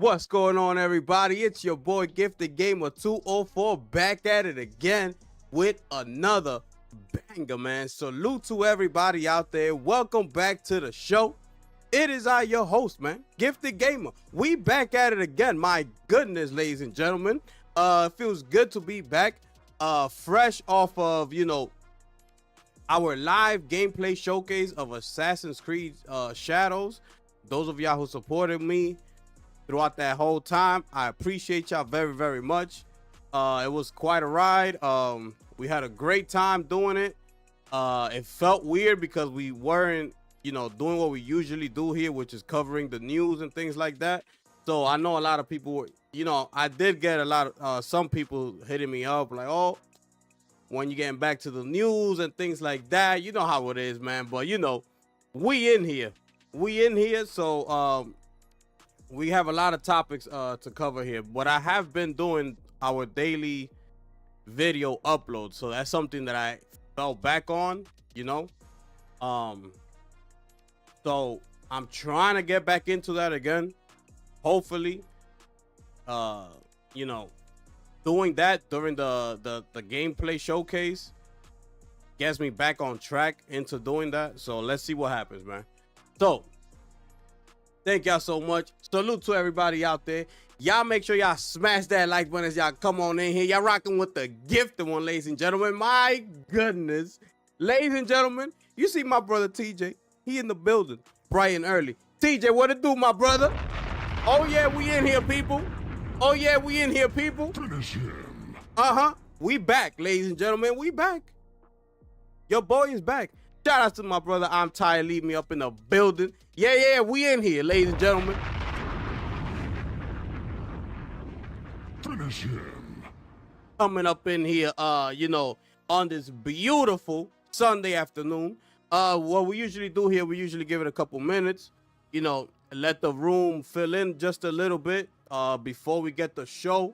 What's going on, everybody? It's your boy Gifted Gamer 204 back at it again with another banger, man. Salute to everybody out there. Welcome back to the show. It is I, your host, man, Gifted Gamer. We back at it again. My goodness, ladies and gentlemen. It feels good to be back, fresh off of, our live gameplay showcase of Assassin's Creed Shadows. Those of y'all who supported me throughout that whole time, I appreciate y'all very, very much. It was quite a ride. We had a great time doing it. It felt weird because we weren't, doing what we usually do here, which is covering the news and things like that. So I know a lot of people were, I did get a lot of some people hitting me up like, oh, when you getting back to the news and things like that. You know how it is, man. But we in here. So we have a lot of topics to cover here, but I have been doing our daily video upload, so that's something that I fell back on, so I'm trying to get back into that again. Hopefully, doing that during the gameplay showcase gets me back on track into doing that. So let's see what happens, man. So thank y'all so much. Salute to everybody out there. Y'all make sure y'all smash that like button as y'all come on in here. Y'all rocking with the gifted one, ladies and gentlemen. My goodness. Ladies and gentlemen, you see my brother TJ. He in the building bright and early. TJ, what it do, my brother? Oh, yeah, we in here, people. Finish him. We back, ladies and gentlemen. We back. Your boy is back. Shout out to my brother. I'm tired. Leave me up in the building. Yeah, we in here, ladies and gentlemen. Finish him. Coming up in here, on this beautiful Sunday afternoon. What we usually do here, we usually give it a couple minutes, let the room fill in just a little bit before we get the show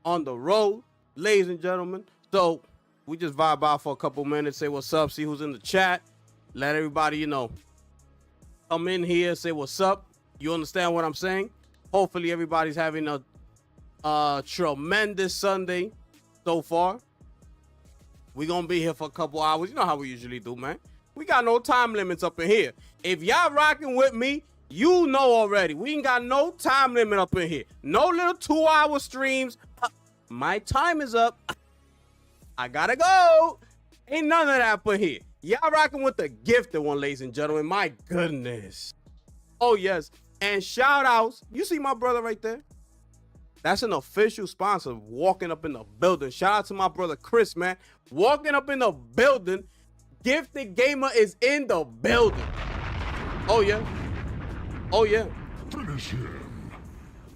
on the road, ladies and gentlemen. So we just vibe out for a couple minutes, say what's up, see who's in the chat, let everybody, come in here, say what's up. You understand what I'm saying? Hopefully everybody's having a tremendous Sunday so far. We're going to be here for a couple hours. You know how we usually do, man. We got no time limits up in here. If y'all rocking with me, you know already. We ain't got no time limit up in here. No little 2-hour streams. My time is up. I gotta go. Ain't none of that up in here. Y'all rocking with the gifted one, ladies and gentlemen. My goodness. Oh, yes. And shout outs. You see my brother right there? That's an official sponsor walking up in the building. Shout out to my brother Chris, man. Walking up in the building. Gifted Gamer is in the building. Oh, yeah. Finish him.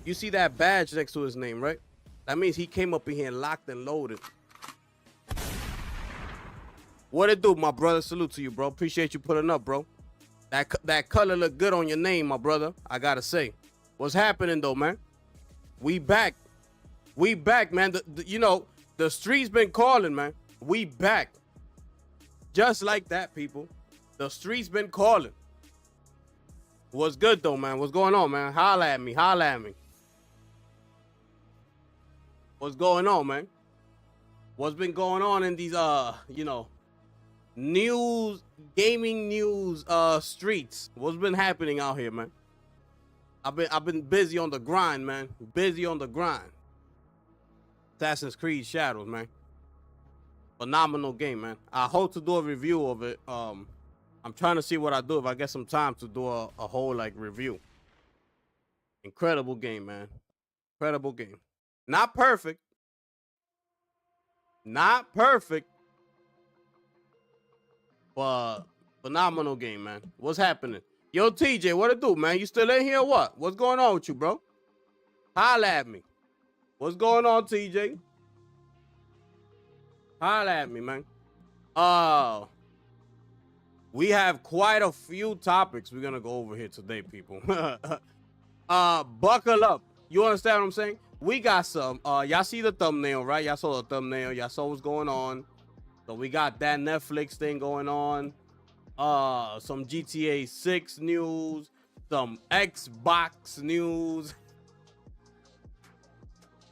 You see that badge next to his name, right? That means he came up in here and locked and loaded. What it do, my brother? Salute to you, bro. Appreciate you putting up, bro. That color look good on your name, my brother. I gotta say. What's happening, though, man? We back, man. The streets been calling, man. We back. Just like that, people. The streets been calling. What's good, though, man? What's going on, man? Holla at me. What's going on, man? What's been going on in these, news, gaming news, streets? What's been happening out here, man? I've been busy on the grind, man. Assassin's Creed Shadows, man. Phenomenal game, man. I hope to do a review of it. I'm trying to see what I do if I get some time to do a whole review. Incredible game, man. Incredible game. Not perfect. But phenomenal game, man. What's happening? Yo, TJ, what it do, man? You still in here or what? What's going on with you, bro? Holla at me. What's going on, TJ? Holla at me, man. We have quite a few topics we're gonna go over here today, people. Buckle up. You understand what I'm saying? We got some. Y'all see the thumbnail, right? Y'all saw the thumbnail. Y'all saw what's going on. So we got that Netflix thing going on. Some GTA 6 news. some Xbox news,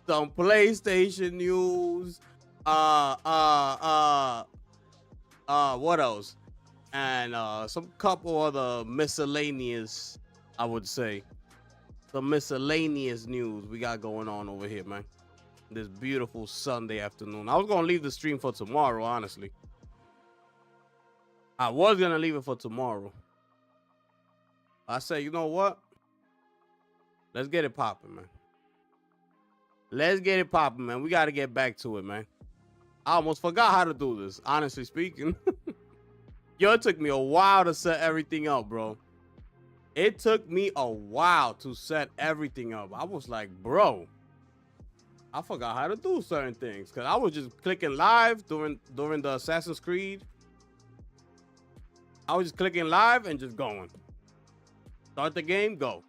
some PlayStation news, what else? And some couple other miscellaneous, I would say, some miscellaneous news we got going on over here, man. This beautiful Sunday afternoon. I was gonna leave the stream for tomorrow, honestly. I was gonna leave it for tomorrow. I said, you know what? Let's get it popping, man. Let's get it popping, man. We got to get back to it, man. I almost forgot how to do this, honestly speaking. Yo, it took me a while to set everything up, bro. It took me a while to set everything up. I was like, bro, I forgot how to do certain things because I was just clicking live during the Assassin's Creed. I was just clicking live and just going. Start the game, go.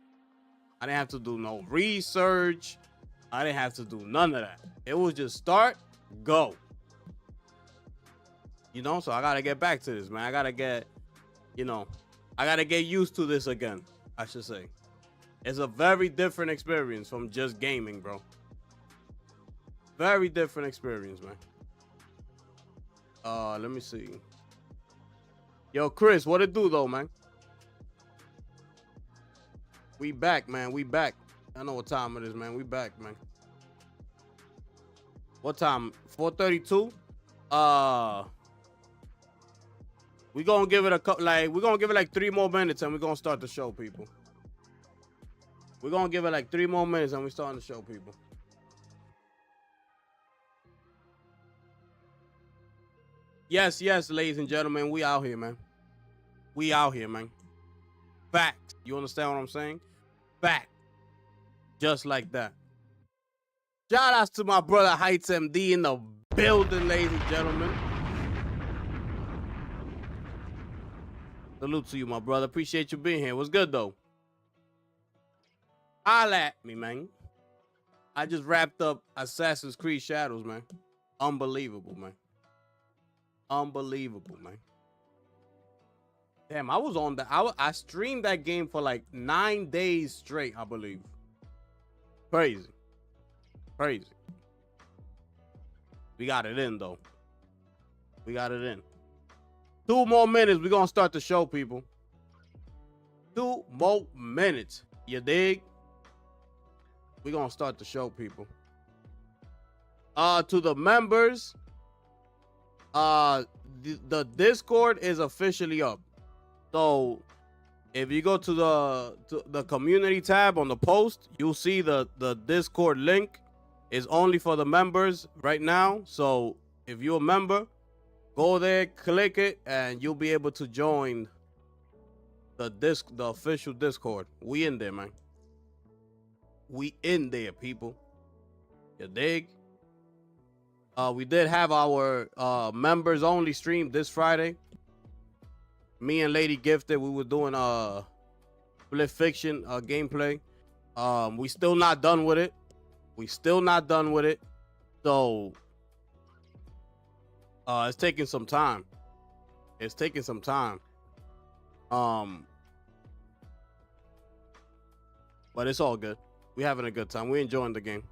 I didn't have to do no research. I didn't have to do none of that. It was just start, go. You know, so I got to get back to this, man. I got to get, I got to get used to this again, I should say. It's a very different experience from just gaming, bro. Very different experience, man. Let me see. Yo, Chris, what it do, though, man? We back, man. We back. I know what time it is, man. We back, man. What time? 4:32. We gonna give it a couple, we're gonna give it like 3 more minutes, and we're gonna start the show, people. We're gonna give it like 3 more minutes, and we're starting the show, people. Yes, ladies and gentlemen, we out here, man. We out here, man. Facts. You understand what I'm saying? Fact. Just like that. Shout outs to my brother Heights MD in the building, ladies and gentlemen. Salute to you, my brother. Appreciate you being here. What's good, though? Holla at me, man. I just wrapped up Assassin's Creed Shadows, man. Unbelievable, man. Unbelievable, man. Damn, I was on the... I streamed that game for like 9 days straight, I believe. Crazy. Crazy. We got it in, though. We got it in. 2 more minutes. We're going to start the show, people. 2 more minutes. You dig? We're going to start the show, people. To the members, the Discord is officially up. So if you go to the community tab on the post, you'll see the Discord link is only for the members right now. So if you're a member, go there, click it, and you'll be able to join the official Discord. We in there, man. We in there, people. You dig? We did have our members only stream this Friday. Me and Lady Gifted, we were doing Split Fiction gameplay. We still not done with it. So it's taking some time. But it's all good. We having a good time. We enjoying the game.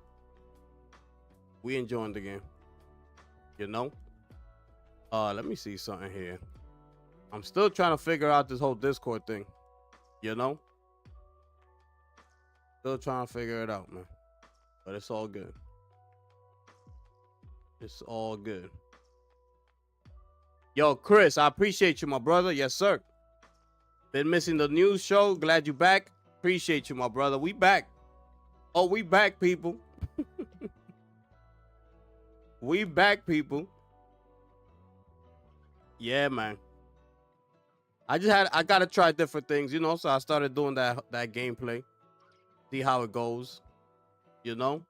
You know? Let me see something here. I'm still trying to figure out this whole Discord thing. You know? Still trying to figure it out, man. But it's all good. It's all good. Yo, Chris, I appreciate you, my brother. Yes, sir. Been missing the news show. Glad you back. Appreciate you, my brother. We back. Oh, we back, people. We back, people. Yeah, man. I gotta try different things, you know. So I started doing that gameplay. See how it goes. You know?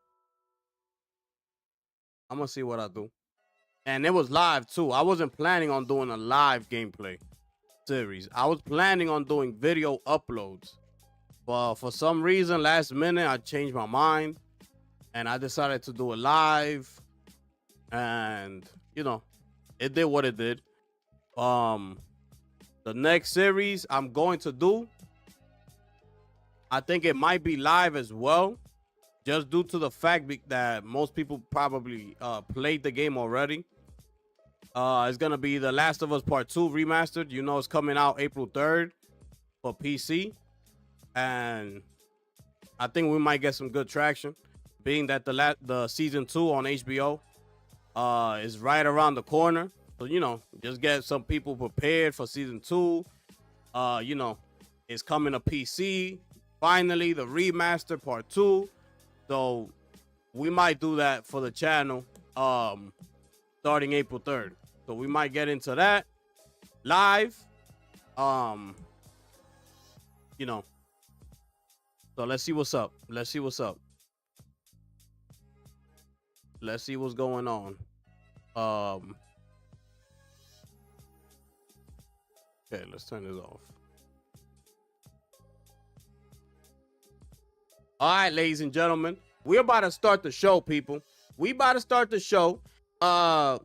I'm gonna see what I do. And it was live too. I wasn't planning on doing a live gameplay series. I was planning on doing video uploads. But for some reason, last minute, I changed my mind. And I decided to do it live. And, you know, it did what it did. The next series I'm going to do I think it might be live as well, just due to the fact that most people probably played the game already. It's gonna be The Last of Us Part 2 remastered. You know, it's coming out April 3rd for PC, and I think we might get some good traction, being that the season 2 on HBO is right around the corner. So, you know, just get some people prepared for season 2. You know, it's coming to PC. Finally, the remaster part 2. So we might do that for the channel starting April 3rd. So we might get into that live. You know. So let's see what's up. Let's see what's up. Let's see what's going on. Okay, let's turn this off. All right, ladies and gentlemen, we're about to start the show, people. We about to start the show. Y'all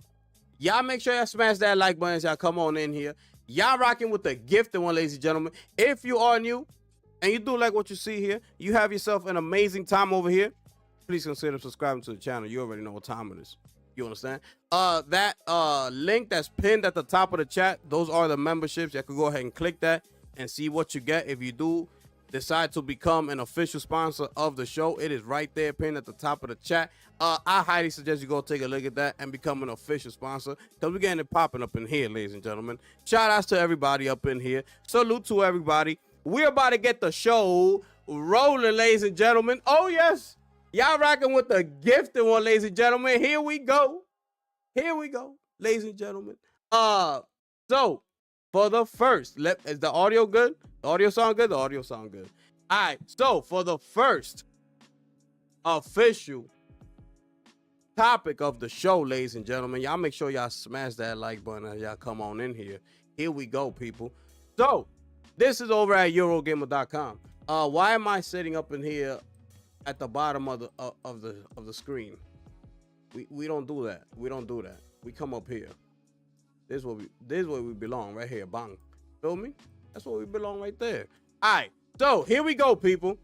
make sure y'all smash that like button as y'all come on in here. Y'all rocking with the gifted one, ladies and gentlemen. If you are new and you do like what you see here, you have yourself an amazing time over here, please consider subscribing to the channel. You already know what time it is. You understand? That link that's pinned at the top of the chat, those are the memberships. You can go ahead and click that and see what you get if you do decide to become an official sponsor of the show. It is right there pinned at the top of the chat. I highly suggest you go take a look at that and become an official sponsor, because we're getting it popping up in here, ladies and gentlemen. Shout outs to everybody up in here. Salute to everybody. We're about to get the show rolling, ladies and gentlemen. Oh yes, y'all rocking with the gifted one, ladies and gentlemen. Here we go. Here we go, ladies and gentlemen. So for the first, is the audio good? The audio sound good? The audio sound good. All right, so for the first official topic of the show, ladies and gentlemen, y'all make sure y'all smash that like button as y'all come on in here. Here we go, people. So this is over at Eurogamer.com. Why am I sitting up in here at the bottom of the screen? We don't do that. We don't do that. We come up here. This is where we belong, right here. Bang. Feel me? That's where we belong right there. All right. So here we go, people.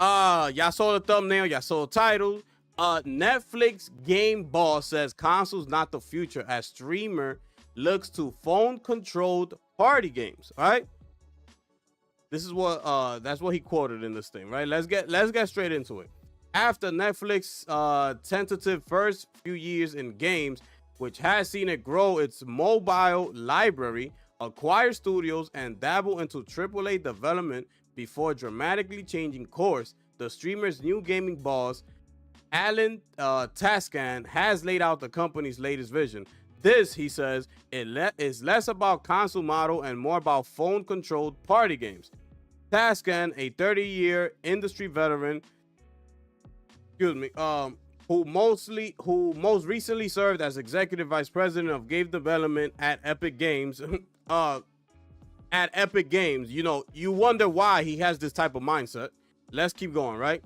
Y'all saw the thumbnail. Y'all saw the title. Netflix game boss says consoles not the future as streamer looks to phone controlled party games. All right. This is what that's what he quoted in this thing, right? Let's get straight into it. After Netflix tentative first few years in games, which has seen it grow its mobile library, acquire studios, and dabble into AAA development before dramatically changing course, the streamer's new gaming boss, Alan Tascan, has laid out the company's latest vision. This, he says, is less about console model and more about phone-controlled party games. Tascan, a 30-year industry veteran, who most recently served as executive vice president of game development at Epic Games. You know, you wonder why he has this type of mindset. Let's keep going, right?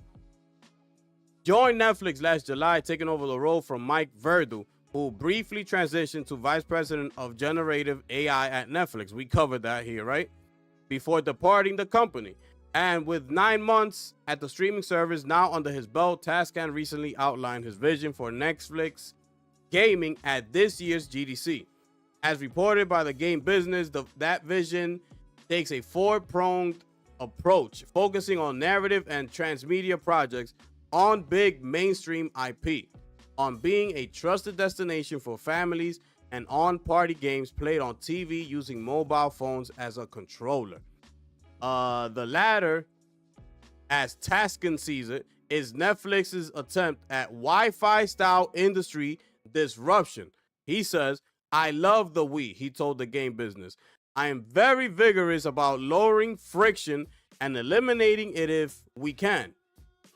Joined Netflix last July, taking over the role from Mike Verdu, who briefly transitioned to vice president of generative AI at Netflix. We covered that here, right? Before departing the company. And with 9 months at the streaming service now under his belt, Tascan recently outlined his vision for Netflix gaming at this year's GDC. As reported by the Game Business, that vision takes a four-pronged approach, focusing on narrative and transmedia projects, on big mainstream IP, on being a trusted destination for families, and on party games played on TV using mobile phones as a controller. The latter, as Tascan sees it, is Netflix's attempt at Wi-Fi style industry disruption. He says, "I love the Wii," he told the Game Business. "I am very vigorous about lowering friction and eliminating it if we can.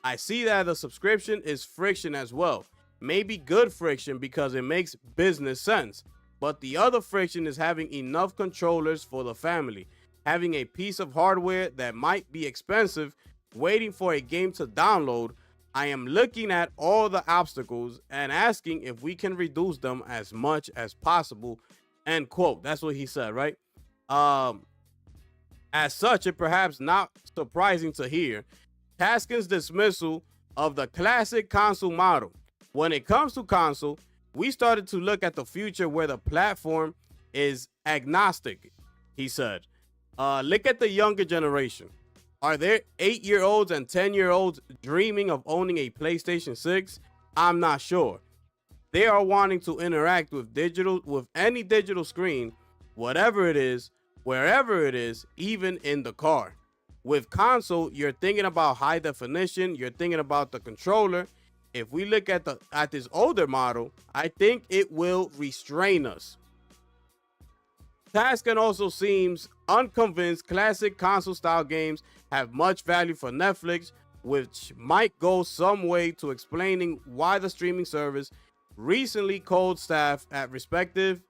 I see that the subscription is friction as well. Maybe good friction because it makes business sense. But the other friction is having enough controllers for the family. Having a piece of hardware that might be expensive, waiting for a game to download. I am looking at all the obstacles and asking if we can reduce them as much as possible." End quote. That's what he said, right? As such, it perhaps not surprising to hear Taskin's dismissal of the classic console model. When it comes to console, we started to look at the future where the platform is agnostic, he said. Look at the younger generation. Are there 8-year-olds and 10-year-olds dreaming of owning a PlayStation 6? I'm not sure. They are wanting to interact with any digital screen, whatever it is, wherever it is, even in the car. With console, you're thinking about high definition, you're thinking about the controller. If we look at this older model, I think it will restrain us. Taskin also seems unconvinced classic console style games have much value for Netflix, which might go some way to explaining why the streaming service recently cold staff at respective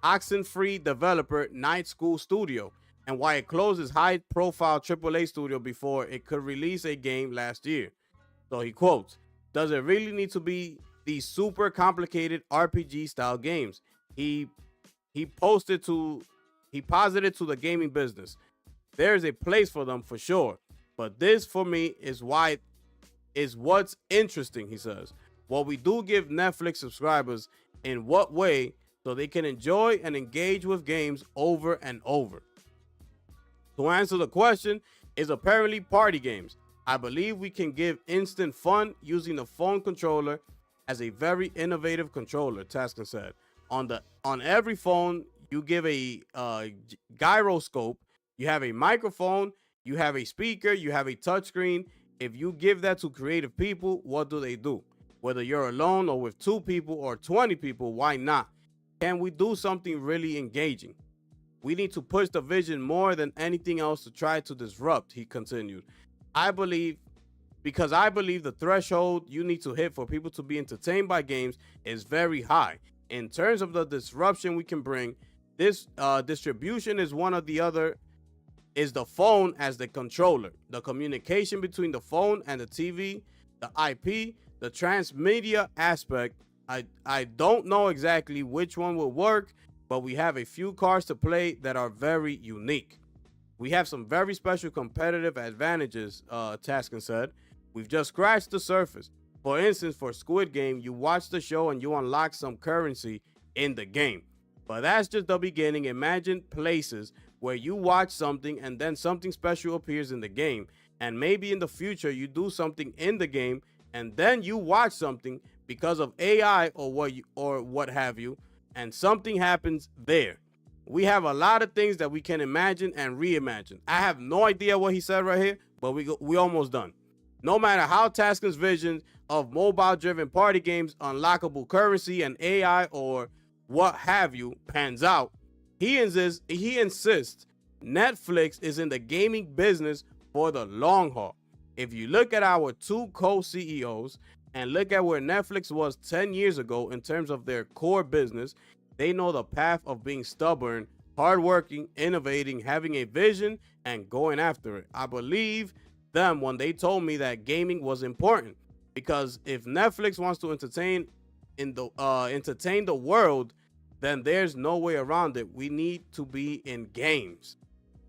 Oxenfree developer Night School Studio, and why it closed its high-profile AAA studio before it could release a game last year. So he quotes, "Does it really need to be these super complicated RPG-style games?" He posited to the gaming business. There's a place for them for sure, but this for me is what's interesting, he says. What we do give Netflix subscribers, in what way, so they can enjoy and engage with games over and over. To answer the question, is apparently party games. I believe we can give instant fun using the phone controller as a very innovative controller, Taskin said. On every phone, you give a gyroscope, you have a microphone, you have a speaker, you have a touchscreen. If you give that to creative people, what do? Whether you're alone or with 2 people or 20 people, why not? Can we do something really engaging? We need to push the vision more than anything else to try to disrupt, he continued. I believe the threshold you need to hit for people to be entertained by games is very high. In terms of the disruption we can bring, this distribution is one of the other, is the phone as the controller. The communication between the phone and the TV, the IP, the transmedia aspect. I don't know exactly which one will work, but we have a few cards to play that are very unique. We have some very special competitive advantages, Taskin said. We've just scratched the surface. For instance, for Squid Game, you watch the show and you unlock some currency in the game. But that's just the beginning. Imagine places where you watch something and then something special appears in the game. And maybe in the future, you do something in the game and then you watch something because of AI or what have you, and something happens there. We have a lot of things that we can imagine and reimagine. I have no idea what he said right here, but we almost done. No matter how Taskin's vision of mobile-driven party games, unlockable currency, and AI or what have you pans out, he insists Netflix is in the gaming business for the long haul. If you look at our 2 co-CEOs and look at where Netflix was 10 years ago in terms of their core business, they know the path of being stubborn, hardworking, innovating, having a vision, and going after it. I believe them when they told me that gaming was important, because if Netflix wants to entertain the world, then there's no way around it. We need to be in games.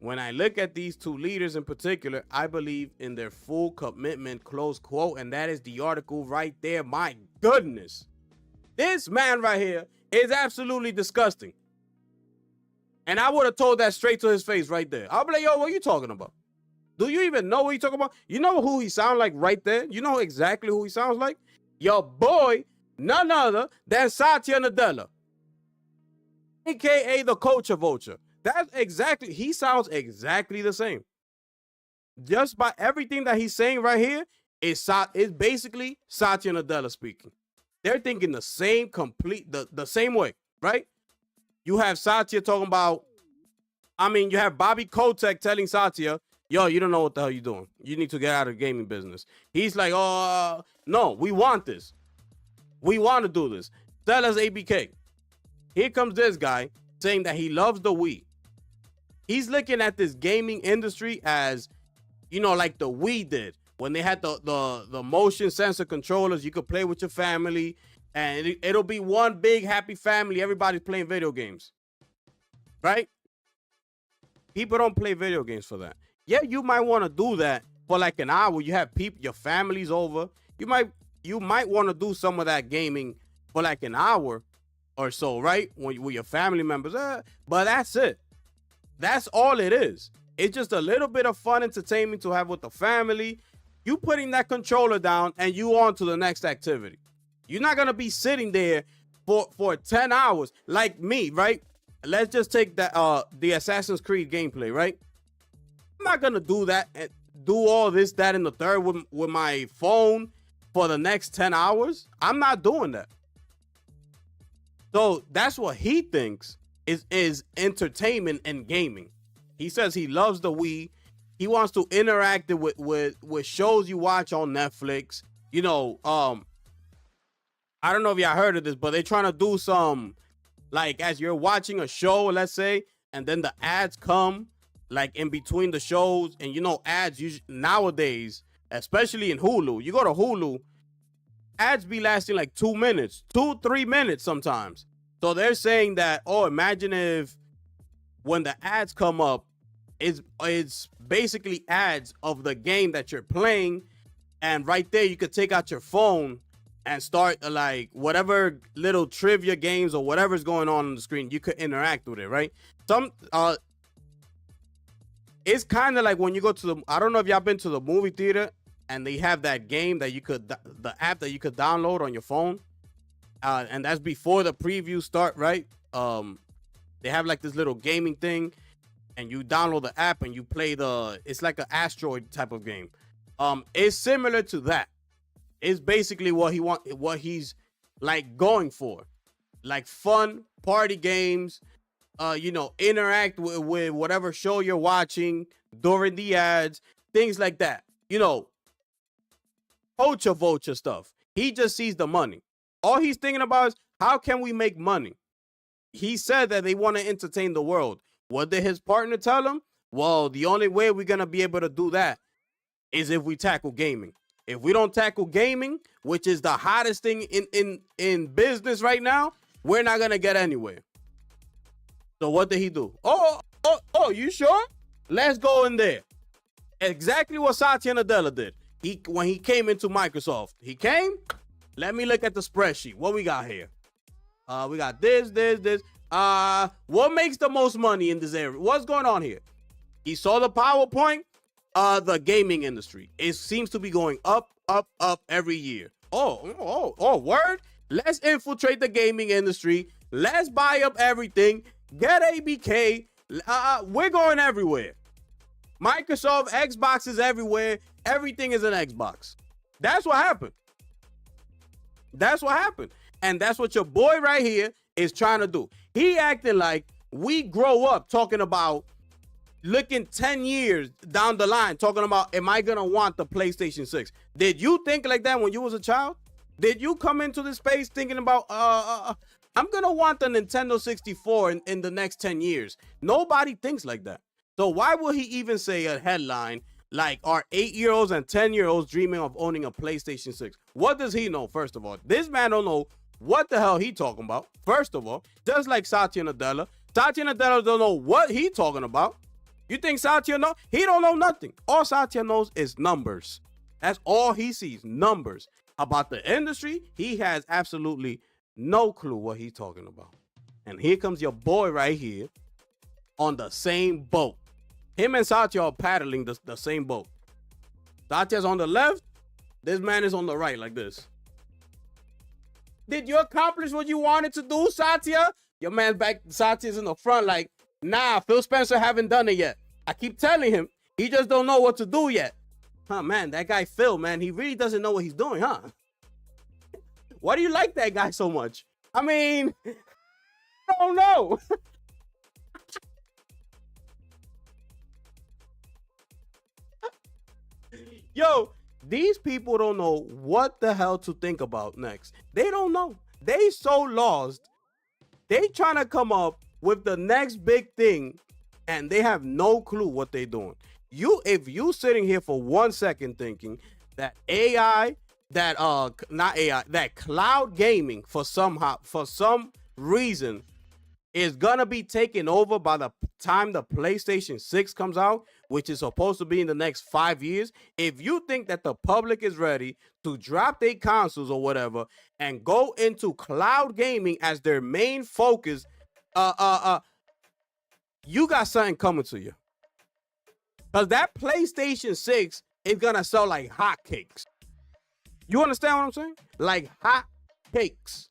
When I look at these 2 leaders in particular, I believe in their full commitment, close quote, and that is the article right there. My goodness. This man right here is absolutely disgusting. And I would have told that straight to his face right there. I'll be like, yo, what are you talking about? Do you even know what you're talking about? You know who he sounds like right there? You know exactly who he sounds like? Your boy, none other than Satya Nadella, a.k.a. the Culture Vulture. He sounds exactly the same. Just by everything that he's saying right here, it's basically Satya Nadella speaking. They're thinking the same way, right? You have Satya talking about, you have Bobby Kotick telling Satya, yo, you don't know what the hell you're doing. You need to get out of the gaming business. He's like, no, we want this. We want to do this. Sell us ABK. Here comes this guy saying that he loves the Wii. He's looking at this gaming industry as, like the Wii did. When they had the motion sensor controllers, you could play with your family, and it'll be one big happy family. Everybody's playing video games, right? People don't play video games for that. Yeah, you might want to do that for like an hour. You have people, your family's over. You might want to do some of that gaming for like an hour or so, right? With your family members. But that's it. That's all it is. It's just a little bit of fun entertainment to have with the family. You putting that controller down and you on to the next activity. You're not gonna be sitting there for 10 hours like me, right? Let's just take that the Assassin's Creed gameplay, right? I'm not gonna do that and do all this, that, and the third with my phone for the next 10 hours. I'm not doing that. So that's what he thinks is entertainment and gaming. He says he loves the Wii. He wants to interact with shows you watch on Netflix. You know, I don't know if y'all heard of this, but they're trying to do some, like, as you're watching a show, let's say, and then the ads come like in between the shows. And you know, ads usually nowadays, especially in Hulu, you go to Hulu, ads be lasting like 2 minutes, 2-3 minutes sometimes. So they're saying that, oh, imagine if when the ads come up, it's basically ads of the game that you're playing, and right there you could take out your phone and start like whatever little trivia games or whatever's going on the screen. You could interact with it, right? It's kind of like when you go to I don't know if y'all been to the movie theater and they have that game that the app that you could download on your phone, and that's before the preview start, right? They have like this little gaming thing, and you download the app and you play it's like an asteroid type of game. It's similar to that. It's basically what he's like going for, like fun party games. You know, interact with whatever show you're watching during the ads, things like that. You know, vulture stuff. He just sees the money. All he's thinking about is how can we make money. He said that they want to entertain the world. What did his partner tell him? Well, the only way we're gonna be able to do that is if we tackle gaming. If we don't tackle gaming, which is the hottest thing in business right now, we're not gonna get anywhere. So what did he do? Oh, you sure? Let's go in there. Exactly what Satya Nadella did. When he came into Microsoft, he came. Let me look at the spreadsheet. What we got here? We got this. What makes the most money in this area? What's going on here? He saw the PowerPoint. The gaming industry. It seems to be going up every year. Oh, word. Let's infiltrate the gaming industry. Let's buy up everything. Get ABK. We're going everywhere. Microsoft, Xbox is everywhere. Everything is an Xbox. That's what happened. And that's what your boy right here is trying to do. He acting like we grow up talking about looking 10 years down the line, talking about, am I going to want the PlayStation 6? Did you think like that when you was a child? Did you come into this space thinking about, I'm going to want the Nintendo 64 in the next 10 years? Nobody thinks like that. So why would he even say a headline like, are 8-year-olds and 10-year-olds dreaming of owning a PlayStation 6? What does he know, first of all? This man don't know what the hell he talking about, first of all. Just like Satya Nadella. Satya Nadella don't know what he talking about. You think Satya know? He don't know nothing. All Satya knows is numbers. That's all he sees, numbers. About the industry, he has absolutely no clue what he's talking about. And here comes your boy right here on the same boat. Him and Satya are paddling the same boat. Satya's on the left. This man is on the right like this. Did you accomplish what you wanted to do, Satya? Your man back, Satya's in the front like, nah, Phil Spencer haven't done it yet. I keep telling him. He just don't know what to do yet. Huh, man, that guy Phil, man, he really doesn't know what he's doing, huh? Why do you like that guy so much? I mean, I don't know. Yo, these people don't know what the hell to think about next. They don't know. They so lost. They trying to come up with the next big thing, and they have no clue what they're doing. If you sitting here for 1 second thinking that AI, that cloud gaming for some reason is gonna be taken over by the time the PlayStation 6 comes out, which is supposed to be in the next 5 years. If you think that the public is ready to drop their consoles or whatever and go into cloud gaming as their main focus, you got something coming to you. Because that PlayStation 6 is gonna sell like hotcakes. You understand what I'm saying? Like hot cakes.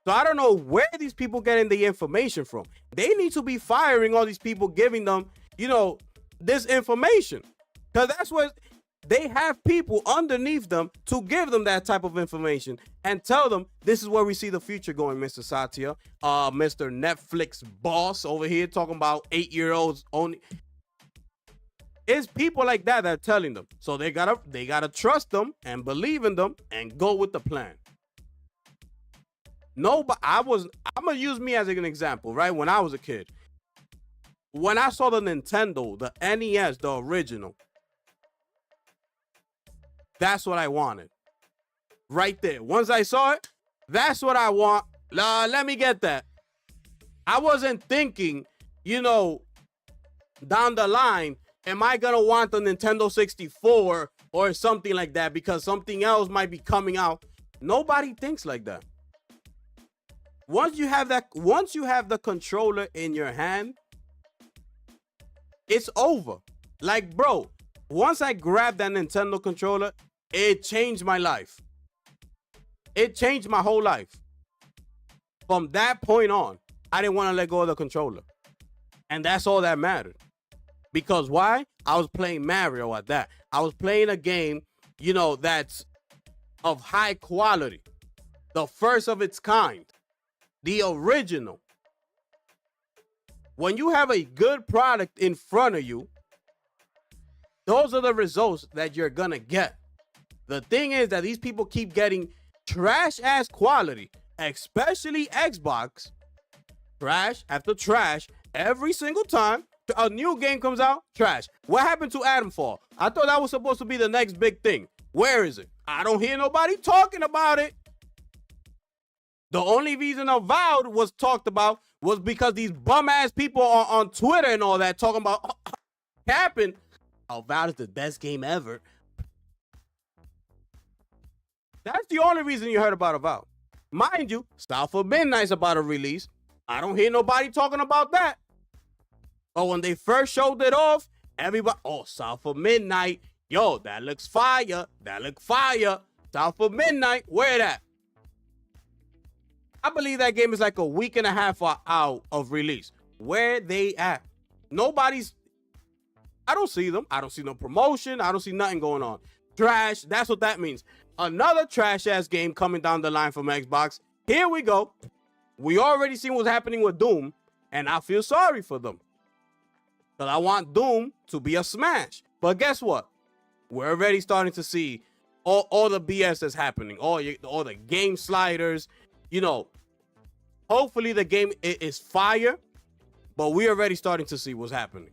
So I don't know where these people getting the information from. They need to be firing all these people giving them, this information. Because that's what they have, people underneath them to give them that type of information and tell them this is where we see the future going, Mr. Satya. Mr. Netflix boss over here talking about 8-year-olds only. It's people like that are telling them. So they gotta trust them and believe in them and go with the plan. No, but I'm gonna use me as an example, right? When I was a kid, when I saw the Nintendo, the NES, the original, that's what I wanted. Right there. Once I saw it, that's what I want. Let me get that. I wasn't thinking, down the line, am I gonna want the Nintendo 64 or something like that because something else might be coming out? Nobody thinks like that. Once you have the controller in your hand, it's over. Like, bro, once I grabbed that Nintendo controller, it changed my life. It changed my whole life. From that point on, I didn't want to let go of the controller. And that's all that mattered. Because why? I was playing Mario at that. I was playing a game, that's of high quality. The first of its kind. The original. When you have a good product in front of you, those are the results that you're gonna get. The thing is that these people keep getting trash ass quality, especially Xbox. Trash after trash every single time a new game comes out. Trash. What happened to Adamfall? I thought that was supposed to be the next big thing. Where is it? I don't hear nobody talking about it. The only reason Avowed was talked about was because these bum ass people on Twitter and all that talking about capping. Avowed is the best game ever. That's the only reason you heard about Avowed. Mind you, South of Midnight's about to release. I don't hear nobody talking about that. But when they first showed it off, everybody, South of Midnight. Yo, that looks fire. That look fire. South of Midnight, where that? I believe that game is like a week and a half out of release. Where they at? I don't see them. I don't see no promotion. I don't see nothing going on. Trash. That's what that means. Another trash ass game coming down the line from Xbox. Here we go. We already seen what's happening with Doom, and I feel sorry for them. But I want Doom to be a smash. But guess what? We're already starting to see all the BS that's happening. All the game sliders. Hopefully the game is fire, but we're already starting to see what's happening.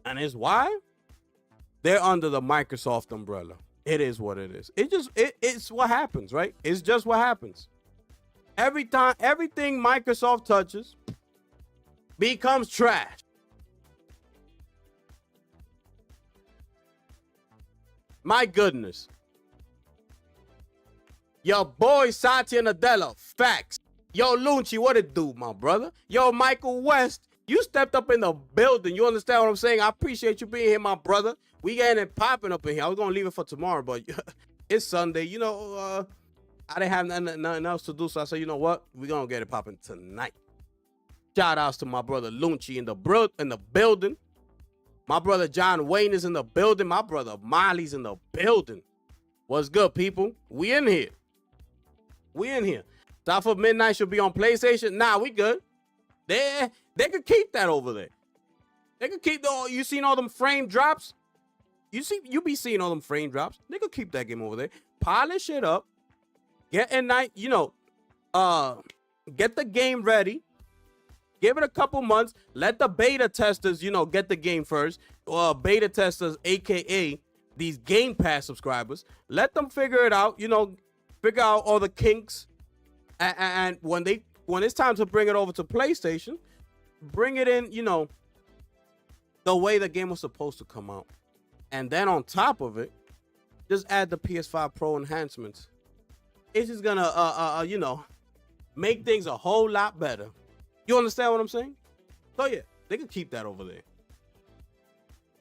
And it's why? They're under the Microsoft umbrella. It is what it is. It's what happens, right? It's just what happens. Everything Microsoft touches becomes trash. My goodness. Yo, boy, Satya Nadella, facts. Yo, Lunchi, what it do, my brother? Yo, Michael West, you stepped up in the building. You understand what I'm saying? I appreciate you being here, my brother. We getting it popping up in here. I was going to leave it for tomorrow, but it's Sunday. I didn't have nothing else to do, so I said, you know what? We're going to get it popping tonight. Shout outs to my brother Lunchi in the building. My brother John Wayne is in the building. My brother Molly's in the building. What's good, people? We in here. South of Midnight should be on PlayStation. Nah, we good. They could keep that over there. They could keep you seen all them frame drops? You be seeing all them frame drops. They could keep that game over there. Polish it up. Get the game ready. Give it a couple months. Let the beta testers, get the game first. Beta testers, aka these Game Pass subscribers. Let them figure it out. Figure out all the kinks. And when they when it's time to bring it over to PlayStation, bring it in, the way the game was supposed to come out. And then on top of it, just add the PS5 Pro enhancements. It's just gonna, make things a whole lot better. You understand what I'm saying? So yeah, they can keep that over there.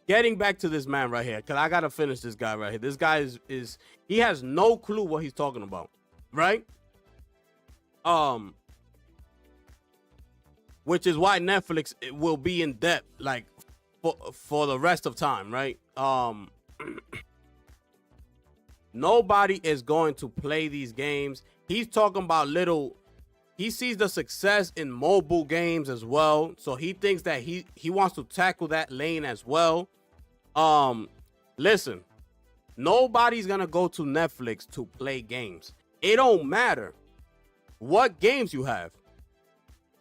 Getting back to this man right here, because I gotta finish this guy right here. This guy is he has no clue what he's talking about, right? Which is why Netflix will be in debt like for the rest of time, right? Nobody is going to play these games. He's talking about he sees the success in mobile games as well. So he thinks that he wants to tackle that lane as well. Listen, nobody's gonna go to Netflix to play games. It don't matter what games you have.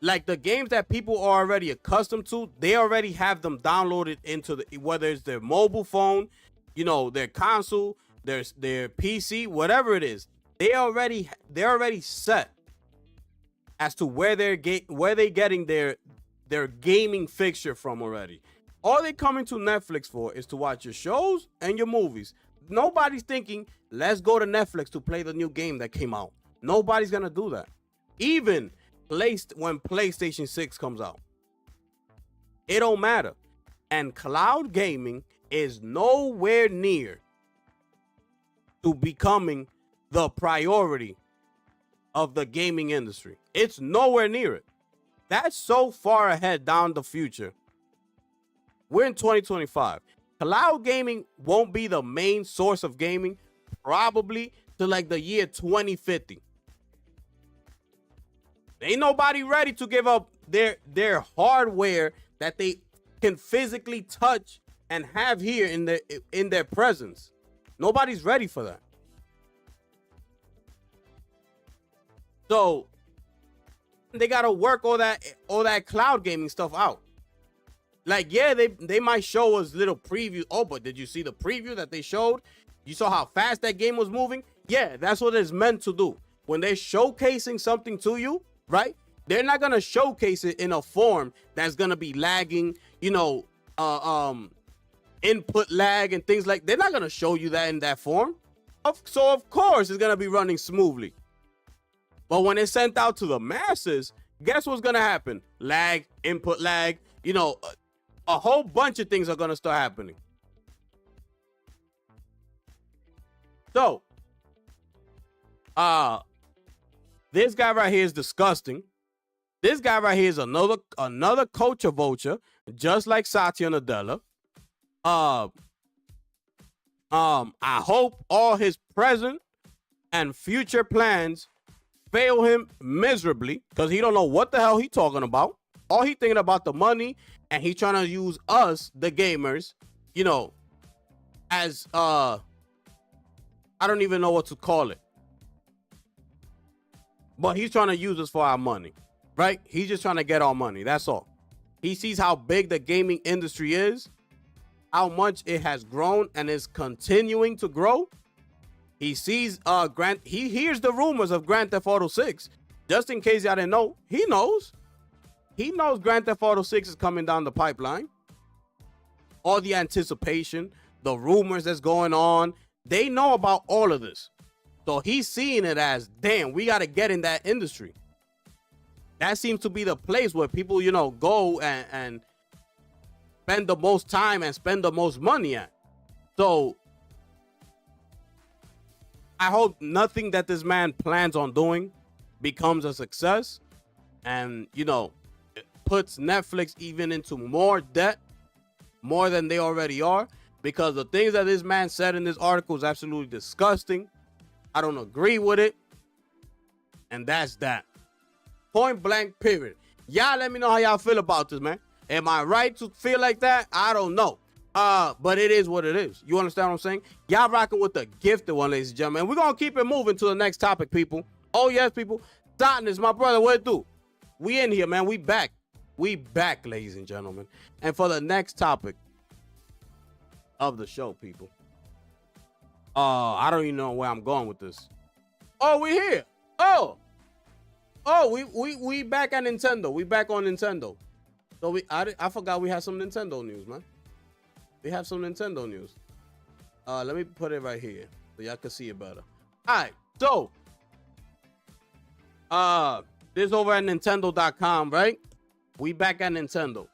Like the games that people are already accustomed to, they already have them downloaded into whether it's their mobile phone, their console, their PC, whatever it is. They're already set as to where they're getting their gaming fixture from already. All they're coming to Netflix for is to watch your shows and your movies. Nobody's thinking, let's go to Netflix to play the new game that came out. Nobody's gonna do that. Even when PlayStation 6 comes out. It don't matter. And cloud gaming is nowhere near to becoming the priority of the gaming industry. It's nowhere near it. That's so far ahead down the future. We're in 2025. Cloud gaming won't be the main source of gaming probably to like the year 2050. Ain't nobody ready to give up their hardware that they can physically touch and have here in their presence. Nobody's ready for that. So they gotta work all that cloud gaming stuff out. Like, yeah, they might show us little preview. Oh, but did you see the preview that they showed? You saw how fast that game was moving? Yeah, that's what it's meant to do. When they're showcasing something to you, right? They're not gonna showcase it in a form that's gonna be lagging, input lag and things like. They're not gonna show you that in that form. So of course it's gonna be running smoothly. But when it's sent out to the masses, guess what's gonna happen? Lag, input lag, a whole bunch of things are gonna start happening. So, this guy right here is disgusting. This guy right here is another culture vulture, just like Satya Nadella. I hope all his present and future plans fail him miserably because he don't know what the hell he talking about. All he thinking about the money, and he trying to use us, the gamers, as I don't even know what to call it. But he's trying to use us for our money, right? He's just trying to get our money. That's all. He sees how big the gaming industry is, how much it has grown and is continuing to grow. He sees he hears the rumors of Grand Theft Auto 6. Just in case y'all didn't know, he knows. He knows Grand Theft Auto 6 is coming down the pipeline. All the anticipation, the rumors that's going on, they know about all of this. So he's seeing it as, damn, we got to get in that industry. That seems to be the place where people, go and spend the most time and spend the most money at. So I hope nothing that this man plans on doing becomes a success and, puts Netflix even into more debt, more than they already are, because the things that this man said in this article is absolutely disgusting. I don't agree with it. And that's that. Point blank, period. Y'all let me know how y'all feel about this, man. Am I right to feel like that? I don't know. But it is what it is. You understand what I'm saying? Y'all rocking with the gifted one, ladies and gentlemen. And we're going to keep it moving to the next topic, people. Oh, yes, people. Darkness, my brother, what it do? We in here, man. We back. We back, ladies and gentlemen. And for the next topic of the show, people. I don't even know where I'm going with this. Oh, we're here. Oh. Oh, we back at Nintendo. We back on Nintendo. So I forgot we had some Nintendo news, man. We have some Nintendo news. Let me put it right here so y'all can see it better. All right, so this over at Nintendo.com, right? We back at Nintendo.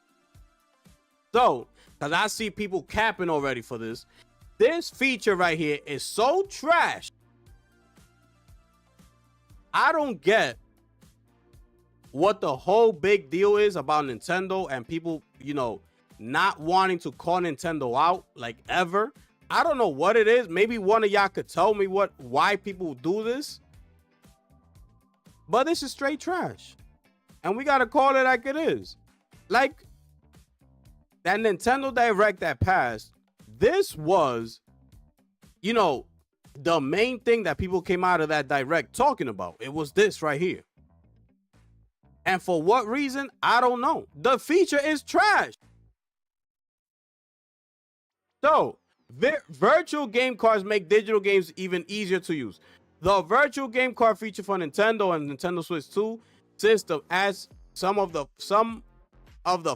So, cause I see people capping already for this. This feature right here is so trash. I don't get what the whole big deal is about Nintendo and people, you know, not wanting to call Nintendo out like ever. I don't know what it is. Maybe one of y'all could tell me why people do this. But this is straight trash. And we got to call it like it is. Like that Nintendo Direct that passed, this was, you know, the main thing that people came out of that Direct talking about. It was this right here. And for what reason? I don't know. The feature is trash. So, virtual game cards make digital games even easier to use. The virtual game card feature for Nintendo and Nintendo Switch 2 system adds some of the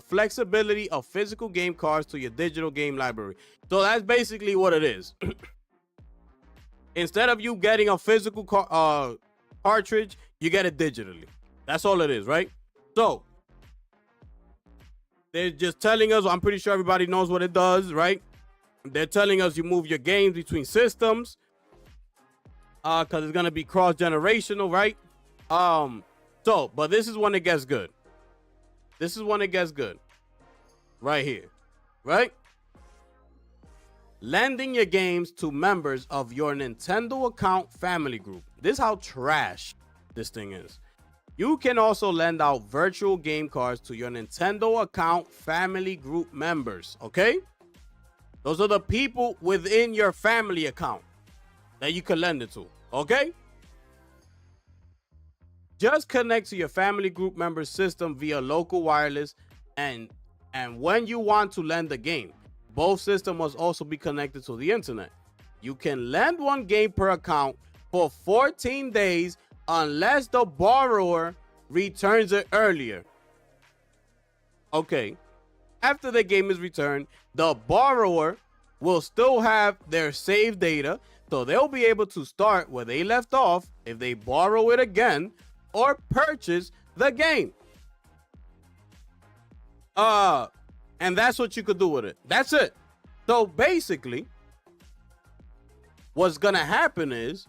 flexibility of physical game cards to your digital game library. So that's basically what it is. Instead of you getting a physical cartridge, you get it digitally. That's all it is, right? So they're just telling us, I'm pretty sure everybody knows what it does, right? They're telling us you move your games between systems because it's going to be cross-generational, right? But this is when it gets good. This is when it gets good. Right here, right? Lending your games to members of your Nintendo account family group. This is how trash this thing is. You can also lend out virtual game cards to your Nintendo account family group members, okay? Those are the people within your family account that you can lend it to, okay? Just connect to your family group member system via local wireless, and when you want to lend a game, both systems must also be connected to the internet. You can lend one game per account for 14 days unless the borrower returns it earlier. Okay. After the game is returned, the borrower will still have their saved data, so they'll be able to start where they left off if they borrow it again or purchase the game. And that's what you could do with it. That's it. So basically, what's gonna happen is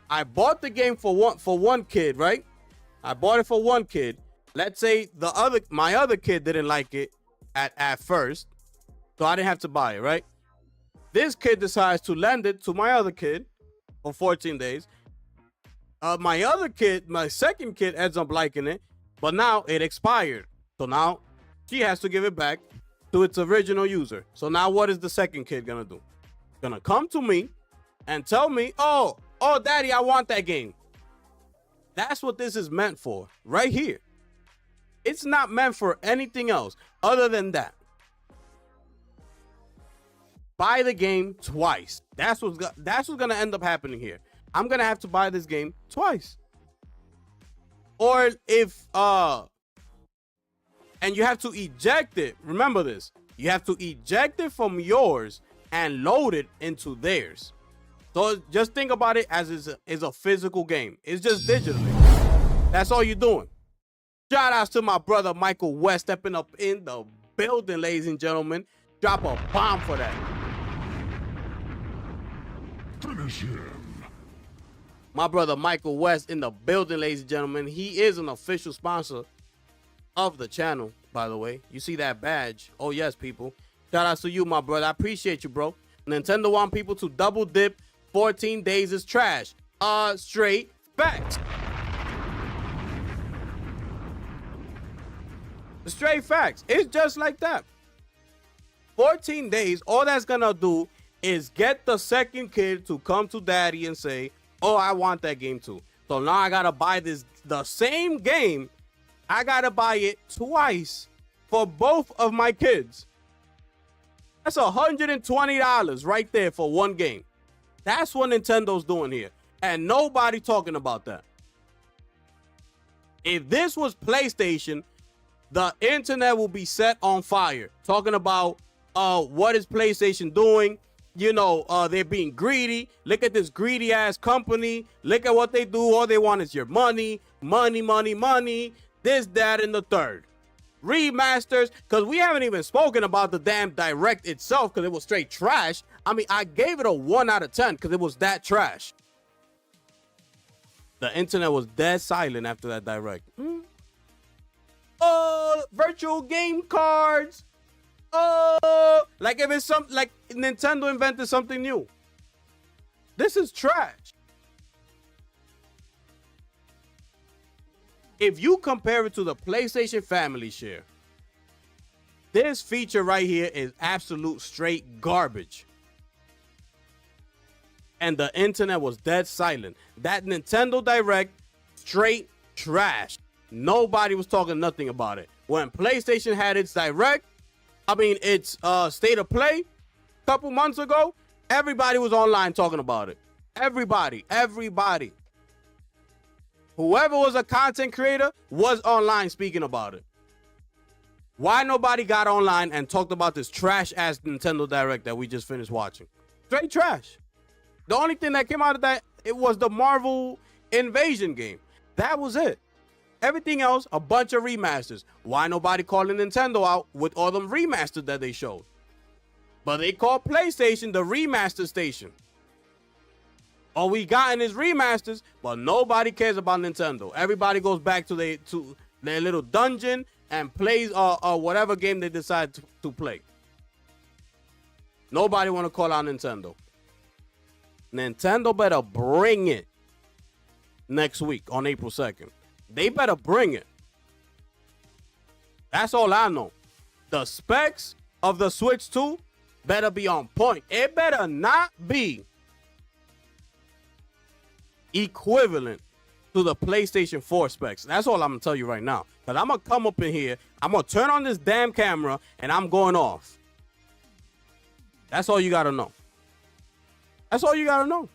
I bought the game for one kid, right? I bought it for one kid. Let's say my other kid didn't like it at first, so I didn't have to buy it, right? This kid decides to lend it to my other kid for 14 days. My second kid ends up liking it, but now it expired. So now she has to give it back to its original user. So now what is the second kid gonna do? Gonna come to me and tell me, oh, daddy, I want that game. That's what this is meant for, right here. It's not meant for anything else other than that. Buy the game twice. That's what's gonna end up happening here. I'm gonna have to buy this game twice. Or if and you have to eject it. Remember this. You have to eject it from yours and load it into theirs. So just think about it as is a physical game. It's just digitally. That's all you're doing. Shout outs to my brother Michael West stepping up in the building, ladies and gentlemen. Drop a bomb for that. Finish him. My brother Michael West in the building, ladies and gentlemen. He is an official sponsor of the channel, by the way. You see that badge? Oh, yes, people. Shout out to you, my brother. I appreciate you, bro. Nintendo want people to double dip. 14 days is trash. Straight facts. Straight facts. It's just like that. 14 days, all that's gonna do is get the second kid to come to daddy and say, oh, I want that game too. So now I gotta buy the same game. I gotta buy it twice for both of my kids. That's $120 right there for one game. That's what Nintendo's doing here. And nobody talking about that. If this was PlayStation, the internet will be set on fire. Talking about what is PlayStation doing? You know, they're being greedy. Look at this greedy ass company. Look at what they do. All they want is your money, money, money, money. This, that, and the third. Remasters, because we haven't even spoken about the damn Direct itself because it was straight trash. I mean, I gave it a 1 out of 10 because it was that trash. The internet was dead silent after that Direct. Oh, virtual game cards. Oh, like if it's something like Nintendo invented something new. This is trash. If you compare it to the PlayStation Family Share, this feature right here is absolute straight garbage. And the internet was dead silent. That Nintendo Direct, straight trash. Nobody was talking nothing about it. When PlayStation had its Direct, I mean, its State of Play a couple months ago, everybody was online talking about it. Everybody. Whoever was a content creator was online speaking about it. Why nobody got online and talked about this trash-ass Nintendo Direct that we just finished watching? Straight trash. The only thing that came out of that, it was the Marvel Invasion game. That was it. Everything else, a bunch of remasters. Why nobody calling Nintendo out with all them remasters that they showed? But they call PlayStation the remaster station. All we gotten is remasters, but nobody cares about Nintendo. Everybody goes back to their little dungeon and plays whatever game they decide to play. Nobody want to call out Nintendo. Nintendo better bring it next week on April 2nd. They better bring it. That's all I know. The specs of the Switch 2 better be on point. It better not be equivalent to the PlayStation 4 specs. That's all I'm going to tell you right now. Because I'm going to come up in here, I'm going to turn on this damn camera, and I'm going off. That's all you got to know. That's all you got to know.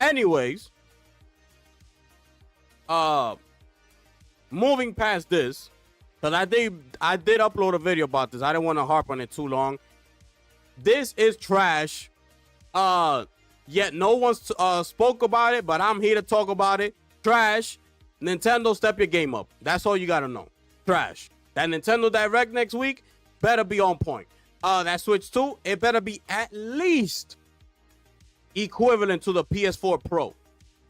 Anyways, moving past this, because I did upload a video about this. I didn't want to harp on it too long. This is trash. Yet no one spoke about it, but I'm here to talk about it. Trash. Nintendo, step your game up. That's all you got to know. Trash. That Nintendo Direct next week better be on point. That Switch 2, it better be at least equivalent to the PS4 Pro.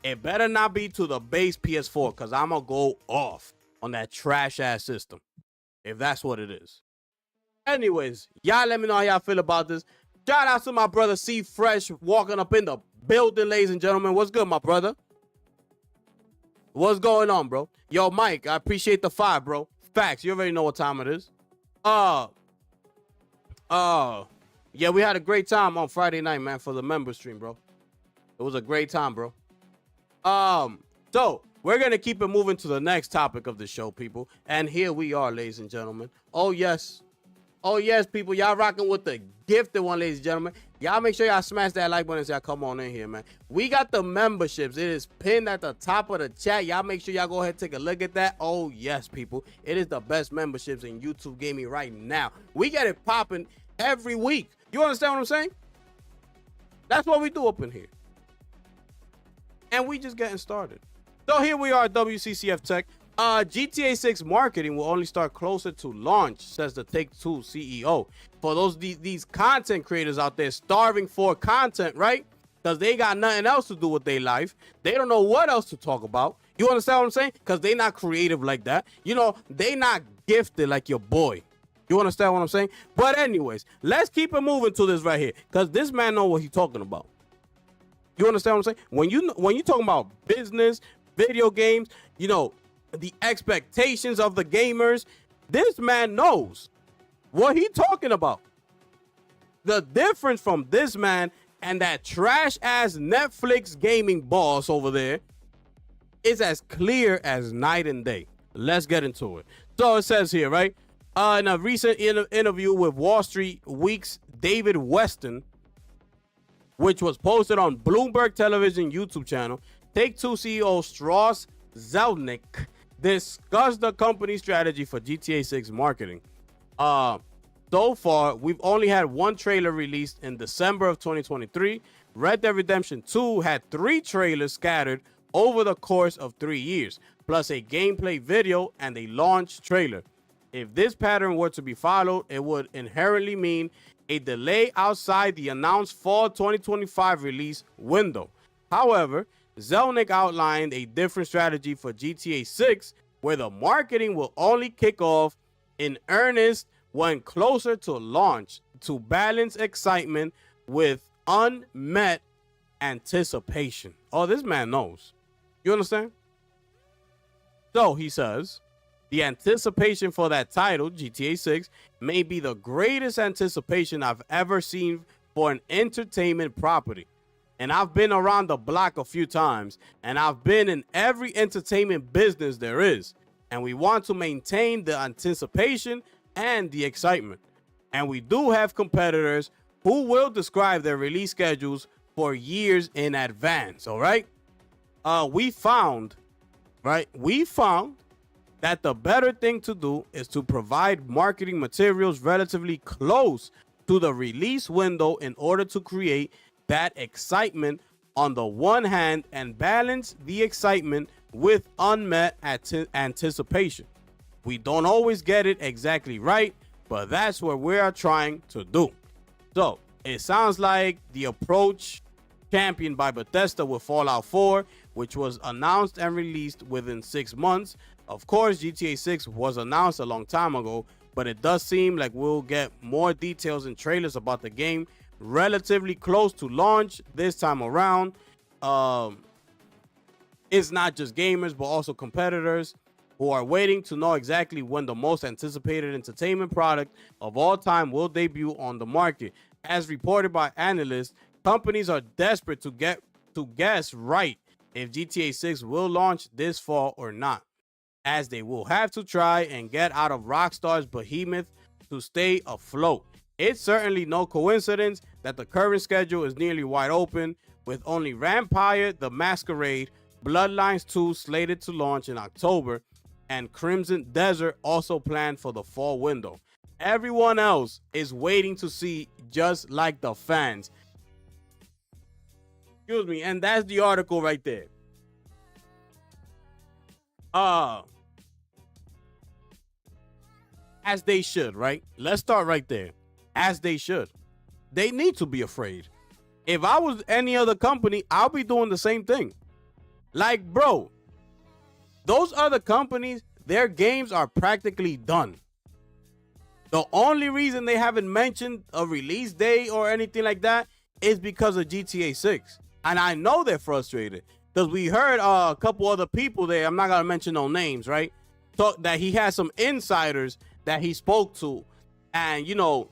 It better not be to the base PS4, because I'm going to go off on that trash-ass system, if that's what it is. Anyways, y'all let me know how y'all feel about this. Shout out to my brother C Fresh walking up in the building, ladies and gentlemen. What's good, my brother? What's going on, bro? Yo, Mike, I appreciate the 5, bro. Facts, you already know what time it is. Yeah, we had a great time on Friday night, man, for the member stream, bro. It was a great time, bro. So we're gonna keep it moving to the next topic of the show, people. And here we are, ladies and gentlemen. Oh yes, people. Y'all rocking with the gifted one, ladies and gentlemen. Y'all make sure y'all smash that like button and y'all come on in here, man. We got the memberships. It is pinned at the top of the chat. Y'all make sure y'all go ahead and take a look at that. Oh yes, people. It is the best memberships in YouTube gaming right now. We get it popping every week. You understand what I'm saying? That's what we do up in here. And we just getting started. So here we are at WCCF Tech. GTA 6 marketing will only start closer to launch, says the Take-Two CEO. For these content creators out there starving for content, right? Because they got nothing else to do with their life. They don't know what else to talk about. You understand what I'm saying? Because they not creative like that. You know, they not gifted like your boy. You understand what I'm saying? But anyways, let's keep it moving to this right here. Because this man know what he's talking about. You understand what I'm saying? When you talking about business, video games, you know, the expectations of the gamers, this man knows what he talking about. The difference from this man and that trash ass Netflix gaming boss over there is as clear as night and day. Let's get into it. So it says here, right? In a recent interview with Wall Street Week's David Weston, which was posted on Bloomberg Television YouTube channel, Take-Two CEO Strauss Zelnick discussed the company's strategy for GTA 6 marketing. So far, we've only had one trailer released in December of 2023. Red Dead Redemption 2 had 3 trailers scattered over the course of 3 years, plus a gameplay video and a launch trailer. If this pattern were to be followed, it would inherently mean a delay outside the announced fall 2025 release window. However, Zelnick outlined a different strategy for GTA 6, where the marketing will only kick off in earnest when closer to launch to balance excitement with unmet anticipation. Oh, this man knows. You understand? So he says, the anticipation for that title, GTA 6, may be the greatest anticipation I've ever seen for an entertainment property. And I've been around the block a few times, and I've been in every entertainment business there is. And we want to maintain the anticipation and the excitement. And we do have competitors who will describe their release schedules for years in advance. All right. We found that the better thing to do is to provide marketing materials relatively close to the release window in order to create that excitement on the one hand and balance the excitement with unmet anticipation. We don't always get it exactly right, but that's what we are trying to do. So it sounds like the approach championed by Bethesda with Fallout 4, which was announced and released within 6 months. Of course, GTA 6 was announced a long time ago, but it does seem like we'll get more details and trailers about the game relatively close to launch this time around. It's not just gamers, but also competitors who are waiting to know exactly when the most anticipated entertainment product of all time will debut on the market. As reported by analysts, companies are desperate to guess right if GTA 6 will launch this fall or not, as they will have to try and get out of Rockstar's behemoth to stay afloat. It's certainly no coincidence that the current schedule is nearly wide open, with only Vampire the Masquerade Bloodlines 2 slated to launch in October, and Crimson Desert also planned for the fall window. Everyone else is waiting to see, just like the fans. Excuse me, and that's the article right there. As they should, right? Let's start right there. As they should. They need to be afraid. If I was any other company, I'll be doing the same thing. Like, bro, those other companies, their games are practically done. The only reason they haven't mentioned a release date or anything like that is because of GTA 6. And I know they're frustrated because we heard a couple other people there. I'm not going to mention no names, right? So that he has some insiders that he spoke to, and, you know,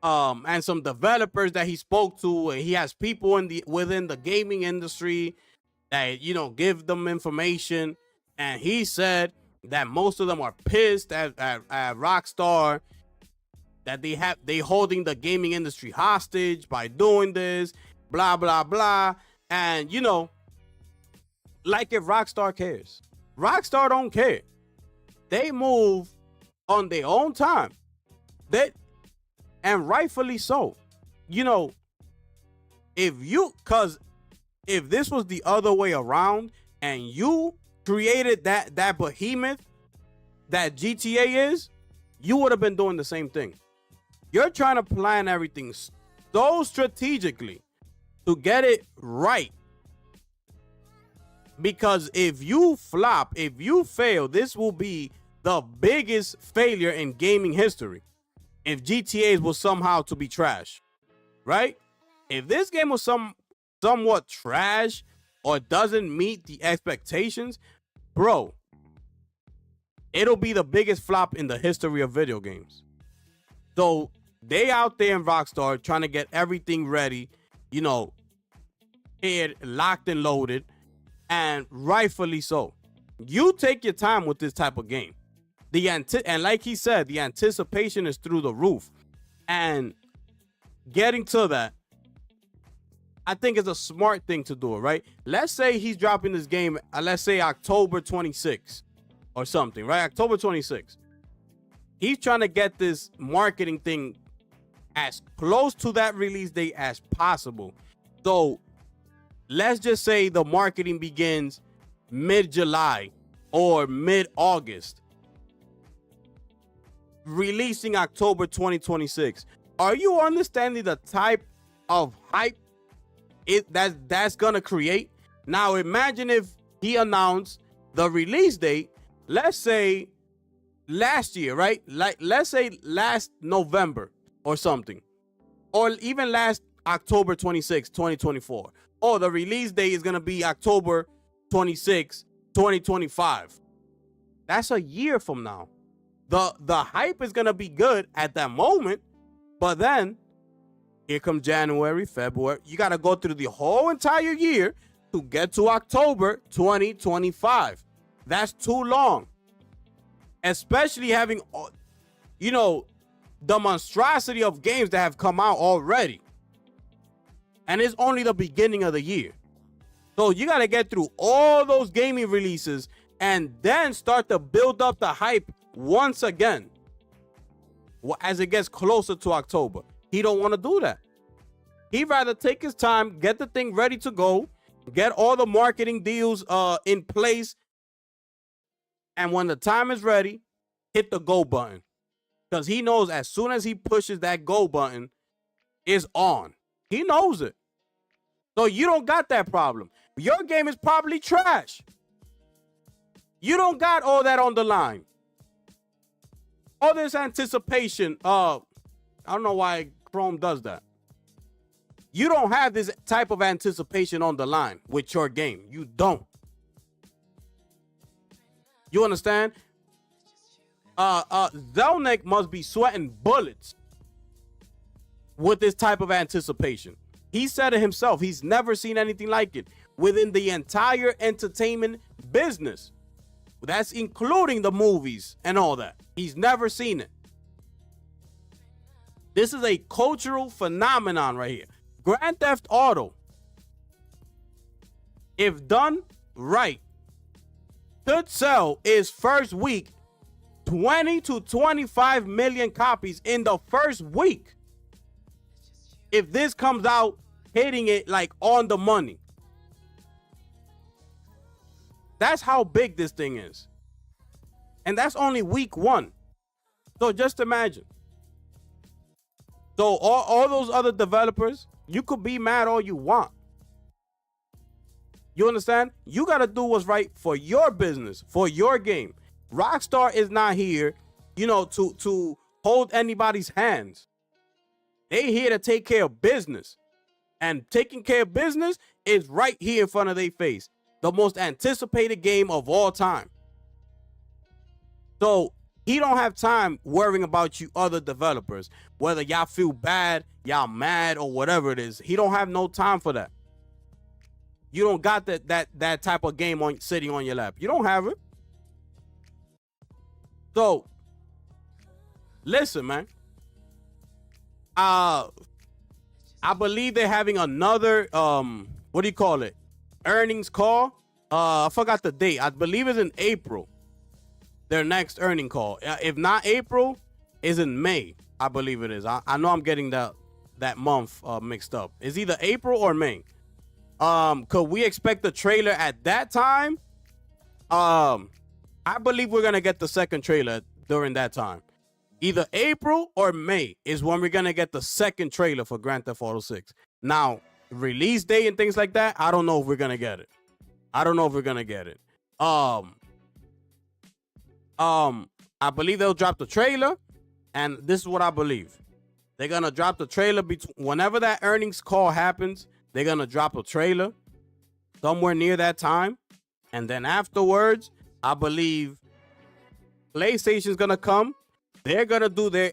and some developers that he spoke to. And he has people within the gaming industry that, you know, give them information. And he said that most of them are pissed at Rockstar, that they holding the gaming industry hostage by doing this, blah, blah, blah. And, you know, like if Rockstar cares. Rockstar don't care. They move on their own time. And rightfully so. You know, if this was the other way around and you created that behemoth that GTA is, you would have been doing the same thing. You're trying to plan everything so strategically to get it right. Because if you flop, if you fail, this will be the biggest failure in gaming history. If GTA was somehow to be trash, right? If this game was somewhat trash or doesn't meet the expectations, bro, it'll be the biggest flop in the history of video games. So they out there in Rockstar trying to get everything ready, you know, locked and loaded, and rightfully so. You take your time with this type of game. And like he said, the anticipation is through the roof. And getting to that, I think it's a smart thing to do it, right? Let's say he's dropping this game, let's say October 26th or something, right? October 26th. He's trying to get this marketing thing as close to that release date as possible. So let's just say the marketing begins mid-July or mid-August, releasing October 2026. Are you understanding the type of hype that's gonna create? Now imagine if he announced the release date, let's say last year, right? Like, let's say last November or something, or even last October 26, 2024. Oh, the release date is gonna be October 26, 2025. That's a year from now. The hype is gonna be good at that moment, but then here comes January, February. You gotta go through the whole entire year to get to October 2025. That's too long. Especially having, the monstrosity of games that have come out already. And it's only the beginning of the year. So you got to get through all those gaming releases and then start to build up the hype once again as it gets closer to October. He don't want to do that. He'd rather take his time, get the thing ready to go, get all the marketing deals in place, and when the time is ready, hit the go button. Because he knows as soon as he pushes that go button, it's on. He knows it. So you don't got that problem. Your game is probably trash. You don't got all that on the line. All this anticipation. I don't know why Chrome does that. You don't have this type of anticipation on the line with your game. You don't. You understand? Zelnick must be sweating bullets with this type of anticipation. He said it himself. He's never seen anything like it within the entire entertainment business. That's including the movies and all that. He's never seen it. This is a cultural phenomenon right here. Grand Theft Auto, if done right, could sell its first week 20 to 25 million copies in the first week. If this comes out hitting it like on the money. That's how big this thing is. And that's only week one. So just imagine. So all those other developers, you could be mad all you want. You understand? You got to do what's right for your business, for your game. Rockstar is not here, to hold anybody's hands. They here to take care of business. And taking care of business is right here in front of their face. The most anticipated game of all time. So he don't have time worrying about you other developers. Whether y'all feel bad, y'all mad, or whatever it is. He don't have no time for that. You don't got that type of game sitting on your lap. You don't have it. So, listen, man. I believe they're having another, earnings call. I forgot the date. I believe it's in April. Their next earning call. If not April, is in May. I believe it is. I know I'm getting that month mixed up. It's either April or May. Could we expect the trailer at that time? I believe we're gonna get the second trailer during that time. Either April or May is when we're gonna get the second trailer for Grand Theft Auto 6. Now, release date and things like that, I don't know if we're gonna get it. I believe they'll drop the trailer, and this is what I believe. They're gonna drop the trailer whenever that earnings call happens. They're gonna drop a trailer somewhere near that time, and then afterwards, I believe PlayStation's gonna come. They're gonna do their,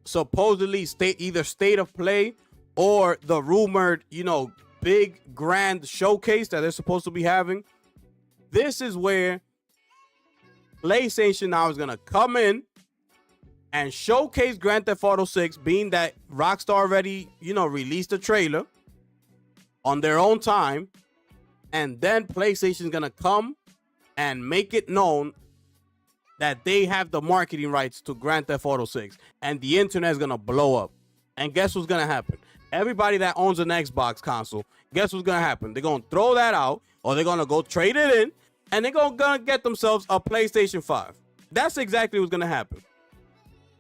supposedly state of play or the rumored, big grand showcase that they're supposed to be having. This is where PlayStation now is gonna come in and showcase Grand Theft Auto 6, being that Rockstar already, released a trailer on their own time, and then PlayStation's gonna come and make it known that they have the marketing rights to Grand Theft Auto 6, and the internet's gonna blow up. And guess what's gonna happen? Everybody that owns an Xbox console, guess what's gonna happen? They're gonna throw that out, or they're gonna go trade it in, and they're gonna get themselves a PlayStation 5. That's exactly what's gonna happen.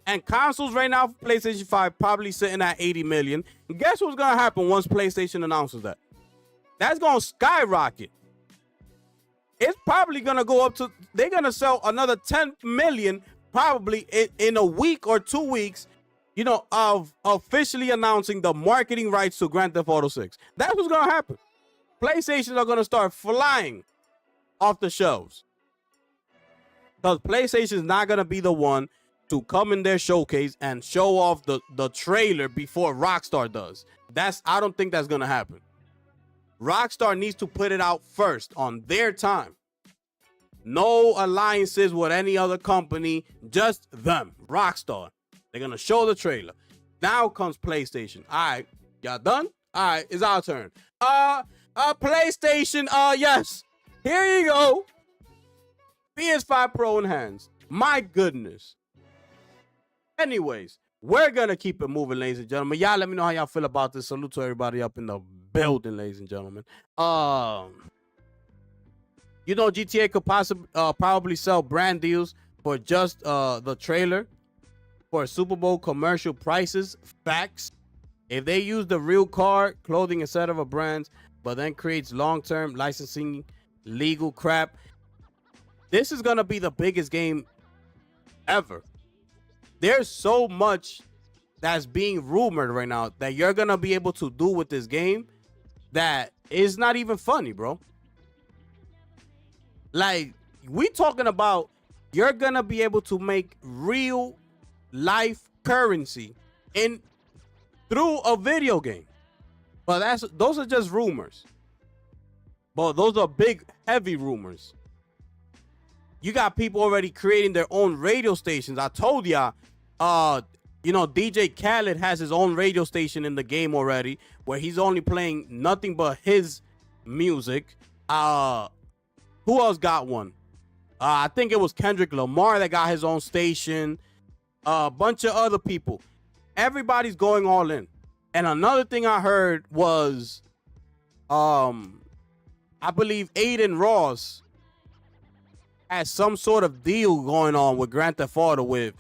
And consoles right now for PlayStation 5 probably sitting at 80 million. And guess what's gonna happen once PlayStation announces that? That's gonna skyrocket. It's probably gonna go up to, they're gonna sell another 10 million probably in a week or 2 weeks, of officially announcing the marketing rights to Grand Theft Auto 6. That's what's gonna happen. PlayStations are gonna start flying off the shelves. Because PlayStation is not gonna be the one to come in their showcase and show off the trailer before Rockstar does. I don't think that's gonna happen. Rockstar needs to put it out first on their time. No alliances with any other company, just them, Rockstar. They're gonna show the trailer. Now comes PlayStation. All right, y'all done? All right, it's our turn. PlayStation, yes. Here you go. PS5 Pro in hands. My goodness. Anyways, we're gonna keep it moving, ladies and gentlemen. Y'all let me know how y'all feel about this. Salute to everybody up in the building, ladies and gentlemen. GTA could probably sell brand deals for just the trailer for Super Bowl commercial prices. Facts. If they use the real car, clothing instead of a brand, but then creates long-term licensing, legal crap, this is gonna be the biggest game ever. There's so much that's being rumored right now that you're gonna be able to do with this game that is not even funny, bro. Like, we talking about you're gonna be able to make real life currency through a video game. But those are just rumors. But those are big, heavy rumors. You got people already creating their own radio stations. I told y'all, DJ Khaled has his own radio station in the game already, where he's only playing nothing but his music. Who else got one? I think it was Kendrick Lamar that got his own station. A bunch of other people. Everybody's going all in. And another thing I heard was, I believe Aiden Ross has some sort of deal going on with Grand Theft Auto with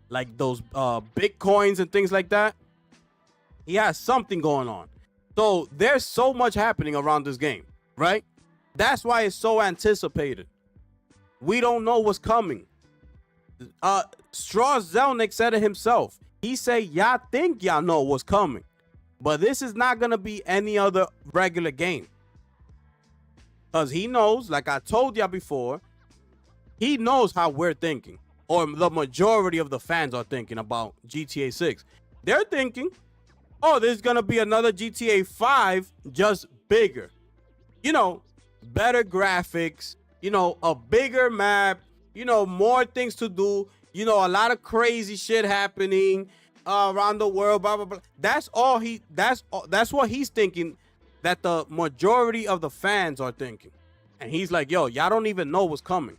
like those Bitcoins and things like that. He has something going on. So there's so much happening around this game, right? That's why it's so anticipated. We don't know what's coming. Strauss Zelnick said it himself. He said, y'all think y'all know what's coming, but this is not going to be any other regular game. Because he knows, like I told y'all before, he knows how we're thinking, or the majority of the fans are thinking about GTA 6. They're thinking, oh, there's going to be another GTA 5, just bigger. Better graphics, a bigger map, more things to do, a lot of crazy shit happening around the world, blah, blah, blah. That's what he's thinking, that the majority of the fans are thinking. And he's like, yo, y'all don't even know what's coming.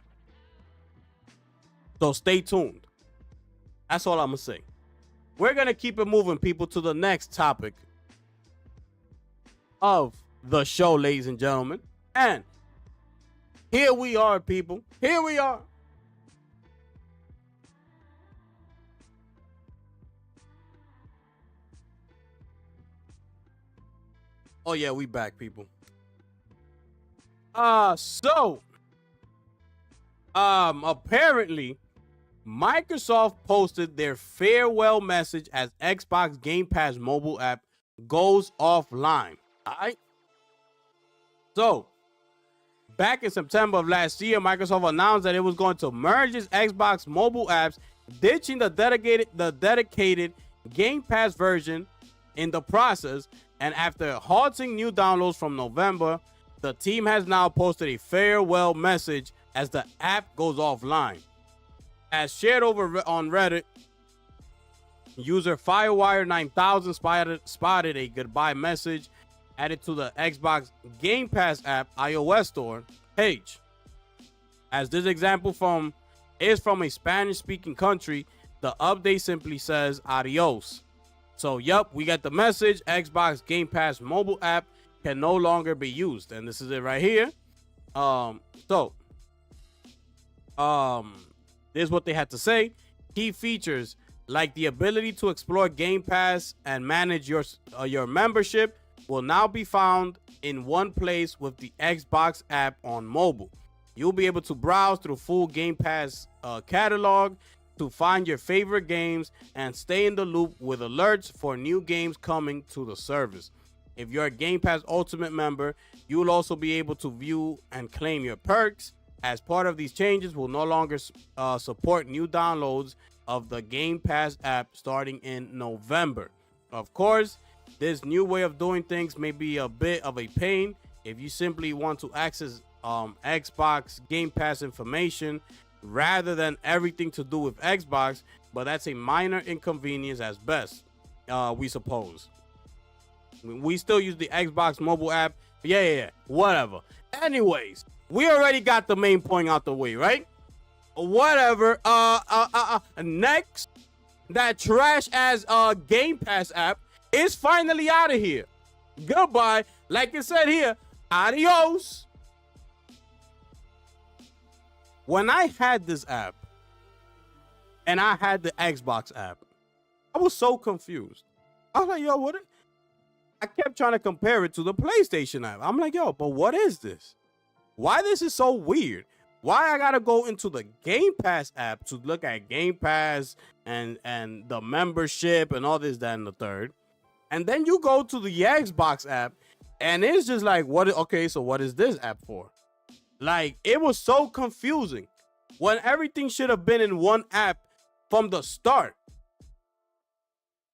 So stay tuned. That's all I'm going to say. We're going to keep it moving, people, to the next topic of the show, ladies and gentlemen. And here we are, people. Here we are. Oh, yeah, we back, people. Apparently, Microsoft posted their farewell message as Xbox Game Pass mobile app goes offline. All right. So, back in September of last year, Microsoft announced that it was going to merge its Xbox mobile apps, ditching the dedicated Game Pass version in the process. And after halting new downloads from November, the team has now posted a farewell message as the app goes offline. As shared over on Reddit, user Firewire 9000 spotted a goodbye message added to the Xbox Game Pass app iOS store page. As this example is from a Spanish-speaking country, the update simply says adios. So, yup, we got the message. Xbox Game Pass mobile app can no longer be used. And this is it right here. This is what they had to say. Key features like the ability to explore Game Pass and manage your membership will now be found in one place with the Xbox app on mobile. You'll be able to browse through full Game Pass catalog to find your favorite games and stay in the loop with alerts for new games coming to the service. If you're a Game Pass Ultimate member, you'll also be able to view and claim your perks. As part of these changes, we'll no longer support new downloads of the Game Pass app starting in November. Of course, this new way of doing things may be a bit of a pain if you simply want to access Xbox Game Pass information rather than everything to do with Xbox, but that's a minor inconvenience at best, we suppose. We still use the Xbox mobile app. Yeah, whatever. Anyways, we already got the main point out the way, right? Whatever. Next, that trash ass Game Pass app is finally out of here. Goodbye. Like it said here, adios. When I had this app and I had the Xbox app, I was so confused. I was like, yo, what? I kept trying to compare it to the PlayStation app. I'm like, yo, but what is this? Why this is so weird? Why I gotta go into the Game Pass app to look at Game Pass and the membership and all this, that, and the third. And then you go to the Xbox app and it's just like, okay, so what is this app for? Like, it was so confusing when everything should have been in one app from the start.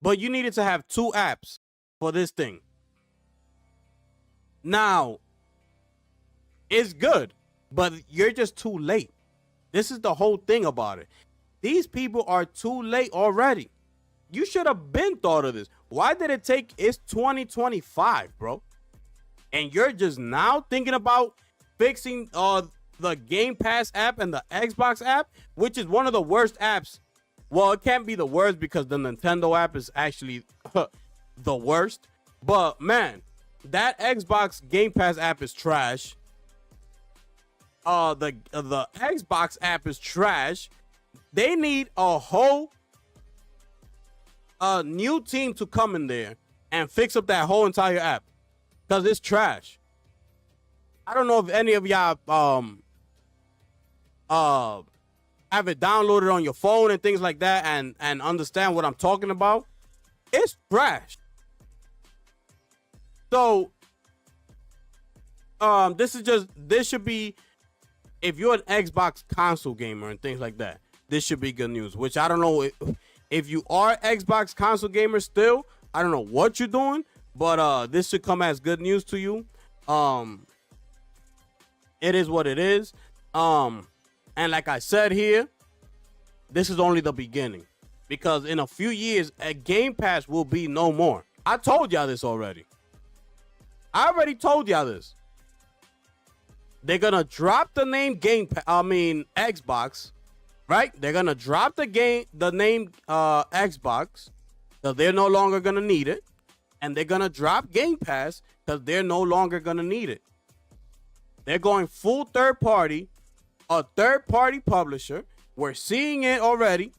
But you needed to have two apps for this thing. Now, it's good, but you're just too late. This is the whole thing about it. These people are too late already. You should have been thought of this. Why did it take? It's 2025, bro. And you're just now thinking about fixing the Game Pass app and the Xbox app, which is one of the worst apps. Well, it can't be the worst because the Nintendo app is actually the worst. But man, that Xbox Game Pass app is trash. The Xbox app is trash. They need a whole new team to come in there and fix up that whole entire app because it's trash. I don't know if any of y'all have it downloaded on your phone and things like that and understand what I'm talking about. It's trash. So this should be, if you're an Xbox console gamer and things like that, this should be good news, which I don't know if you are Xbox console gamer still, I don't know what you're doing, but this should come as good news to you. It is what it is. And like I said here, this is only the beginning, because in a few years, a Game Pass will be no more. I told y'all this already. I already told y'all this. They're gonna drop the name Xbox, right? They're gonna drop the name Xbox, because they're no longer gonna need it, and they're gonna drop Game Pass because they're no longer gonna need it. They're going full third party, a third party publisher. We're seeing it already.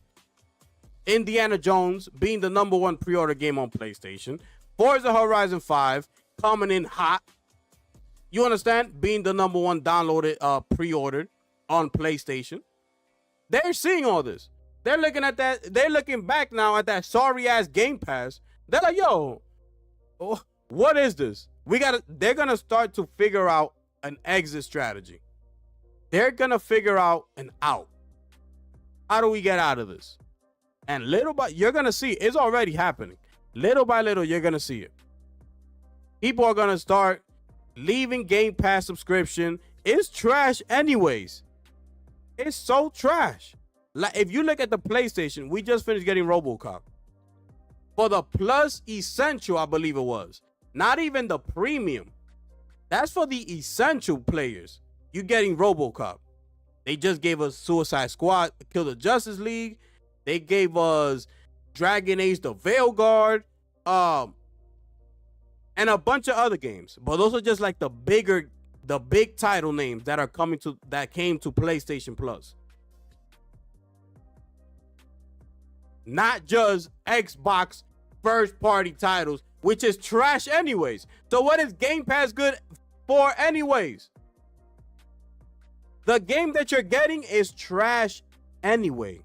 Indiana Jones being the #1 pre-order game on PlayStation. Forza Horizon 5 coming in hot. You understand? Being the #1 downloaded, pre-ordered on PlayStation. They're seeing all this. They're looking at that. They're looking back now at that sorry ass Game Pass. They're like, yo, what is this? They're gonna start to figure out an exit strategy. They're gonna figure out an out. How do we get out of this? And little by you're gonna see it's already happening. Little by little, you're gonna see it. People are gonna start leaving Game Pass subscription. It's trash anyways. It's so trash. Like if you look at the PlayStation, we just finished getting RoboCop. For the Plus Essential, I believe it was. Not even the Premium. That's for the Essential players. You're getting RoboCop. They just gave us Suicide Squad, Kill the Justice League. They gave us Dragon Age, the Veilguard, and a bunch of other games. But those are just like the big title names that came to PlayStation Plus. Not just Xbox first-party titles, which is trash anyways. So what is Game Pass good for anyways? The game that you're getting is trash anyway.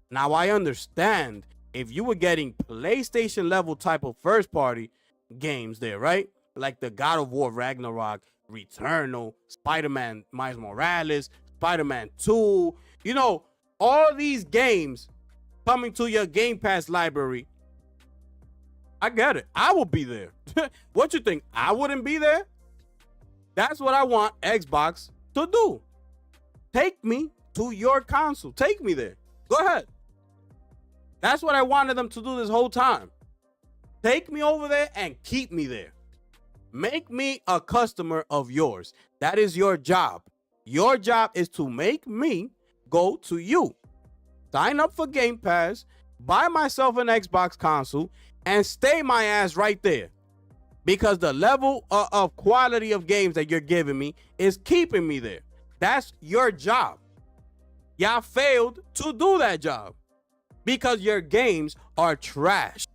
Now, I understand if you were getting PlayStation level type of first-party games there, right? Like the God of War Ragnarok, Returnal, Spider-Man Miles Morales, Spider-Man 2, you know, all these games coming to your Game Pass library. I get it. I will be there. What you think? I wouldn't be there? That's what I want Xbox to do. Take me to your console. Take me there. Go ahead. That's what I wanted them to do this whole time. Take me over there and keep me there. Make me a customer of yours. That is your job. Your job is to make me go to you. Sign up for Game Pass, buy myself an Xbox console, and stay my ass right there. Because the level of quality of games that you're giving me is keeping me there. That's your job. Y'all failed to do that job because your games are trash.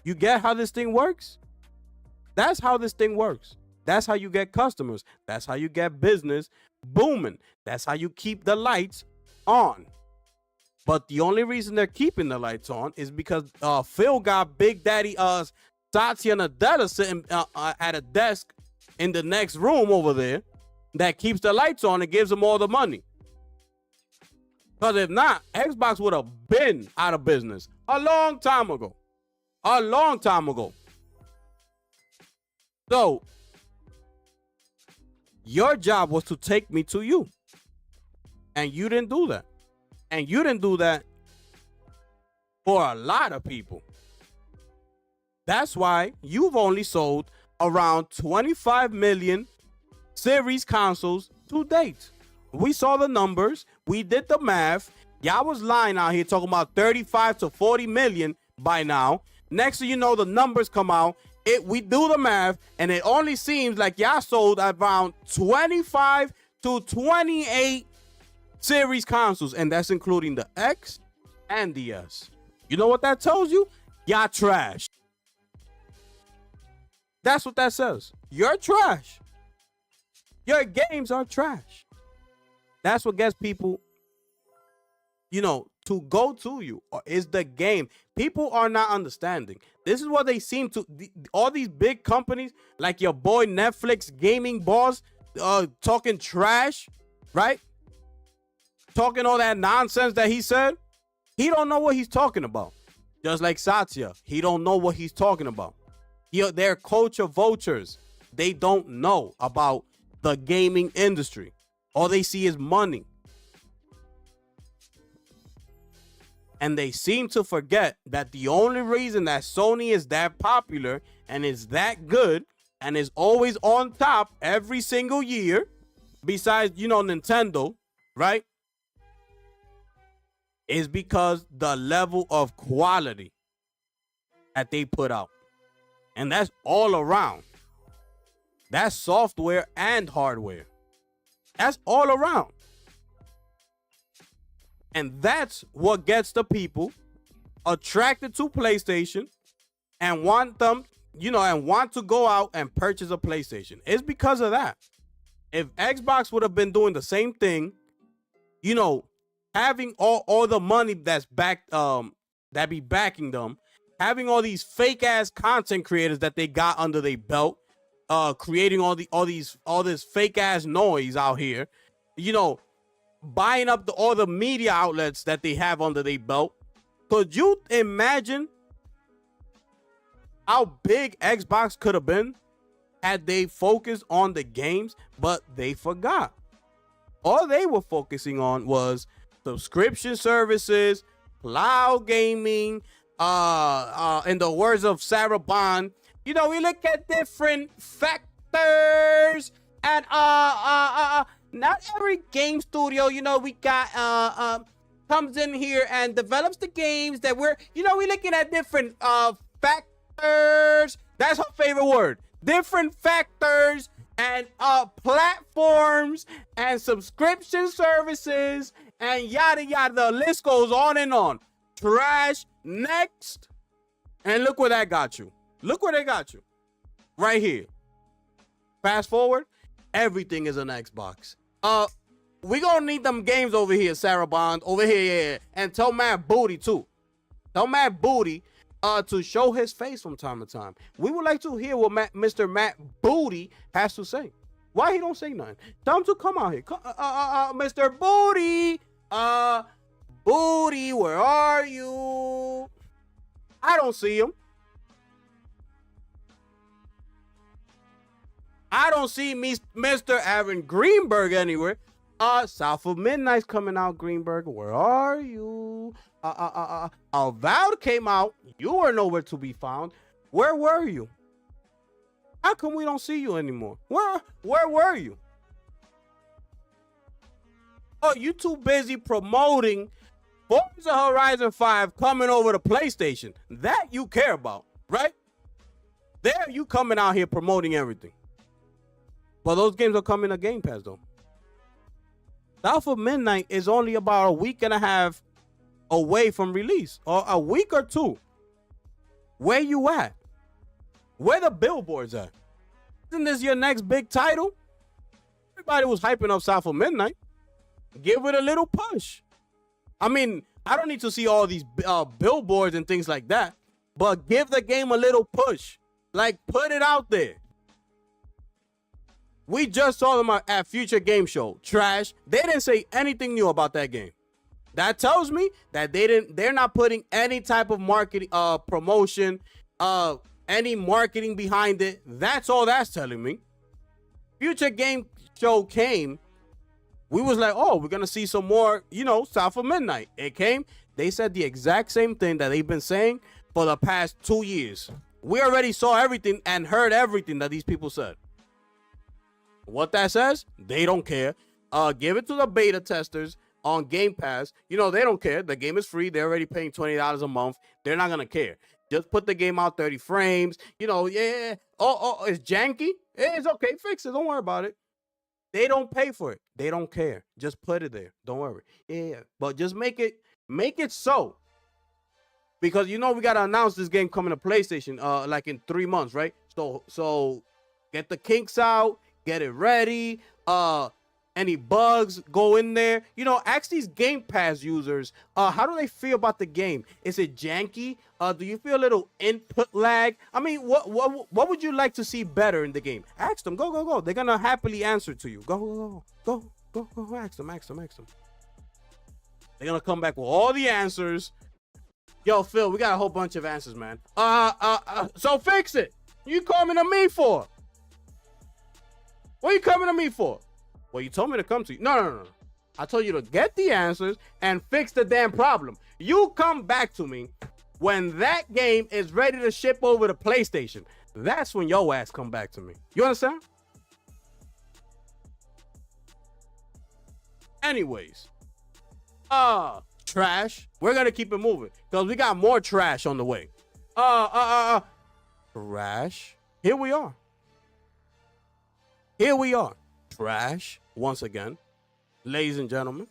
You get how this thing works? That's how this thing works. That's how you get customers. That's how you get business booming. That's how you keep the lights on. But the only reason they're keeping the lights on is because Phil got Big Daddy Satya Nadella sitting at a desk in the next room over there that keeps the lights on and gives them all the money. Because if not, Xbox would have been out of business a long time ago. A long time ago. So, your job was to take me to you. And you didn't do that. And you didn't do that for a lot of people. That's why you've only sold around 25 million series consoles to date. We saw the numbers. We did the math. Y'all was lying out here talking about 35 to 40 million by now. Next thing you know, the numbers come out. We do the math, and it only seems like y'all sold around 25 to 28 series consoles, and that's including the X and the S. You know what that tells you? Y'all trash. That's what that says. You're trash. Your games are trash. That's what gets people, to go to you, or is the game. People are not understanding. This is what they seem to, all these big companies, like your boy Netflix gaming boss, talking trash, right? Talking all that nonsense that he said. He don't know what he's talking about. Just like Satya, he don't know what he's talking about. They're culture vultures. They don't know about the gaming industry. All they see is money. And they seem to forget that the only reason that Sony is that popular and is that good and is always on top every single year, besides, Nintendo, right? Is because the level of quality that they put out. And that's all around. That's software and hardware. That's all around. And that's what gets the people attracted to PlayStation and want them, and want to go out and purchase a PlayStation. It's because of that. If Xbox would have been doing the same thing, having all the money that's backed, that be backing them, having all these fake ass content creators that they got under their belt, creating all this fake ass noise out here, buying up all the media outlets that they have under their belt. Could you imagine how big Xbox could have been had they focused on the games? But they forgot. All they were focusing on was subscription services, cloud gaming. In the words of Sarah Bond, we look at different factors, and not every game studio, we got comes in here and develops the games that we're looking at different factors. That's her favorite word. Different factors and platforms and subscription services and yada yada. The list goes on and on. Trash. Next. And look where that got you. Look where they got you. Right here. Fast forward. Everything is an Xbox. We gonna need them games over here, Sarah Bond. Over here, yeah. And tell Matt Booty too. Tell Matt Booty to show his face from time to time. We would like to hear what Mr. Matt Booty has to say. Why he don't say nothing? Tell him to come out here. Mr. Booty. Booty, where are you? I don't see him. I don't see Mr. Aaron Greenberg anywhere. South of Midnight's coming out, Greenberg. Where are you? Avowed came out. You were nowhere to be found. Where were you? How come we don't see you anymore? Where were you? Oh, you too busy promoting Forza Horizon 5 coming over to PlayStation. That you care about, right? There you coming out here promoting everything. But those games are coming to Game Pass, though. South of Midnight is only about a week and a half away from release. Or a week or two. Where you at? Where the billboards at? Isn't this your next big title? Everybody was hyping up South of Midnight. Give it a little push. I mean, I don't need to see all these billboards and things like that, but give the game a little push. Like, put it out there. We just saw them at Future Game Show. Trash. They didn't say anything new about that game. That tells me that they're not putting any type of marketing, promotion, any marketing behind it. That's all that's telling me. Future Game Show came. We was like, oh, we're going to see some more, South of Midnight. It came. They said the exact same thing that they've been saying for the past 2 years. We already saw everything and heard everything that these people said. What that says, they don't care. Give it to the beta testers on Game Pass. They don't care. The game is free. They're already paying $20 a month. They're not going to care. Just put the game out 30 frames. Yeah. Oh, it's janky. It's okay. Fix it. Don't worry about it. They don't pay for it. They don't care. Just put it there. Don't worry. Yeah. But just make it so. Because we got to announce this game coming to PlayStation like in 3 months, right? So get the kinks out, get it ready. Any bugs, go in there. Ask these Game Pass users, how do they feel about the game? Is it janky? Do you feel a little input lag? I mean, what would you like to see better in the game? Ask them. Go. They're gonna happily answer to you. Go. Ask them. They're gonna come back with all the answers. Yo, Phil, we got a whole bunch of answers, man. So fix it. You coming to me for? What are you coming to me for? Well, you told me to come to you. No. I told you to get the answers and fix the damn problem. You come back to me when that game is ready to ship over to PlayStation. That's when your ass come back to me. You understand? Anyways. Trash. We're going to keep it moving because we got more trash on the way. Trash. Here we are. Trash. Once again, ladies and gentlemen,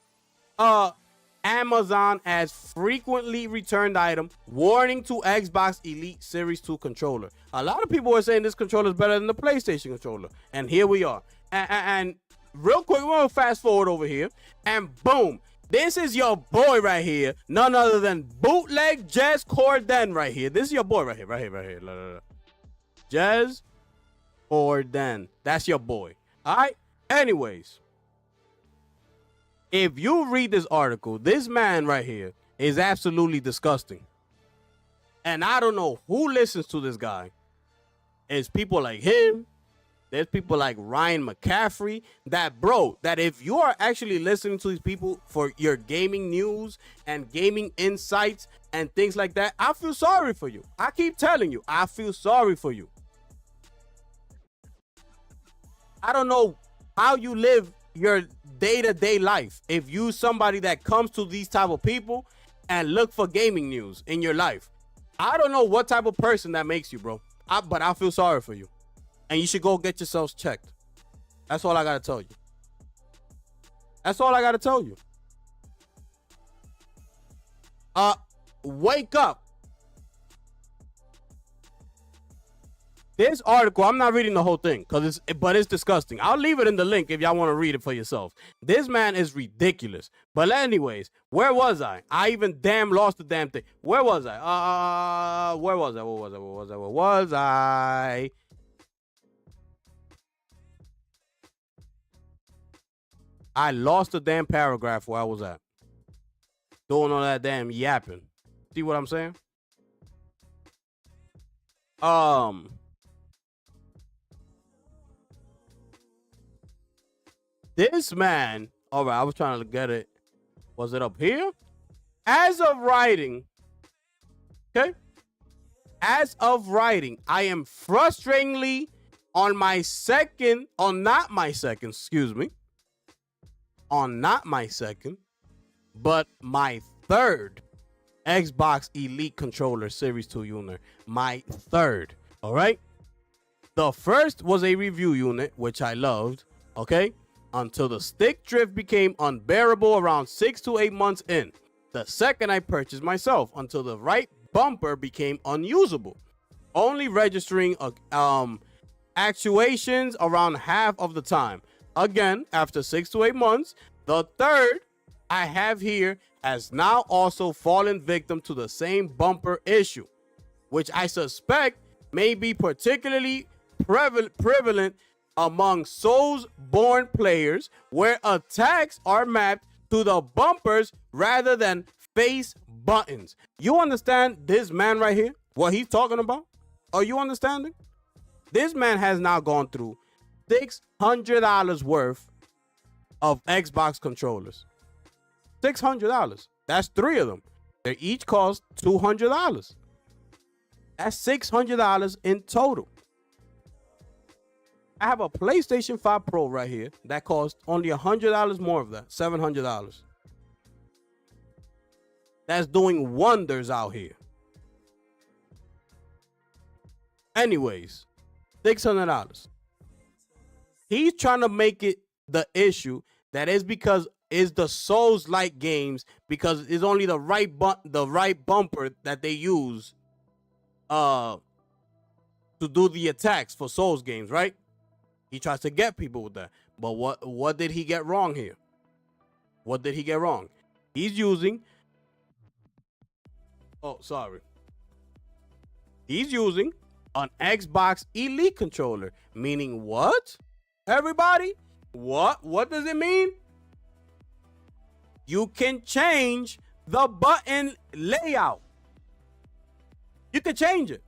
Amazon as frequently returned item, warning to Xbox Elite Series 2 controller. A lot of people are saying this controller is better than the PlayStation controller, and here we are. And real quick, we're gonna fast forward over here, and boom, this is your boy right here, none other than Bootleg Jez Corden right here. This is your boy right here. Jez Corden, that's your boy. All right. Anyways, if you read this article, this man right here is absolutely disgusting. And I don't know who listens to this guy. It's people like him. There's people like Ryan McCaffrey that, bro, that if you are actually listening to these people for your gaming news and gaming insights and things like that, I feel sorry for you. I keep telling you, I feel sorry for you. I don't know how you live your day-to-day life if you somebody that comes to these type of people and look for gaming news in your life. I don't know what type of person that makes you, bro. But I feel sorry for you. And you should go get yourselves checked. That's all I gotta tell you. That's all I gotta tell you. Wake up. This article, I'm not reading the whole thing but it's disgusting. I'll leave it in the link if y'all want to read it for yourself. This man is ridiculous. But anyways, where was I? I even lost the damn thing. Where was I? Where was I? I lost the damn paragraph where I was at. Doing all that damn yapping. See what I'm saying? This man, all right, I was trying to get it. Was it up here? As of writing, okay? As of writing, I am frustratingly on not my second, but my third Xbox Elite Controller Series 2 unit. My third, all right? The first was a review unit, which I loved, okay? Until the stick drift became unbearable around 6 to 8 months in. The second I purchased myself until the right bumper became unusable, only registering actuations around half of the time. Again, after 6 to 8 months, the third I have here has now also fallen victim to the same bumper issue, which I suspect may be particularly prevalent among Souls-born players, where attacks are mapped to the bumpers rather than face buttons. You understand this man right here? What he's talking about? Are you understanding? This man has now gone through $600 worth of Xbox controllers. $600. That's 3 of them. They each cost $200. That's $600 in total. I have a PlayStation 5 Pro right here that costs only $100 more of that, $700. That's doing wonders out here. Anyways, $600. He's trying to make it the issue that is because it's the Souls-like games, because it's only the right bumper that they use to do the attacks for Souls games, right? He tries to get people with that. But what did he get wrong here? What did he get wrong? He's using He's using an Xbox Elite controller. Meaning what? Everybody? What does it mean? You can change the button layout. You can change it.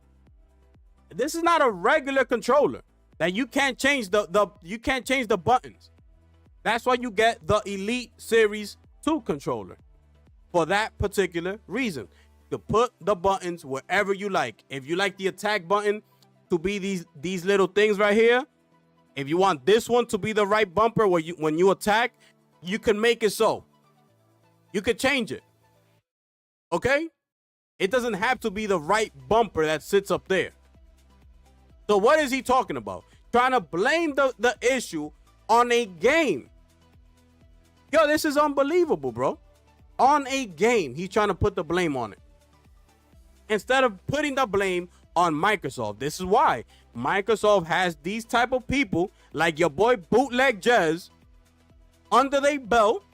This is not a regular controller that you can't change you can't change the buttons. That's why you get the Elite Series 2 controller. For that particular reason. To put the buttons wherever you like. If you like the attack button to be these little things right here, if you want this one to be the right bumper when you attack, you can make it so. You could change it. Okay? It doesn't have to be the right bumper that sits up there. So what is he talking about? Trying to blame the issue on a game. Yo, this is unbelievable, bro. On a game, he's trying to put the blame on it. Instead of putting the blame on Microsoft. This is why Microsoft has these type of people like your boy Bootleg Jez under their belt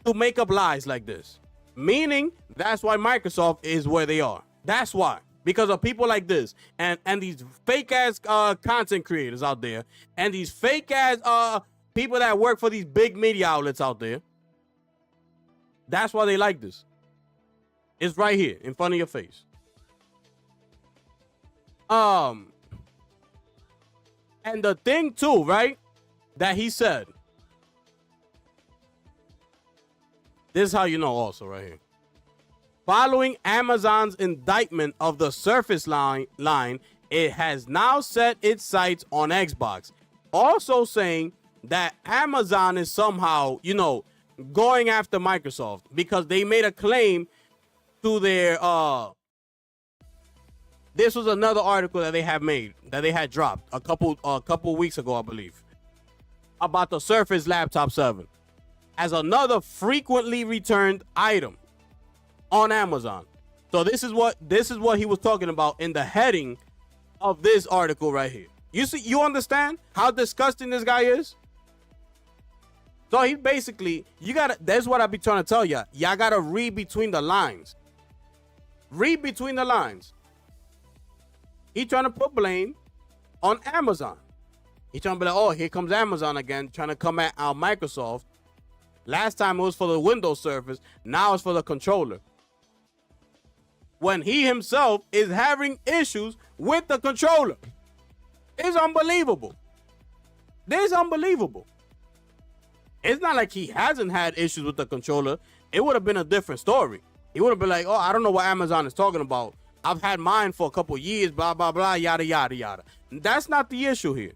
to make up lies like this. Meaning, that's why Microsoft is where they are. That's why. Because of people like this and these fake ass content creators out there and these fake ass people that work for these big media outlets out there. That's why they like this. It's right here in front of your face. And the thing too, right, that he said, this is how you know also right here. Following Amazon's indictment of the Surface line, it has now set its sights on Xbox. Also saying that Amazon is somehow, going after Microsoft because they made a claim to their, this was another article that they had dropped a couple weeks ago, I believe, about the Surface Laptop 7 as another frequently returned item on Amazon. So this is what he was talking about in the heading of this article right here. You understand how disgusting this guy is? So he basically, that's what I be trying to tell y'all. Y'all gotta read between the lines. Read between the lines. He trying to put blame on Amazon. He trying to be like, oh, here comes Amazon again, trying to come at our Microsoft. Last time it was for the Windows Surface. Now it's for the controller. When he himself is having issues with the controller. It's unbelievable. This is unbelievable. It's not like he hasn't had issues with the controller. It would have been a different story. He would have been like, oh, I don't know what Amazon is talking about. I've had mine for a couple years, blah, blah, blah, yada, yada, yada. That's not the issue here.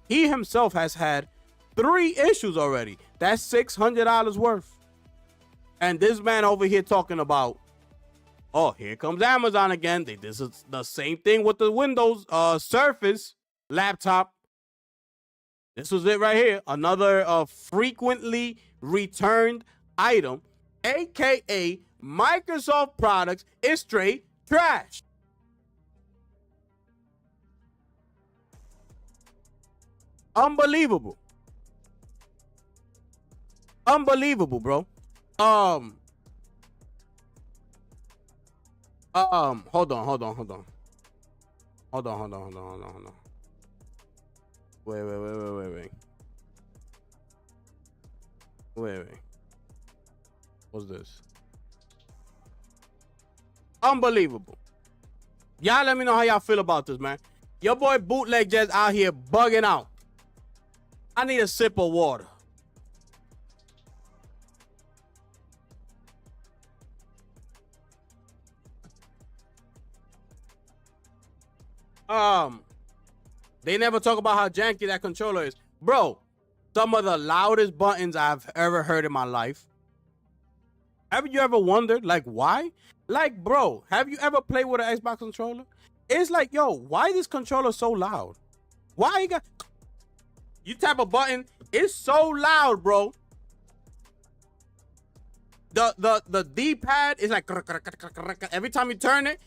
He himself has had 3 issues already. That's $600 worth. And this man over here talking about, oh, here comes Amazon again. This is the same thing with the Windows Surface laptop. This was it right here. Another frequently returned item, aka Microsoft products, is straight trash. Unbelievable. Unbelievable, bro. Hold on. Wait. What's this? Unbelievable. Y'all let me know how y'all feel about this, man. Your boy Bootleg just out here bugging out. I need a sip of water. They never talk about how janky that controller is. Bro, some of the loudest buttons I've ever heard in my life. Have you ever wondered, like, why? Like, bro, have you ever played with an Xbox controller? It's like, yo, why is this controller so loud? Why you tap a button, it's so loud, bro. The D-pad is like, every time you turn it,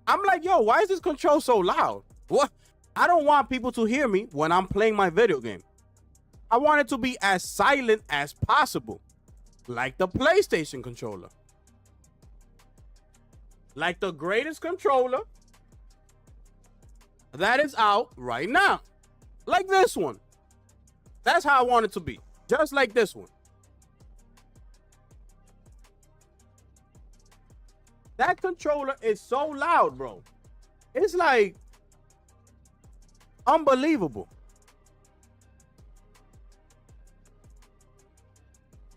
I'm like, yo, why is this control so loud? What? I don't want people to hear me when I'm playing my video game. I want it to be as silent as possible. Like the PlayStation controller. Like the greatest controller that is out right now. Like this one. That's how I want it to be. Just like this one. That controller is so loud, bro. It's like unbelievable.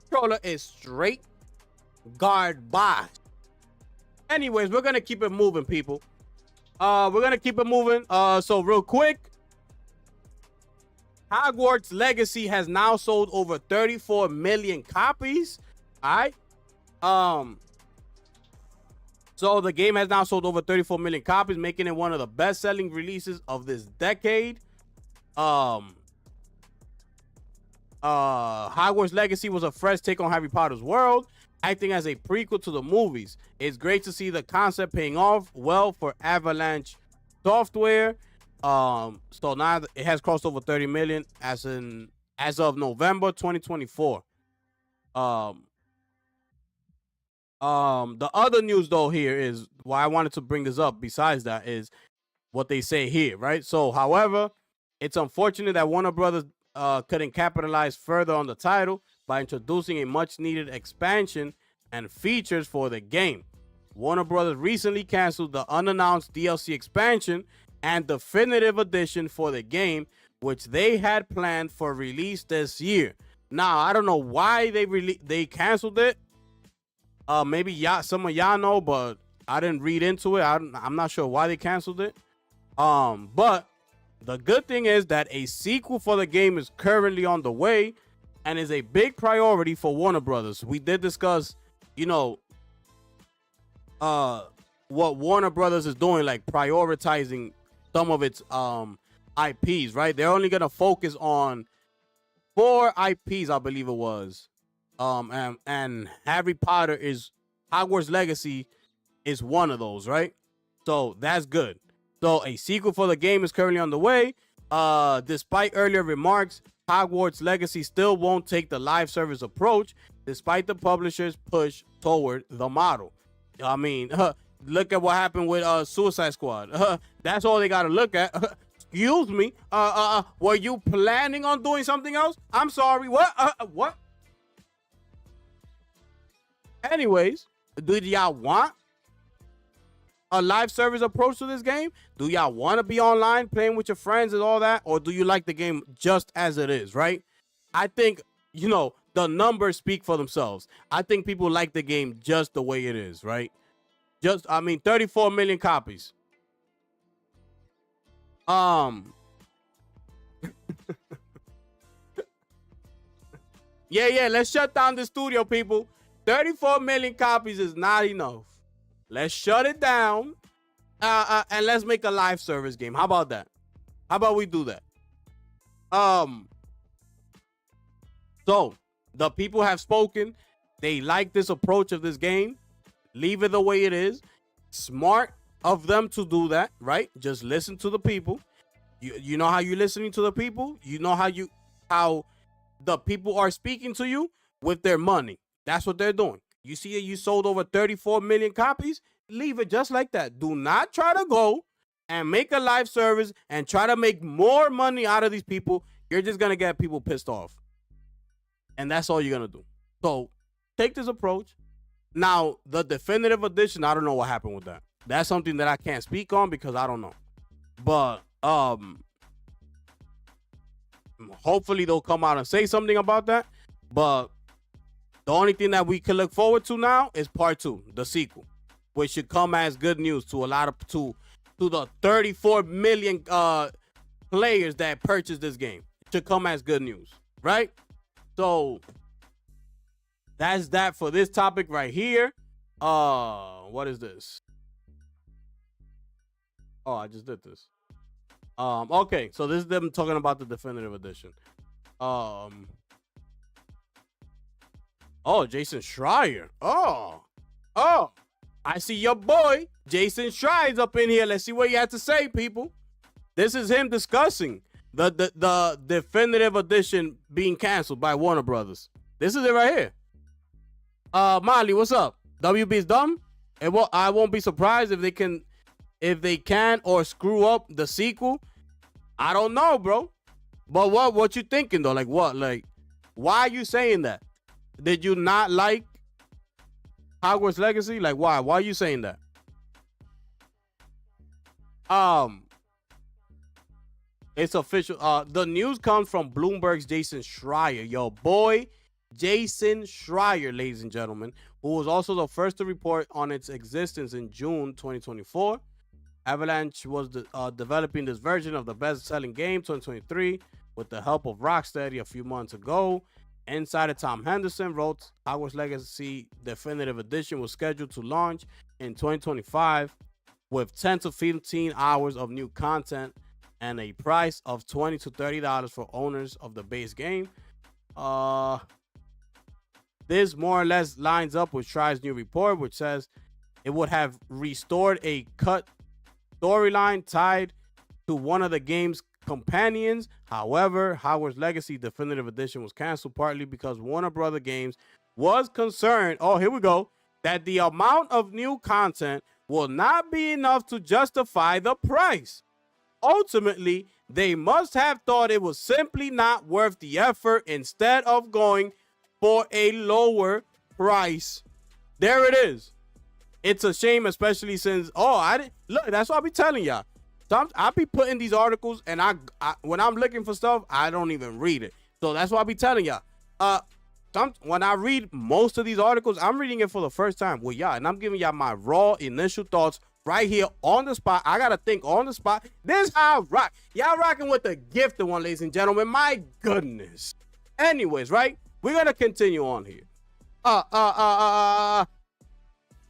Controller is straight garbage. Anyways, we're gonna keep it moving, people. We're gonna keep it moving. So real quick, Hogwarts Legacy has now sold over 34 million copies. All right. So the game has now sold over 34 million copies, making it one of the best-selling releases of this decade. Hogwarts Legacy was a fresh take on Harry Potter's world, acting as a prequel to the movies. It's great to see the concept paying off well for Avalanche Software. So now it has crossed over 30 million as of November 2024. The other news though here is why I wanted to bring this up. Besides that is what they say here, right? So, however, it's unfortunate that Warner Brothers couldn't capitalize further on the title by introducing a much-needed expansion and features for the game. Warner Brothers recently canceled the unannounced DLC expansion and definitive edition for the game, which they had planned for release this year. Now, I don't know why they canceled it. Maybe some of y'all know, but I didn't read into it. I'm not sure why they canceled it. But the good thing is that a sequel for the game is currently on the way and is a big priority for Warner Brothers. We did discuss, what Warner Brothers is doing, like prioritizing some of its IPs, right? They're only gonna focus on 4 IPs, I believe it was. And Harry Potter is Hogwarts Legacy is one of those, right? So that's good. So a sequel for the game is currently on the way. Despite earlier remarks, Hogwarts Legacy still won't take the live service approach, despite the publisher's push toward the model. I mean, look at what happened with Suicide Squad. That's all they got to look at. Excuse me. Were you planning on doing something else? I'm sorry. What? What? Anyways, do y'all want a live service approach to this game? Do y'all want to be online playing with your friends and all that? Or do you like the game just as it is, right? I think, the numbers speak for themselves. I think people like the game just the way it is, right? 34 million copies. Yeah, let's shut down the studio, people. 34 million copies is not enough. Let's shut it down and let's make a live service game. How about that? How about we do that? So the people have spoken. They like this approach of this game. Leave it the way it is. Smart of them to do that, right? Just listen to the people. You know how you're listening to the people? You know how the people are speaking to you with their money. That's what they're doing. You see that you sold over 34 million copies? Leave it just like that. Do not try to go and make a live service and try to make more money out of these people. You're just going to get people pissed off. And that's all you're going to do. So take this approach. Now, the definitive edition, I don't know what happened with that. That's something that I can't speak on because I don't know. But hopefully they'll come out and say something about that. But the only thing that we can look forward to now is part 2, the sequel, which should come as good news to to the 34 million players that purchased this game. It should come as good news, right? So that's that for this topic right here. What is this? Oh, I just did this. Okay, so this is them talking about the definitive edition. Oh, Jason Schreier. Oh, I see your boy Jason Schreier's up in here. Let's see what you have to say, people. This is him discussing the definitive edition being canceled by Warner Brothers. This is it right here. Molly, what's up? WB's dumb. I won't be surprised if they can or screw up the sequel. I don't know, bro. But what you thinking though? Like what? Like why are you saying that? Did you not like Hogwarts Legacy? Like why? Why are you saying that? It's official. The news comes from Bloomberg's Jason Schreier. Yo, boy, Jason Schreier, ladies and gentlemen, who was also the first to report on its existence in June 2024. Avalanche was developing this version of the best-selling game 2023 with the help of Rocksteady a few months ago. Insider Tom Henderson wrote Hogwarts Legacy Definitive Edition was scheduled to launch in 2025 with 10 to 15 hours of new content and a price of $20 to $30 for owners of the base game. This more or less lines up with Schreier's new report, which says it would have restored a cut storyline tied to one of the game's companions. However, Hogwarts Legacy Definitive Edition was canceled partly because Warner Brother Games was concerned, that the amount of new content will not be enough to justify the price. Ultimately, they must have thought it was simply not worth the effort instead of going for a lower price. There it is. It's a shame, especially since, look, that's what I be telling y'all. I be putting these articles, and I when I'm looking for stuff, I don't even read it. So that's why I be telling y'all. When I read most of these articles, I'm reading it for the first time with y'all, and I'm giving y'all my raw initial thoughts right here on the spot. I gotta think on the spot. This how I rock. Y'all rocking with the gifted one, ladies and gentlemen. My goodness. Anyways, right? We're gonna continue on here.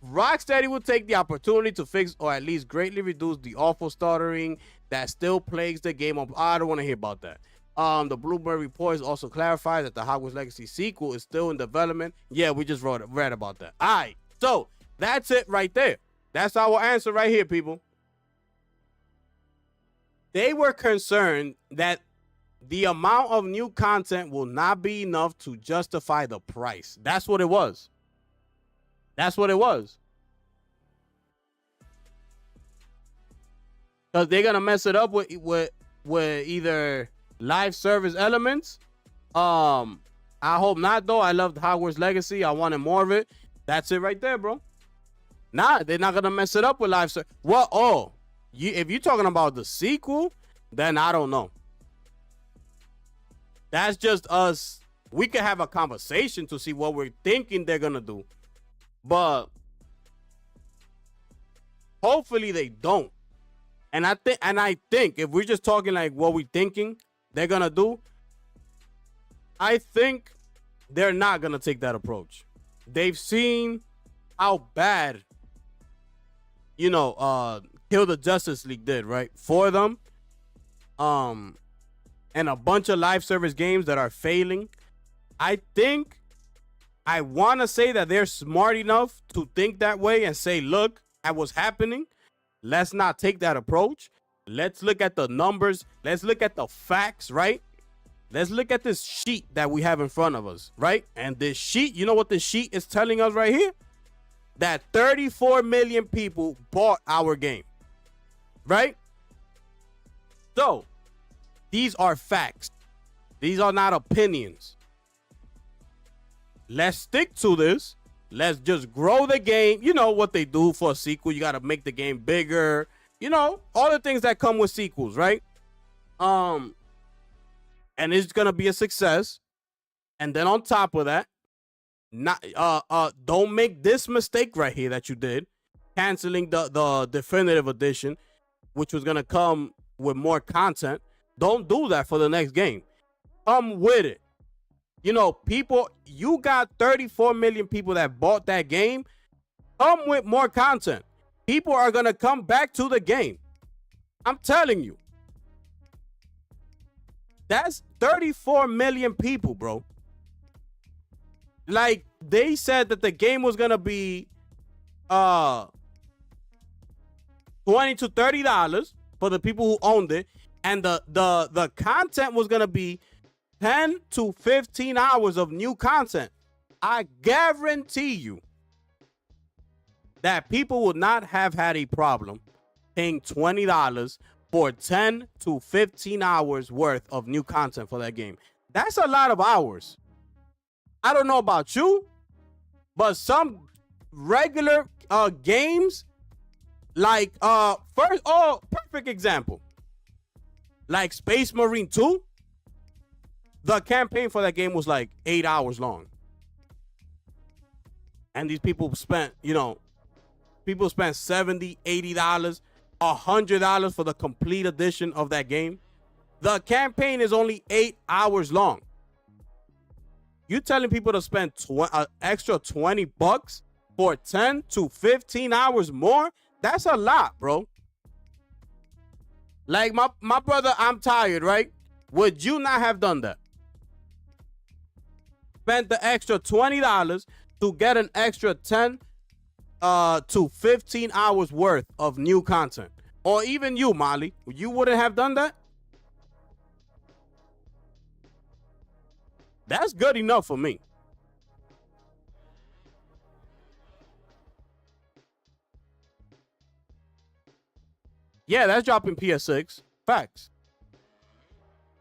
Rocksteady will take the opportunity to fix or at least greatly reduce the awful stuttering that still plagues the game. I don't want to hear about that. The Bloomberg report also clarifies that the Hogwarts Legacy sequel is still in development. Yeah, we just read about that. All right, so that's it right there. That's our answer right here, people. They were concerned that the amount of new content will not be enough to justify the price. That's what it was. That's what it was. Because they're going to mess it up with either live service elements. I hope not, though. I loved Hogwarts Legacy. I wanted more of it. That's it right there, bro. Nah, they're not going to mess it up with live service. Well, if you're talking about the sequel, then I don't know. That's just us. We could have a conversation to see what we're thinking they're going to do. But hopefully they don't. And I think if we're just talking like what we're thinking they're gonna do, I think they're not gonna take that approach. They've seen how bad, Kill the Justice League did, right? For them. And a bunch of live service games that are failing. I want to say that they're smart enough to think that way and say, look at what's happening. Let's not take that approach. Let's look at the numbers. Let's look at the facts, right? Let's look at this sheet that we have in front of us, right? And this sheet, you know what this sheet is telling us right here? That 34 million people bought our game, right? So, these are facts. These are not opinions. Let's stick to this. Let's just grow the game. You know what they do for a sequel. You got to make the game bigger. All the things that come with sequels, right? And it's going to be a success. And then on top of that, don't make this mistake right here that you did. Canceling the definitive edition, which was going to come with more content. Don't do that for the next game. Come with it. People, you got 34 million people that bought that game. Come with more content. People are going to come back to the game. I'm telling you. That's 34 million people, bro. Like, they said that the game was going to be $20 to $30 for the people who owned it. And the content was going to be 10 to 15 hours of new content. I guarantee you that people would not have had a problem paying $20 for 10 to 15 hours worth of new content for that game. That's a lot of hours. I don't know about you, but some regular games, like perfect example, like Space Marine 2. The campaign for that game was like 8 hours long. And these people spent, $70, $80, $100 for the complete edition of that game. The campaign is only 8 hours long. You telling people to spend extra $20 for 10 to 15 hours more? That's a lot, bro. Like my brother, I'm tired, right? Would you not have done that? Spent the extra $20 to get an extra 10 to 15 hours worth of new content. Or even you, Molly, you wouldn't have done that? That's good enough for me. Yeah, that's dropping PS6. Facts.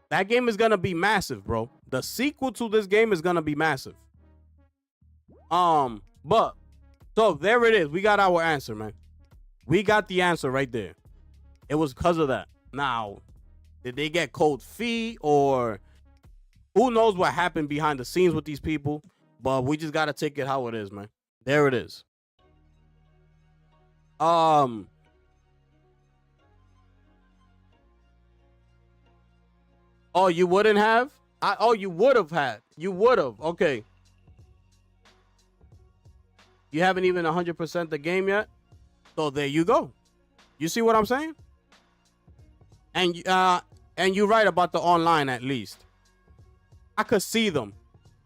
That game is going to be massive, bro. The sequel to this game is going to be massive. So there it is. We got our answer, man. We got the answer right there. It was because of that. Now, did they get cold feet, or who knows what happened behind the scenes with these people? But we just gotta take it how it is, man. There it is. Oh, you wouldn't have? You would have had. You would have. Okay. You haven't even 100% the game yet? So there you go. You see what I'm saying? And you're right about the online, at least. I could see them.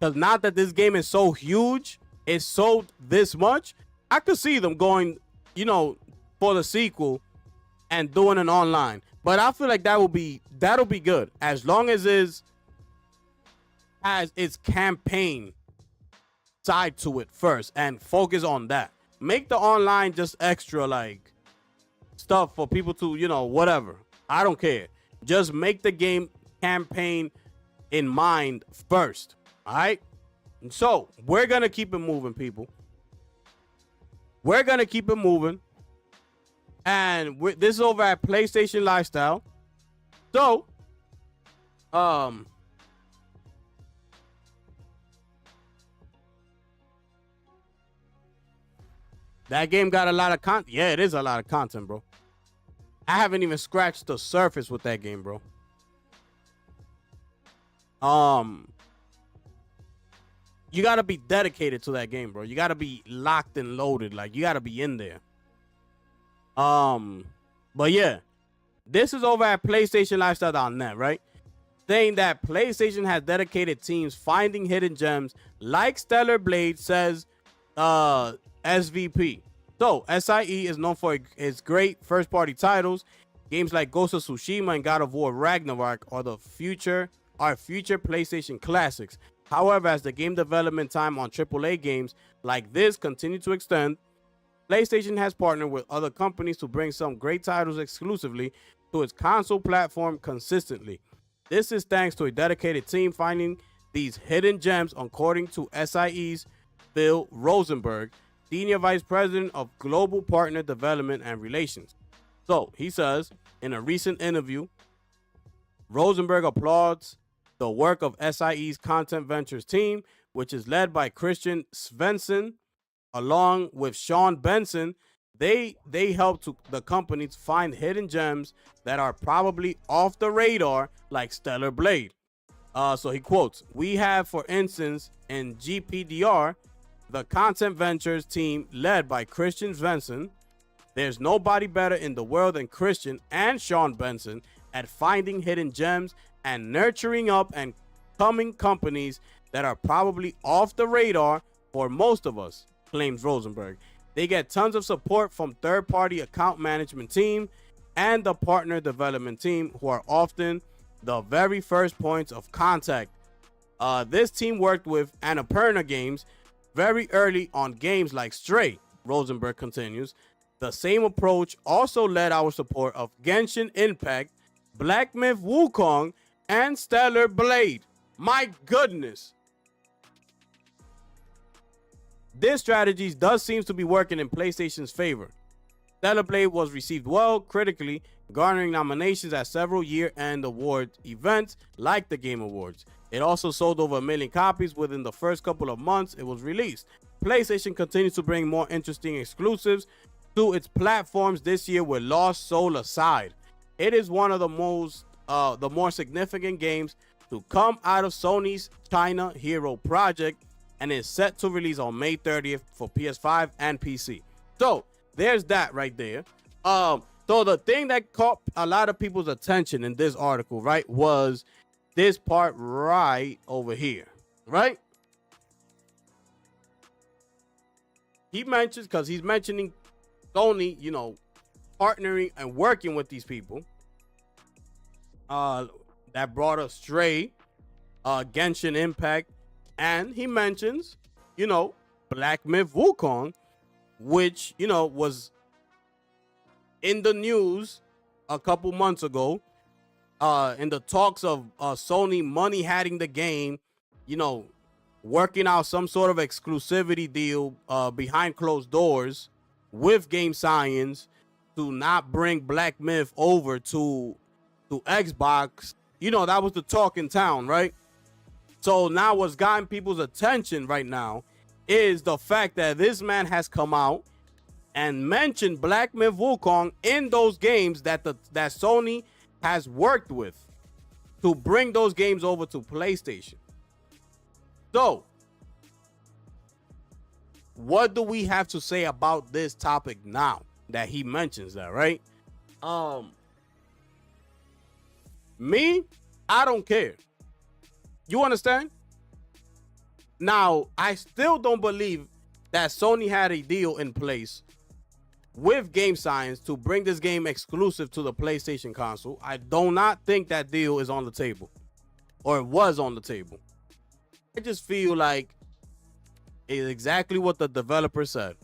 Because now that this game is so huge, it's sold this much, I could see them going, for the sequel and doing an online. But I feel like that'll be good, as long as its campaign side to it first and focus on that. Make the online just extra, like, stuff for people to, whatever. I don't care. Just make the game campaign in mind first. All right. And so we're going to keep it moving, people. We're going to keep it moving. And this is over at PlayStation Lifestyle. So, that game got a lot of content. Yeah, it is a lot of content, bro. I haven't even scratched the surface with that game, bro. You got to be dedicated to that game, bro. You got to be locked and loaded. Like, you got to be in there. But yeah, this is over at PlayStationLifestyle.net, right? Saying that PlayStation has dedicated teams finding hidden gems like Stellar Blade, says SVP. So SIE is known for its great first-party titles. Games like Ghost of Tsushima and God of War Ragnarok are future PlayStation classics. However, as the game development time on AAA games like this continue to extend, PlayStation has partnered with other companies to bring some great titles exclusively to its console platform consistently. This is thanks to a dedicated team finding these hidden gems, according to SIE's Phil Rosenberg, Senior Vice President of Global Partner Development and Relations. So, he says, in a recent interview, Rosenberg applauds the work of SIE's Content Ventures team, which is led by Christian Svensson, along with Sean Benson. They help the company to find hidden gems that are probably off the radar, like Stellar Blade. So he quotes, "We have, for instance, in GPDR, the Content Ventures team led by Christian Svensson. There's nobody better in the world than Christian and Sean Benson at finding hidden gems and nurturing up and coming companies that are probably off the radar for most of us," claims Rosenberg. They get tons of support from third-party account management team and the partner development team, who are often the very first points of contact. This team worked with Annapurna Games very early on games like Stray, Rosenberg continues. The same approach also led our support of Genshin Impact, Black Myth Wukong, and Stellar Blade. My goodness. This strategy does seem to be working in PlayStation's favor. Stellar Blade was received well critically, garnering nominations at several year-end award events like the Game Awards. It also sold over 1 million copies within the first couple of months it was released. PlayStation continues to bring more interesting exclusives to its platforms this year, with Lost Soul aside. It is one of the more significant games to come out of Sony's China Hero project, and is set to release on May 30th for PS5 and PC. So there's that right there. So the thing that caught a lot of people's attention in this article, right, was this part right over here, right? He mentions, because he's mentioning Sony, partnering and working with these people that brought us Stray, Genshin Impact, and he mentions, Black Myth Wukong, which, was in the news a couple months ago, in the talks of Sony money hatting the game, working out some sort of exclusivity deal behind closed doors with Game Science, to not bring Black Myth over to Xbox. You know, that was the talk in town, right? So now what's gotten people's attention right now is the fact that this man has come out and mentioned Black Myth Wukong in those games that Sony has worked with to bring those games over to PlayStation. So, what do we have to say about this topic now that he mentions that, right? Me, I don't care. You understand? Now, I still don't believe that Sony had a deal in place with Game Science to bring this game exclusive to the PlayStation console. I do not think that deal is on the table, or it was on the table. I just feel like it's exactly what the developer said.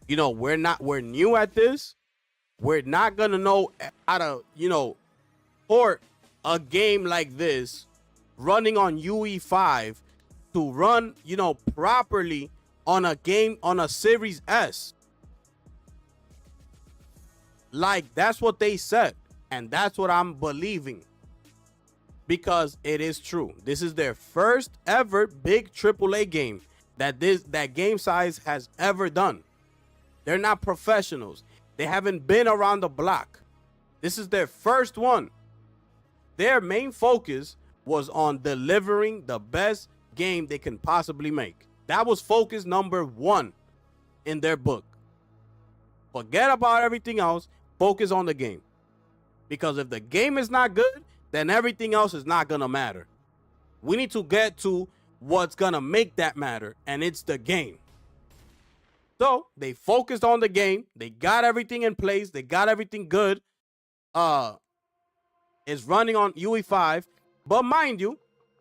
You know, we're new at this. We're not gonna know how to, you know, port a game like this running on UE5 to run, you know, properly on a game on a Series S. Like, that's what they said, and that's what I'm believing, because it is true. This is their first ever big AAA game that Game Size has ever done. They're not professionals. They haven't been around the block. This is their first one. Their main focus was on delivering the best game they can possibly make. That was focus number one in their book. Forget about everything else. Focus on the game. Because if the game is not good, then everything else is not going to matter. We need to get to what's going to make that matter, and it's the game. So they focused on the game. They got everything in place. They got everything good. It's running on UE5. But mind you,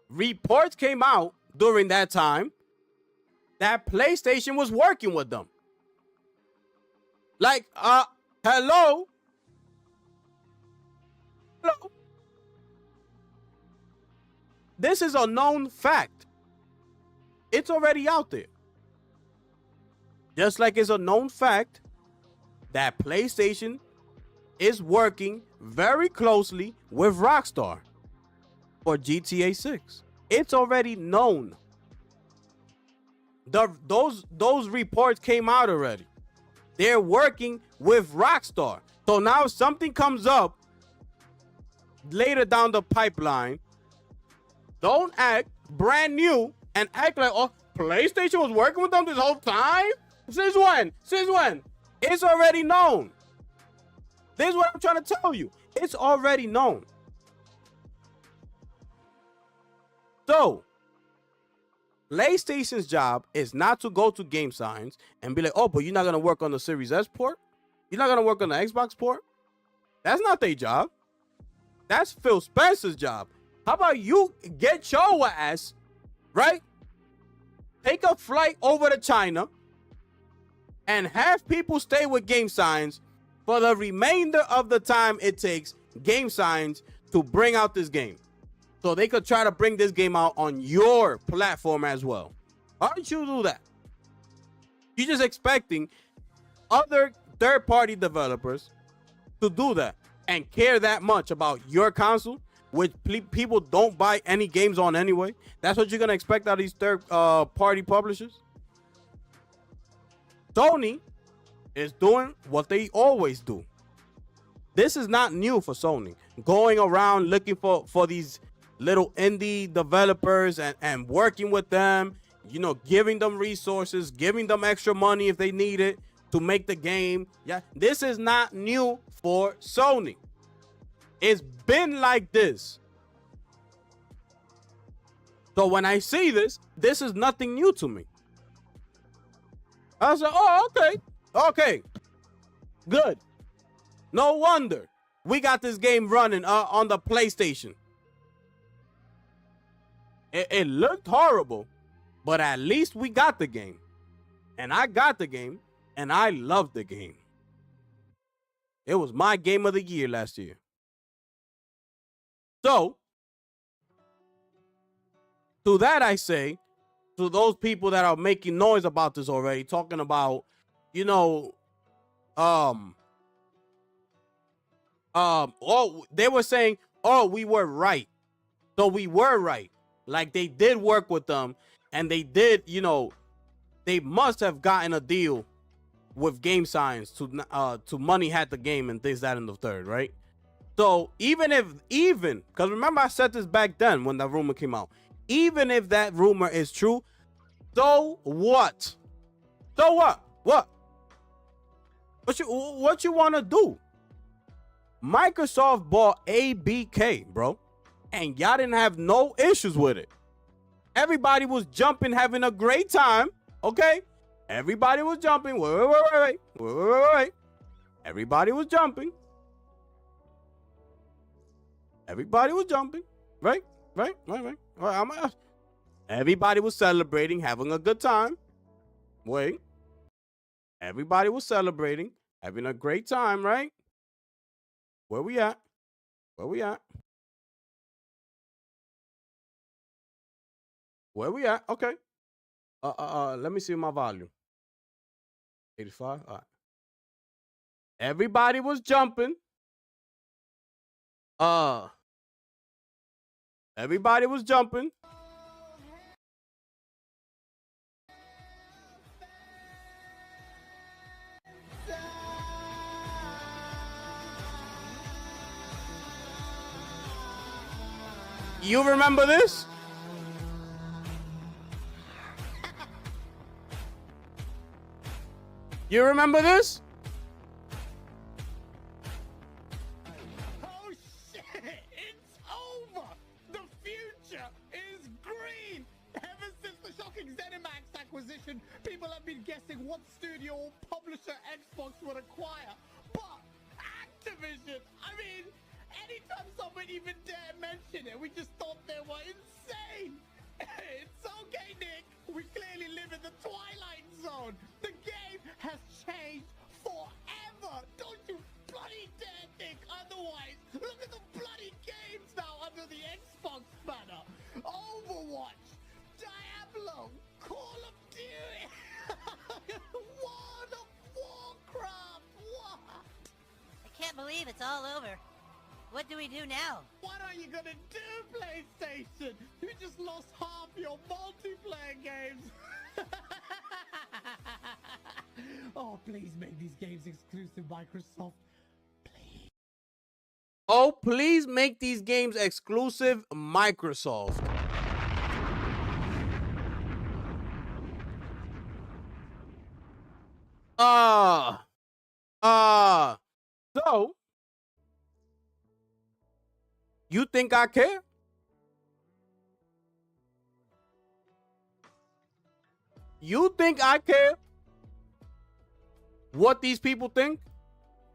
reports came out during that time that PlayStation was working with them. Like, hello? Hello? This is a known fact. It's already out there. Just like it's a known fact that PlayStation is working very closely with Rockstar for GTA 6. It's already known. Those reports came out already. They're working with Rockstar. So now if something comes up later down the pipeline, don't act brand new and act like, oh, PlayStation was working with them this whole time? Since when? Since when? It's already known. This is what I'm trying to tell you. It's already known. So, PlayStation's job is not to go to Game Science and be like, oh, but you're not going to work on the Series S port? You're not going to work on the Xbox port? That's not their job. That's Phil Spencer's job. How about you get your ass, right? Take a flight over to China and have people stay with Game Science for the remainder of the time it takes Game Science to bring out this game. So they could try to bring this game out on your platform as well. Why don't you do that? You're just expecting other third-party developers to do that and care that much about your console, which people don't buy any games on anyway. That's what you're going to expect out of these third-party publishers? Sony is doing what they always do. This is not new for Sony. Going around looking for these little indie developers and working with them, you know, giving them resources, giving them extra money if they need it to make the game. Yeah, this is not new for Sony. It's been like this. So when I see this is nothing new to me. I said, oh, okay, good. No wonder we got this game running on the PlayStation. It looked horrible, but at least we got the game. And I got the game, and I loved the game. It was my game of the year last year. So, to that I say, to those people that are making noise about this already, talking about, you know, oh, they were saying, oh, we were right. So we were right. Like, they did work with them, and they did, you know, they must have gotten a deal with Game Science to money had the game and things that in the third, right? So even because remember I said this back then when that rumor came out, even if that rumor is true, so what? So what? What you want to do? Microsoft bought ABK, bro, and y'all didn't have no issues with it. Everybody was jumping, having a great time. Okay, everybody was jumping. Wait. Everybody was jumping. Everybody was jumping. Right. Everybody was celebrating, having a good time. Wait. Everybody was celebrating, having a great time, right? Where we at? Where we at? Okay. Let me see my volume. 85. All right. Everybody was jumping. Everybody was jumping. You remember this? You remember this? Oh shit! It's over! The future is green! Ever since the shocking ZeniMax acquisition, people have been guessing what studio or publisher Xbox would acquire. But Activision, I mean, anytime someone even dare mention it, we just thought they were insane! It's okay, Nick. We clearly live in the Twilight Zone. The game has changed forever. Don't you bloody dare think otherwise. Look at the bloody games now under the Xbox banner. Overwatch, Diablo, Call of Duty, World of Warcraft. What? I can't believe it's all over. What do we do now? What are you gonna do, PlayStation? You just lost half your multiplayer games. Oh, please make these games exclusive, Microsoft. Please. Oh, please make these games exclusive, Microsoft. So you think I care? You think I care what these people think?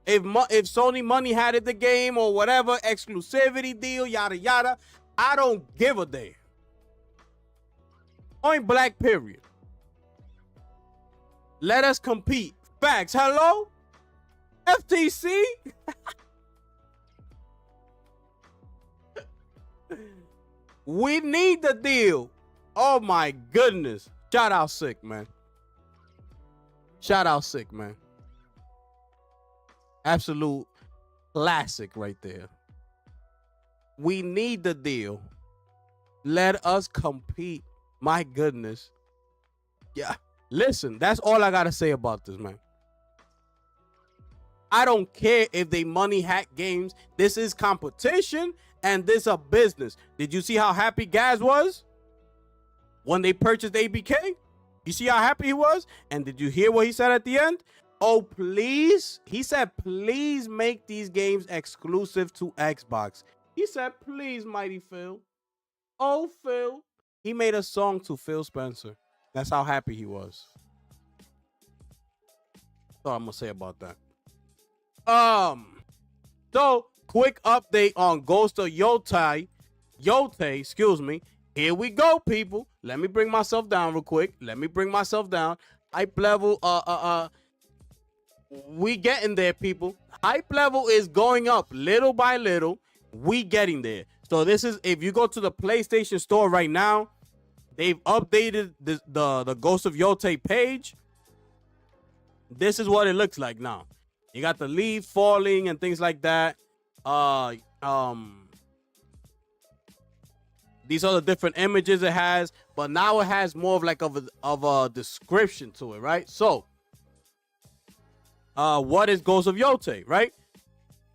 If Sony money had it the game or whatever, exclusivity deal, yada yada, I don't give a damn. Point blank, period. Let us compete. Facts. Hello? FTC? We need the deal. Oh my goodness. Shout out Sick, man. Shout out Sick, man. Absolute classic right there. We need the deal. Let us compete. My goodness. Yeah. Listen, that's all I got to say about this, man. I don't care if they money hack games. This is competition and this a business. Did you see how happy Gaz was when they purchased ABK? You see how happy he was? And did you hear what he said at the end? Oh, please. He said, please make these games exclusive to Xbox. He said, please, Mighty Phil. Oh, Phil. He made a song to Phil Spencer. That's how happy he was. That's all I'm going to say about that. So quick update on Ghost of Yote, excuse me. Here we go, people. Let me bring myself down real quick. Hype level, we getting there, people. Hype level is going up little by little. We getting there. So this is, if you go to the PlayStation Store right now, they've updated the Ghost of Yote page. This is what it looks like now. You got the leaves falling and things like that. Uh, um, these are the different images it has, but now it has more of like of a description to it, right? So, what is Ghost of Yote, right?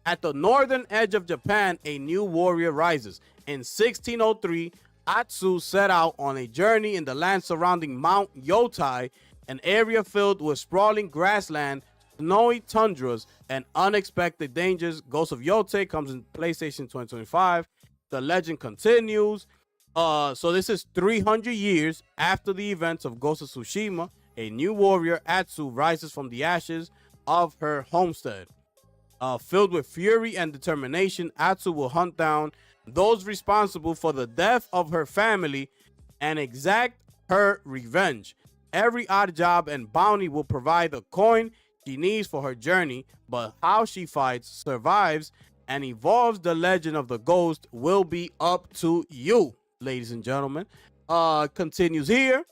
At the northern edge of Japan, a new warrior rises. In 1603, Atsu set out on a journey in the land surrounding Mount Yotai, an area filled with sprawling grassland, snowy tundras, and unexpected dangers. Ghost of Yote comes in PlayStation 2025. The legend continues. So this is 300 years after the events of Ghost of Tsushima. A new warrior, Atsu, rises from the ashes of her homestead. Filled with fury and determination, Atsu will hunt down those responsible for the death of her family and exact her revenge. Every odd job and bounty will provide the coin she needs for her journey, but how she fights, survives, and evolves the legend of the ghost will be up to you, ladies and gentlemen. Continues here.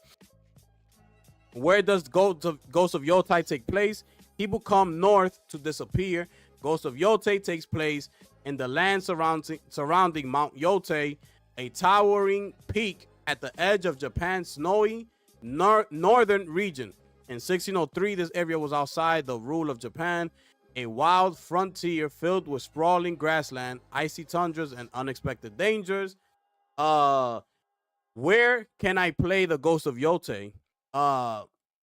Where does Ghost of Yotai take place? People come north to disappear. Ghost of Yote takes place in the land surrounding Mount Yote, a towering peak at the edge of Japan's snowy northern region. In 1603, this area was outside the rule of Japan, a wild frontier filled with sprawling grassland, icy tundras, and unexpected dangers. Where can I play the Ghost of Yote?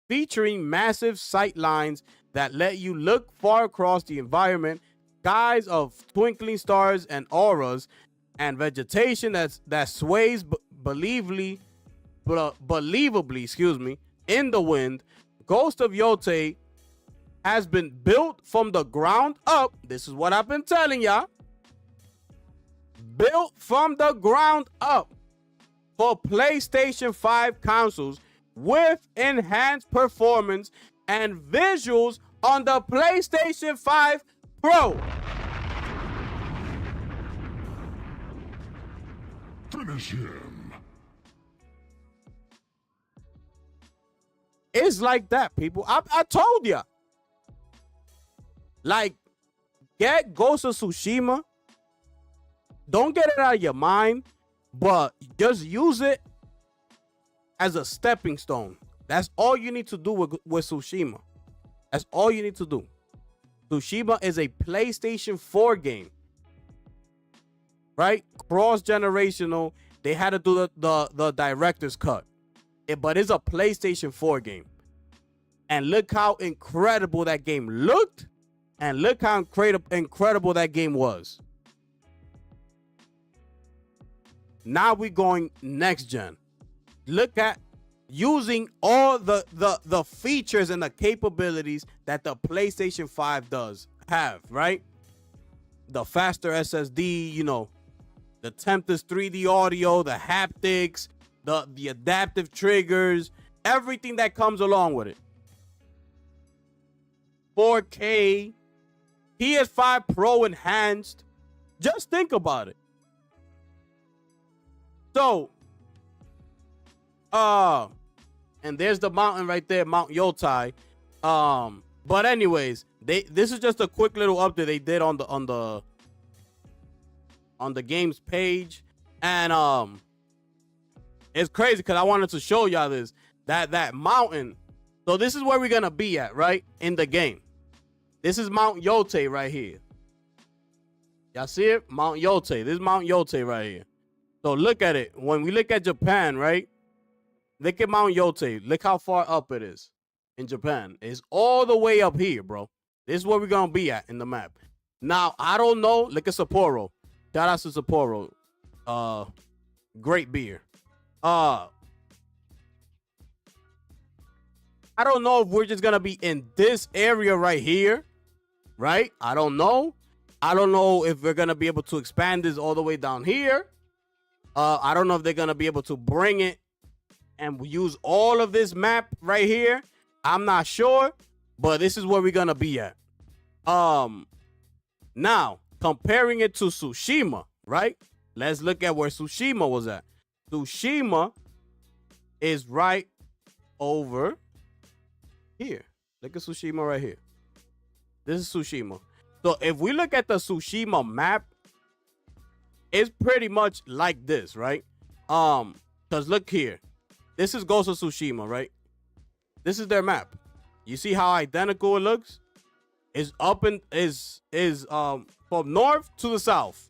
Featuring massive sight lines that let you look far across the environment, skies of twinkling stars and auras, and vegetation that sways believably, in the wind. Ghost of Yote has been built from the ground up. This is what I've been telling y'all. Built from the ground up for PlayStation 5 consoles with enhanced performance and visuals on the PlayStation 5 Pro. Finish him. It's like that, people. I told ya. Like, get Ghost of Tsushima. Don't get it out of your mind, but just use it as a stepping stone. That's all you need to do with Tsushima. That's all you need to do. Tsushima is a PlayStation 4 game, right? Cross-generational. They had to do the director's cut. But it's a PlayStation 4 game. And look how incredible that game looked. And look how incredible that game was. Now we're going next gen. Look at using all the features and the capabilities that the PlayStation 5 does have, right? The faster SSD, you know, the Tempest 3D audio, the haptics, the adaptive triggers, everything that comes along with it. 4K, PS5 Pro enhanced. Just think about it. So, and there's the mountain right there, Mount Yotai. But anyways, this is just a quick little update they did on the game's page, and it's crazy because I wanted to show y'all this that mountain. So this is where we're gonna be at, right, in the game. This is Mount Yote right here. Y'all see it? Mount Yote. This is Mount Yote right here. So look at it. When we look at Japan, right? Look at Mount Yote. Look how far up it is in Japan. It's all the way up here, bro. This is where we're going to be at in the map. Now, I don't know. Look at Sapporo. Shout out to Sapporo. Great beer. I don't know if we're just going to be in this area right here, right? I don't know. I don't know if we're going to be able to expand this all the way down here. I don't know if they're going to be able to bring it and use all of this map right here. I'm not sure, but this is where we're going to be at. Now, comparing it to Tsushima, right? Let's look at where Tsushima was at. Tsushima is right over here. Look at Tsushima right here. This is Tsushima. So if we look at the Tsushima map, it's pretty much like this, right? Because look here. This is Ghost of Tsushima, right? This is their map. You see how identical it looks? Is up and is from north to the south.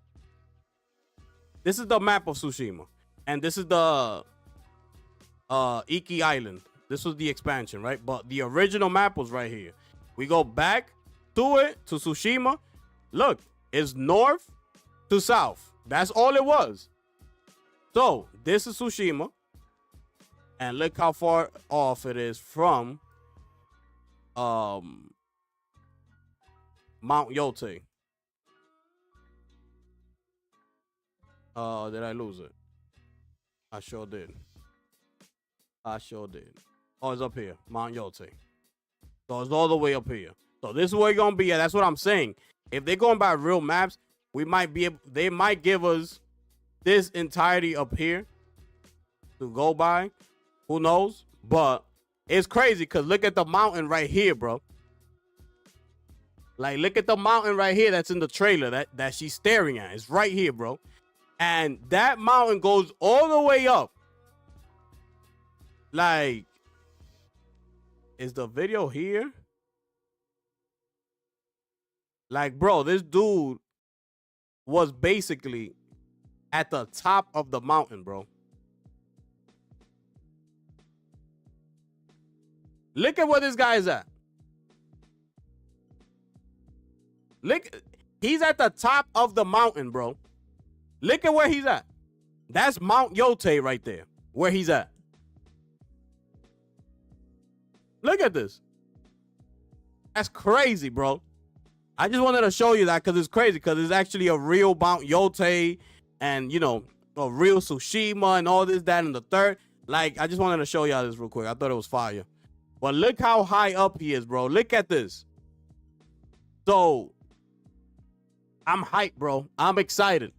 This is the map of Tsushima, and this is the Iki Island. This was the expansion, right? But the original map was right here. We go back to it, to Tsushima. Look, it's north to south. That's all it was. So this is Tsushima, and look how far off it is from Mount Yote. Did I lose it? I sure did. Oh, it's up here, Mount Yote. So it's all the way up here. So this is where it's gonna be at. That's what I'm saying. If they're going by real maps, we might be able, they might give us this entirety up here to go by. Who knows? But it's crazy because look at the mountain right here, bro. Like, look at the mountain right here that's in the trailer that she's staring at. It's right here, bro. And that mountain goes all the way up. Like, is the video here? Like, bro, this dude was basically at the top of the mountain, bro. Look at where this guy is at. Look, he's at the top of the mountain, bro. Look at where he's at. That's Mount Yote right there, where he's at. Look at this. That's crazy, bro. I just wanted to show you that because it's crazy, because it's actually a real Mount Yote and, you know, a real Tsushima and all this, that, and the third. Like, I just wanted to show y'all this real quick. I thought it was fire. But look how high up he is, bro. Look at this. So, I'm hyped, bro. I'm excited.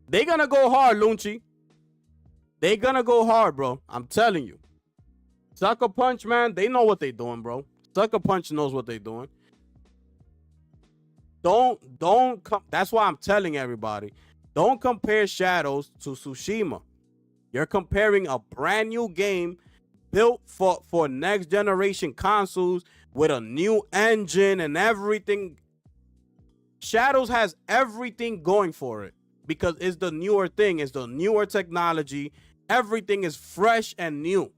They're going to go hard, Lunchi. They're going to go hard, bro. I'm telling you. Sucker Punch, man, they know what they're doing, bro. Sucker Punch knows what they're doing. Don't come. That's why I'm telling everybody, don't compare Shadows to Tsushima. You're comparing a brand new game built for next generation consoles with a new engine and everything. Shadows has everything going for it because it's the newer thing, it's the newer technology. Everything is fresh and new.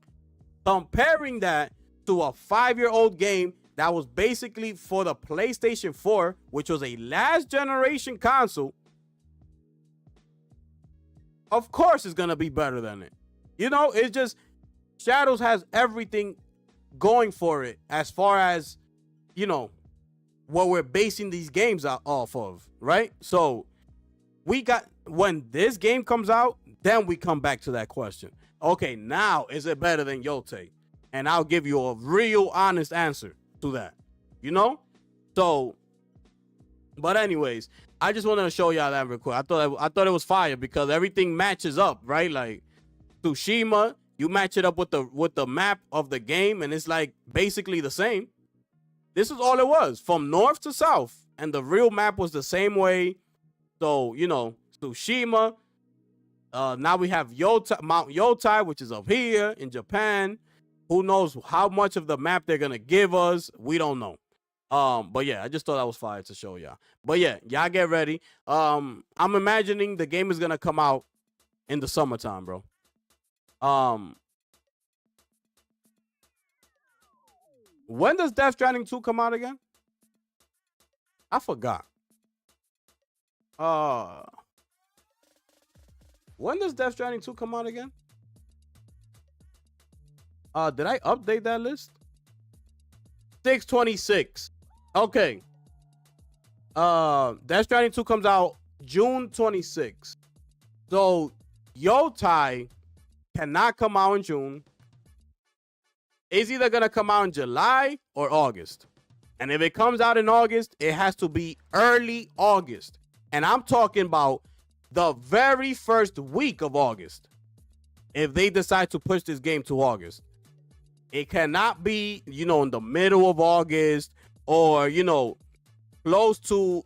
Comparing that to a 5-year-old game that was basically for the PlayStation 4, which was a last generation console, of course it's going to be better than it. You know, it's just Shadows has everything going for it as far as, you know, what we're basing these games off of, right? So we got, when this game comes out, then we come back to that question. Okay, now is it better than Yote? And I'll give you a real honest answer to that, you know? So, but anyways, I just wanted to show y'all that real quick. I thought it was fire because everything matches up, right? Like Tsushima, you match it up with the map of the game, and it's like basically the same. This is all it was, from north to south, and the real map was the same way. So, you know, Tsushima. Now we have Mount Yotai, which is up here in Japan. Who knows how much of the map they're gonna give us? We don't know. But yeah, I just thought that was fire to show y'all. But yeah, y'all get ready. I'm imagining the game is gonna come out in the summertime, bro. When does Death Stranding 2 come out again? I forgot. When does Death Stranding 2 come out again? Did I update that list? 6/26. Okay. Death Stranding 2 comes out June 26th. So Yotai cannot come out in June. It's either gonna come out in July or August. And if it comes out in August, it has to be early August. And I'm talking about the very first week of August. If they decide to push this game to August, it cannot be, you know, in the middle of August or, you know, close to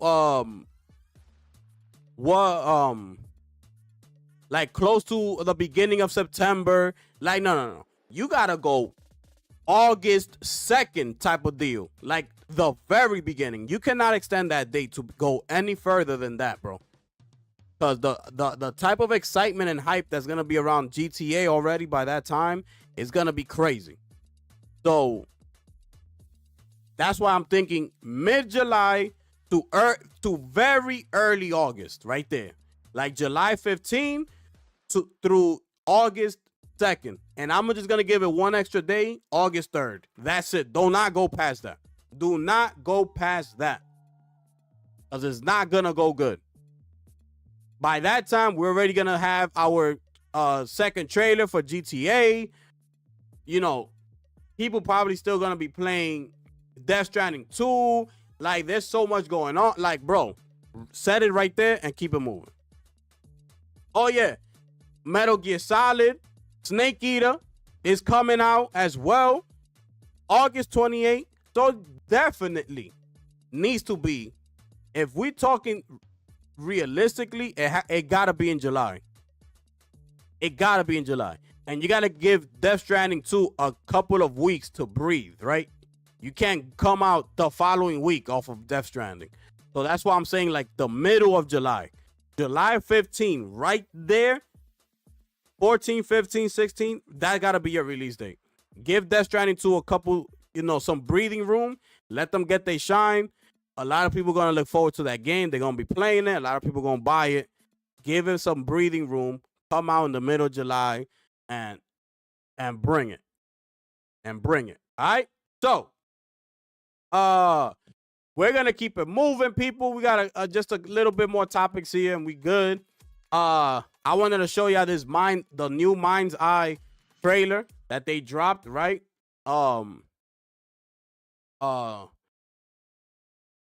like close to the beginning of September. Like no. You gotta go August 2nd type of deal. Like the very beginning. You cannot extend that date to go any further than that, bro. Because the type of excitement and hype that's gonna be around GTA already by that time is gonna be crazy. So that's why I'm thinking mid-July to very early August, right there. Like July 15th through August 2nd. And I'm just gonna give it one extra day, August 3rd. That's it. Do not go past that. Do not go past that. Because it's not gonna go good. By that time, we're already gonna have our second trailer for GTA. You know, people probably still gonna be playing Death Stranding 2. Like, there's so much going on. Like, bro, set it right there and keep it moving. Oh yeah, Metal Gear Solid, Snake Eater is coming out as well, August 28th. So definitely needs to be, if we're talking realistically, it gotta be in July. It gotta be in July. And you gotta give Death Stranding 2 a couple of weeks to breathe, right? You can't come out the following week off of Death Stranding. So that's why I'm saying like the middle of July. July 15, right there. 14, 15, 16, that gotta be your release date. Give Death Stranding 2 a couple, some breathing room. Let them get their shine. A lot of people gonna look forward to that game. They're gonna be playing it. A lot of people gonna buy it. Give it some breathing room. Come out in the middle of July and bring it. And bring it. All right? So, we're gonna keep it moving, people. We got just a little bit more topics here, and we good. I wanted to show y'all the new Mind's Eye trailer that they dropped, right?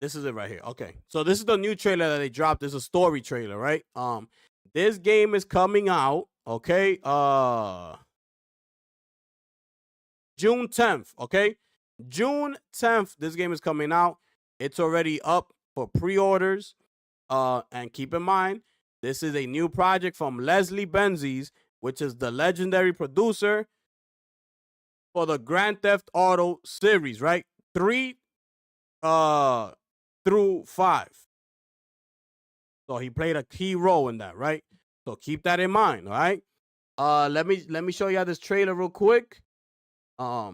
This is it right here. Okay, so this is the new trailer that they dropped. This is a story trailer, right? This game is coming out. Okay, June 10th. Okay. June 10th, this game is coming out. It's already up for pre-orders. And keep in mind, this is a new project from Leslie Benzies, which is the legendary producer for the Grand Theft Auto series, right? 3 through 5. So he played a key role in that, right? So keep that in mind, all right? Let me show y'all this trailer real quick.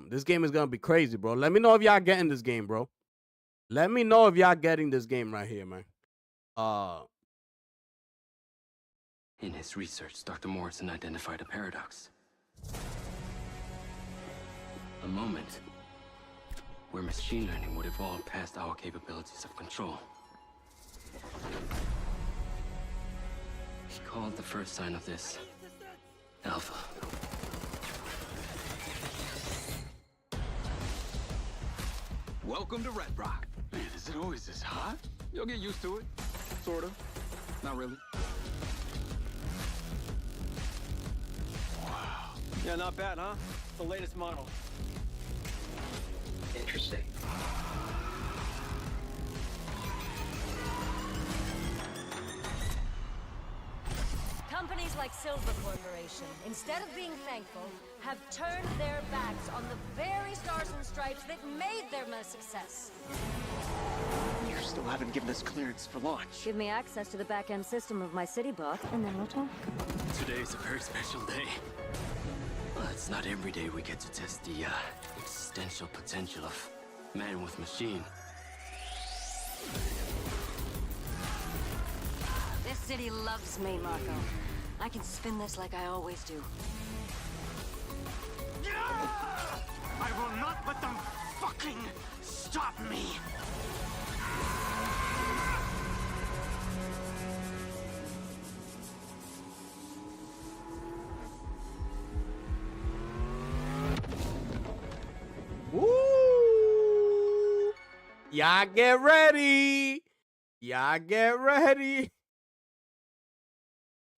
This game is gonna be crazy, bro. Let me know if y'all getting this game, bro. Let me know if y'all getting this game right here, man. In his research, Dr. Morrison identified a paradox. A moment where machine learning would evolve past our capabilities of control. He called the first sign of this Alpha. Welcome to Red Rock. Man, is it always this hot? You'll get used to it. Sort of. Not really. Wow. Yeah, not bad, huh? The latest model. Interesting. Companies like Silver Corporation, instead of being thankful, have turned their backs on the very stars and stripes that made them a success. You still haven't given us clearance for launch. Give me access to the back-end system of my city bot, and then we'll talk. Today's a very special day. Well, it's not every day we get to test the existential potential of man with machine. This city loves me, Marco. I can spin this like I always do. I will not let them fucking stop me. Woo! Y'all get ready. Y'all get ready.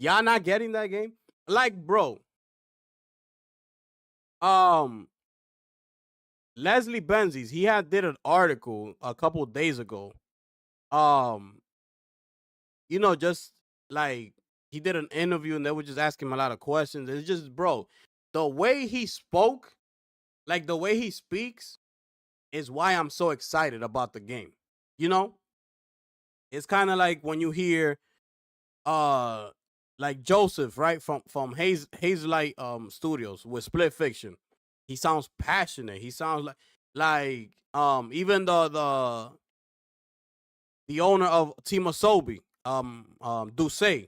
Y'all not getting that game? Like, bro. Leslie Benzies, he did an article a couple of days ago um, just like he did an interview and they were just asking him a lot of questions. It's just, bro, the way he spoke, like the way he speaks, is why I'm so excited about the game. You know, it's kind of like when you hear uh like Joseph, right, from Hazelight Studios with Split Fiction. He sounds passionate. He sounds even the owner of Team Asobi, Duce,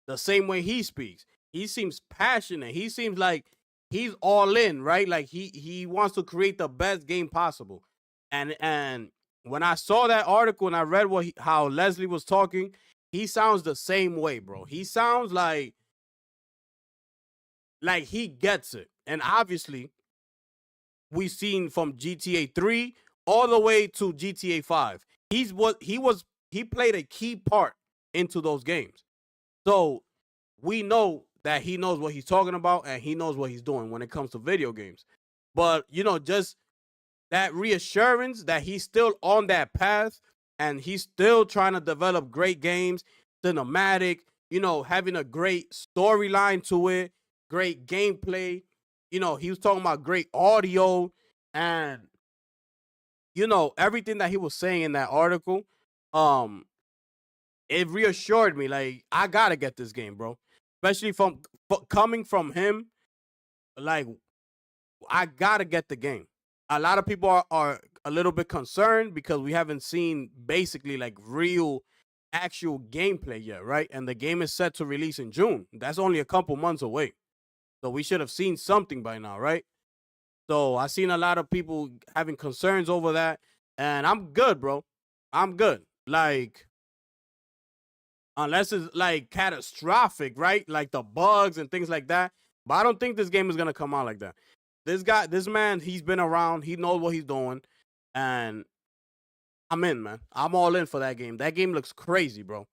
the same way he speaks. He seems passionate. He seems like he's all in, right? Like he wants to create the best game possible. And when I saw that article and I read how Leslie was talking, he sounds the same way, bro. He sounds like he gets it. And obviously, we've seen from GTA 3 all the way to GTA 5. He played a key part into those games. So we know that he knows what he's talking about and he knows what he's doing when it comes to video games. But, just that reassurance that he's still on that path and he's still trying to develop great games, cinematic, having a great storyline to it, great gameplay. He was talking about great audio and, everything that he was saying in that article. It reassured me, like, I gotta get this game, bro. Especially coming from him, like, I gotta get the game. A lot of people are a little bit concerned because we haven't seen basically like real actual gameplay yet, right? And the game is set to release in June. That's only a couple months away. So we should have seen something by now, right? So I seen a lot of people having concerns over that. And I'm good, bro. I'm good. Like, unless it's like catastrophic, right? Like the bugs and things like that. But I don't think this game is gonna come out like that. This man, he's been around. He knows what he's doing, and I'm in, man. I'm all in for that game. That game looks crazy, bro.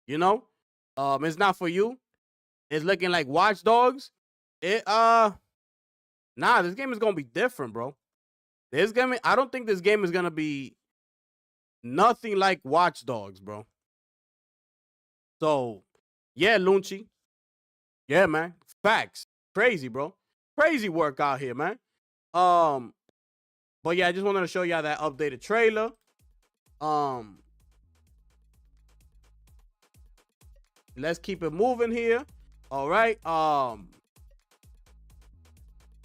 It's not for you. It's looking like Watch Dogs. This game is gonna be different, bro. I don't think this game is gonna be nothing like Watch Dogs, bro. So, yeah, Lunchi. Yeah, man. Facts. Crazy, bro. Crazy work out here, man. But yeah, I just wanted to show y'all that updated trailer. Let's keep it moving here. All right. So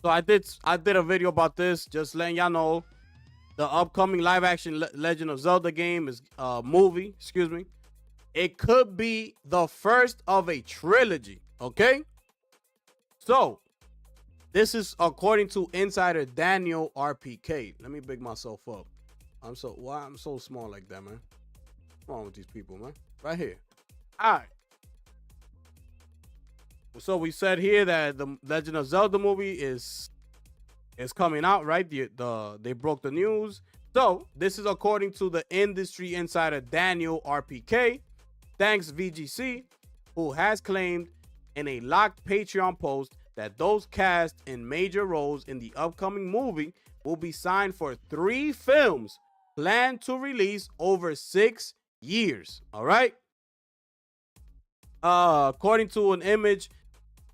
I did a video about this, just letting y'all know the upcoming live action Legend of Zelda game is movie, excuse me. It could be the first of a trilogy, okay? So, this is according to insider Daniel RPK. Let me big myself up. I'm so small like that, man? What's wrong with these people, man? Right here. All right. So we said here that the Legend of Zelda movie is coming out, right? They broke the news. So this is according to the industry insider Daniel RPK. Thanks VGC, who has claimed in a locked Patreon post that those cast in major roles in the upcoming movie will be signed for 3 films planned to release over 6 years. All right. According to an image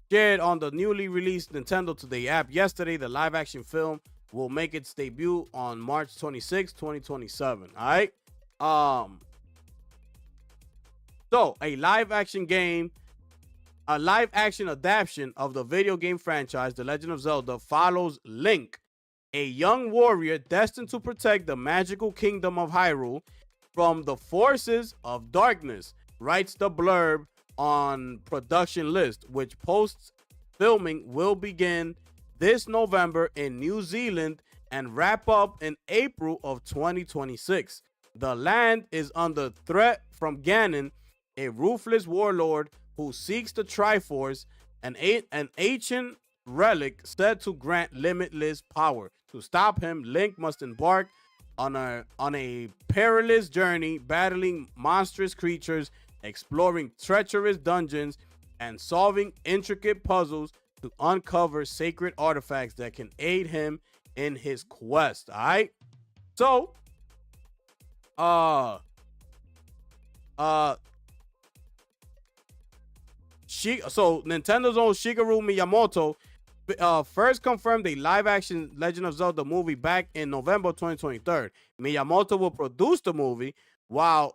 shared on the newly released Nintendo Today app yesterday, the live action film will make its debut on March 26, 2027. All right. So a live action adaptation of the video game franchise, The Legend of Zelda, follows Link, a young warrior destined to protect the magical kingdom of Hyrule from the forces of darkness, writes the blurb on production list, which posts filming will begin this November in New Zealand and wrap up in April of 2026. The land is under threat from Ganon, a ruthless warlord who seeks the Triforce, an ancient relic said to grant limitless power. To stop him, Link must embark on a perilous journey, battling monstrous creatures, exploring treacherous dungeons, and solving intricate puzzles to uncover sacred artifacts that can aid him in his quest. All right. So, So Nintendo's own Shigeru Miyamoto first confirmed a live-action Legend of Zelda movie back in November 2023. Miyamoto will produce the movie,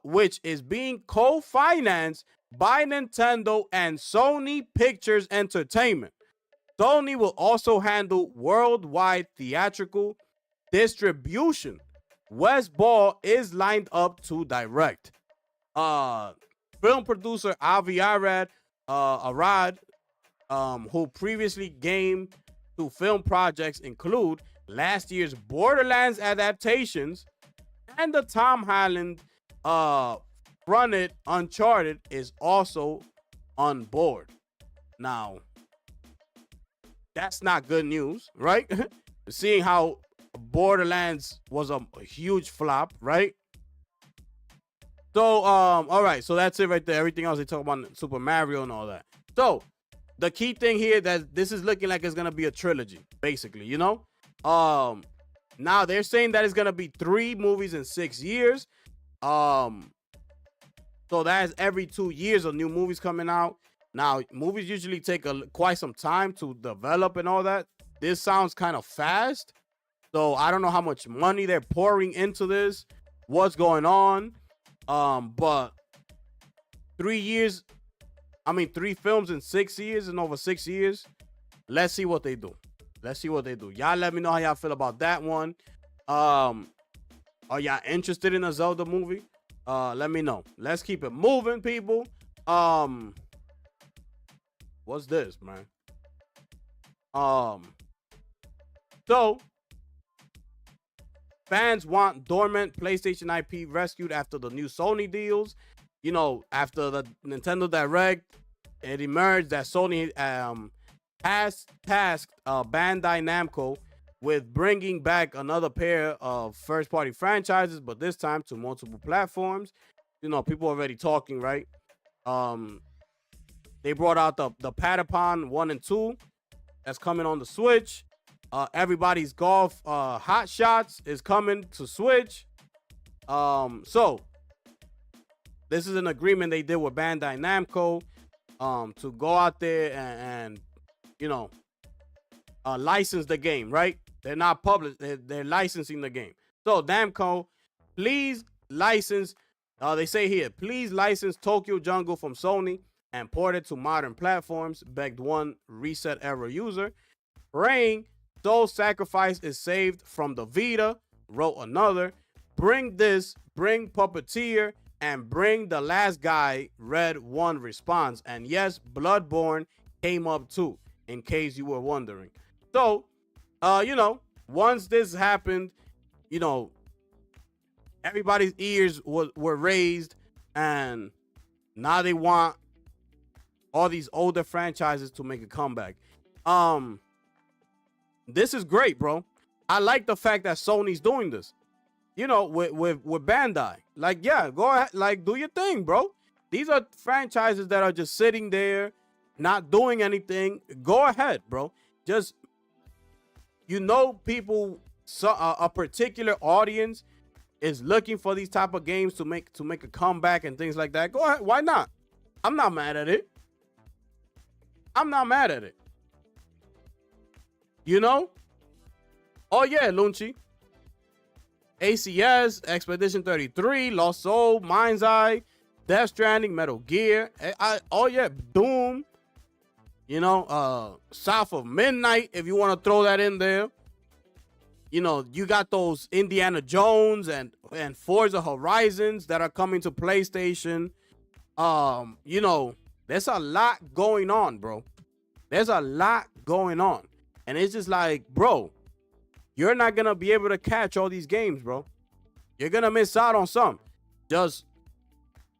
which is being co-financed by Nintendo and Sony Pictures Entertainment. Sony will also handle worldwide theatrical distribution. Wes Ball is lined up to direct. Film producer Avi Arad, who previously game to film projects include last year's Borderlands adaptations and the Tom Holland fronted Uncharted, is also on board. Now, that's not good news, right? Seeing how Borderlands was a huge flop, right? So, all right, so that's it right there. Everything else they talk about Super Mario and all that. So, the key thing here that this is looking like it's gonna be a trilogy, basically, you know. Now they're saying that it's gonna be 3 movies in 6 years. So that's every 2 years of new movies coming out. Now, movies usually take quite some time to develop and all that. This sounds kind of fast. So I don't know how much money they're pouring into this, what's going on. But 3 years, 3 films in 6 years and over 6 years. Let's see what they do. Y'all let me know how y'all feel about that one. Are y'all interested in a Zelda movie? Let me know. Let's keep it moving, people. What's this, man? So fans want dormant PlayStation IP rescued after the new Sony deals. You know, after the Nintendo Direct, it emerged that Sony has tasked Bandai Namco with bringing back another pair of first-party franchises, but this time to multiple platforms. You know, people already talking, right? They brought out the Patapon 1 and 2 that's coming on the Switch. Everybody's Golf Hot Shots is coming to Switch. So this is an agreement they did with Bandai Namco to go out there and you know, license the game, right? They're not public, they're licensing the game. So Namco, please license, they say here, please license Tokyo Jungle from Sony and port it to modern platforms, begged one Reset Era user. Praying Soul Sacrifice is saved from the Vita, wrote another. Bring Puppeteer, and bring The Last Guy, read one response. And yes, Bloodborne came up too, in case you were wondering. So, you know, once this happened, you know, everybody's ears were raised, and now they want all these older franchises to make a comeback. This is great, bro. I like the fact that Sony's doing this. You know, with Bandai. Like, yeah, go ahead, like, do your thing, bro. These are franchises that are just sitting there, not doing anything. Go ahead, bro. Just, you know, people, a particular audience is looking for these type of games to make a comeback and things like that. Go ahead. Why not? I'm not mad at it. You know? Oh, yeah, Lunchi. ACS, Expedition 33, Lost Soul, Mind's Eye, Death Stranding, Metal Gear. Oh, yeah, Doom. You know, South of Midnight, if you want to throw that in there. You know, you got those Indiana Jones and Forza Horizons that are coming to PlayStation. You know, there's a lot going on, bro. There's a lot going on. And it's just like, bro, you're not going to be able to catch all these games, bro. You're going to miss out on some. Just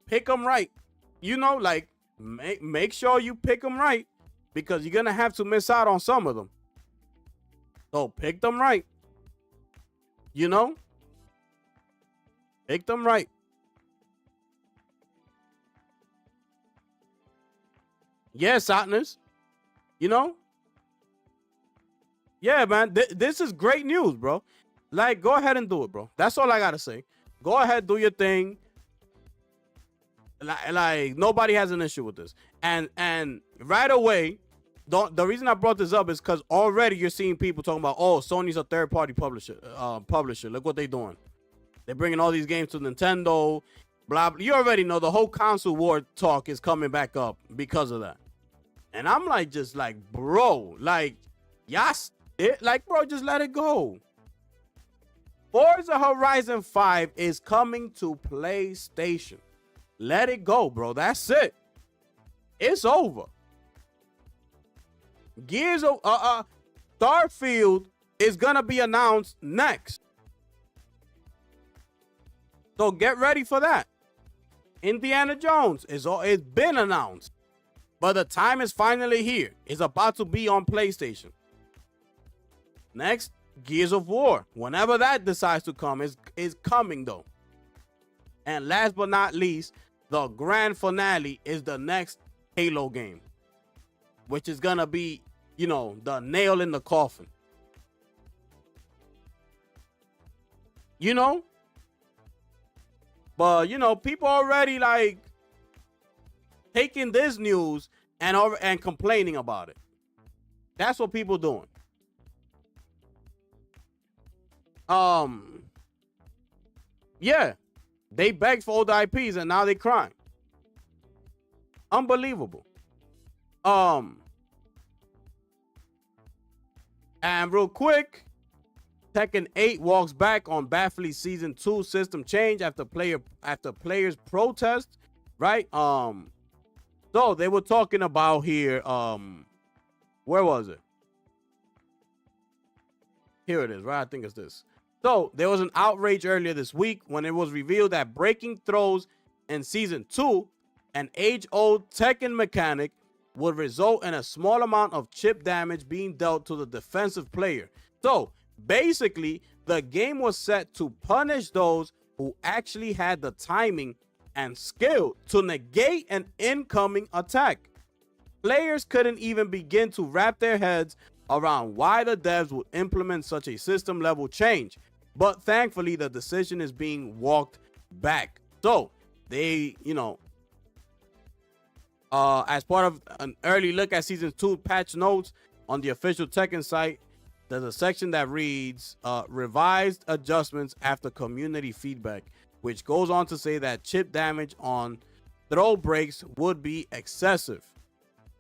pick them right. You know, like, make sure you pick them right, because you're going to have to miss out on some of them. So pick them right. You know? Pick them right. Yes, Hotness. You know? Yeah, man. This is great news, bro. Like, go ahead and do it, bro. That's all I got to say. Go ahead, do your thing. Like nobody has an issue with this. And right away, the reason I brought this up is because already you're seeing people talking about, oh, Sony's a third-party publisher. Look what they're doing. They're bringing all these games to Nintendo. Blah, blah. You already know the whole console war talk is coming back up because of that. And I'm like, just like, bro, like, yes, bro, just let it go. Forza Horizon 5 is coming to PlayStation. Let it go, bro. That's it. It's over. Gears of Starfield is gonna be announced next. So get ready for that. Indiana Jones it's been announced. But the time is finally here. It's about to be on PlayStation. Next, Gears of War. Whenever that decides to come, is coming though. And last but not least, the grand finale is the next Halo game, which is gonna be, you know, the nail in the coffin. You know? But, you know, people already like taking this news and complaining about it. That's what people doing. Yeah. They begged for old IPs and now they crying. Unbelievable. And real quick, Tekken 8 walks back on baffling Season 2 system change after players protest, right? So they were talking about here, where was it? Here it is, right? I think it's this. So there was an outrage earlier this week when it was revealed that breaking throws in Season 2, an age-old Tekken mechanic, would result in a small amount of chip damage being dealt to the defensive player. So basically, the game was set to punish those who actually had the timing and skill to negate an incoming attack. Players couldn't even begin to wrap their heads around why the devs would implement such a system level change. But thankfully, the decision is being walked back. So they, you know, as part of an early look at Season 2 patch notes on the official Tekken site, there's a section that reads, revised adjustments after community feedback, which goes on to say that chip damage on throw breaks would be excessive.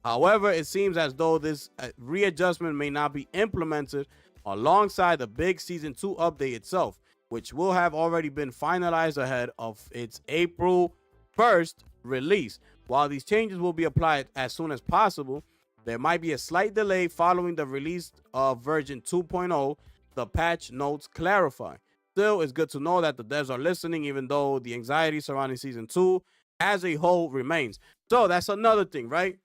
However, it seems as though this readjustment may not be implemented alongside the big Season 2 update itself, which will have already been finalized ahead of its April 1st release. While these changes will be applied as soon as possible, there might be a slight delay following the release of version 2.0, the patch notes clarify. Still, it's good to know that the devs are listening, even though the anxiety surrounding Season 2 as a whole remains. So that's another thing, right?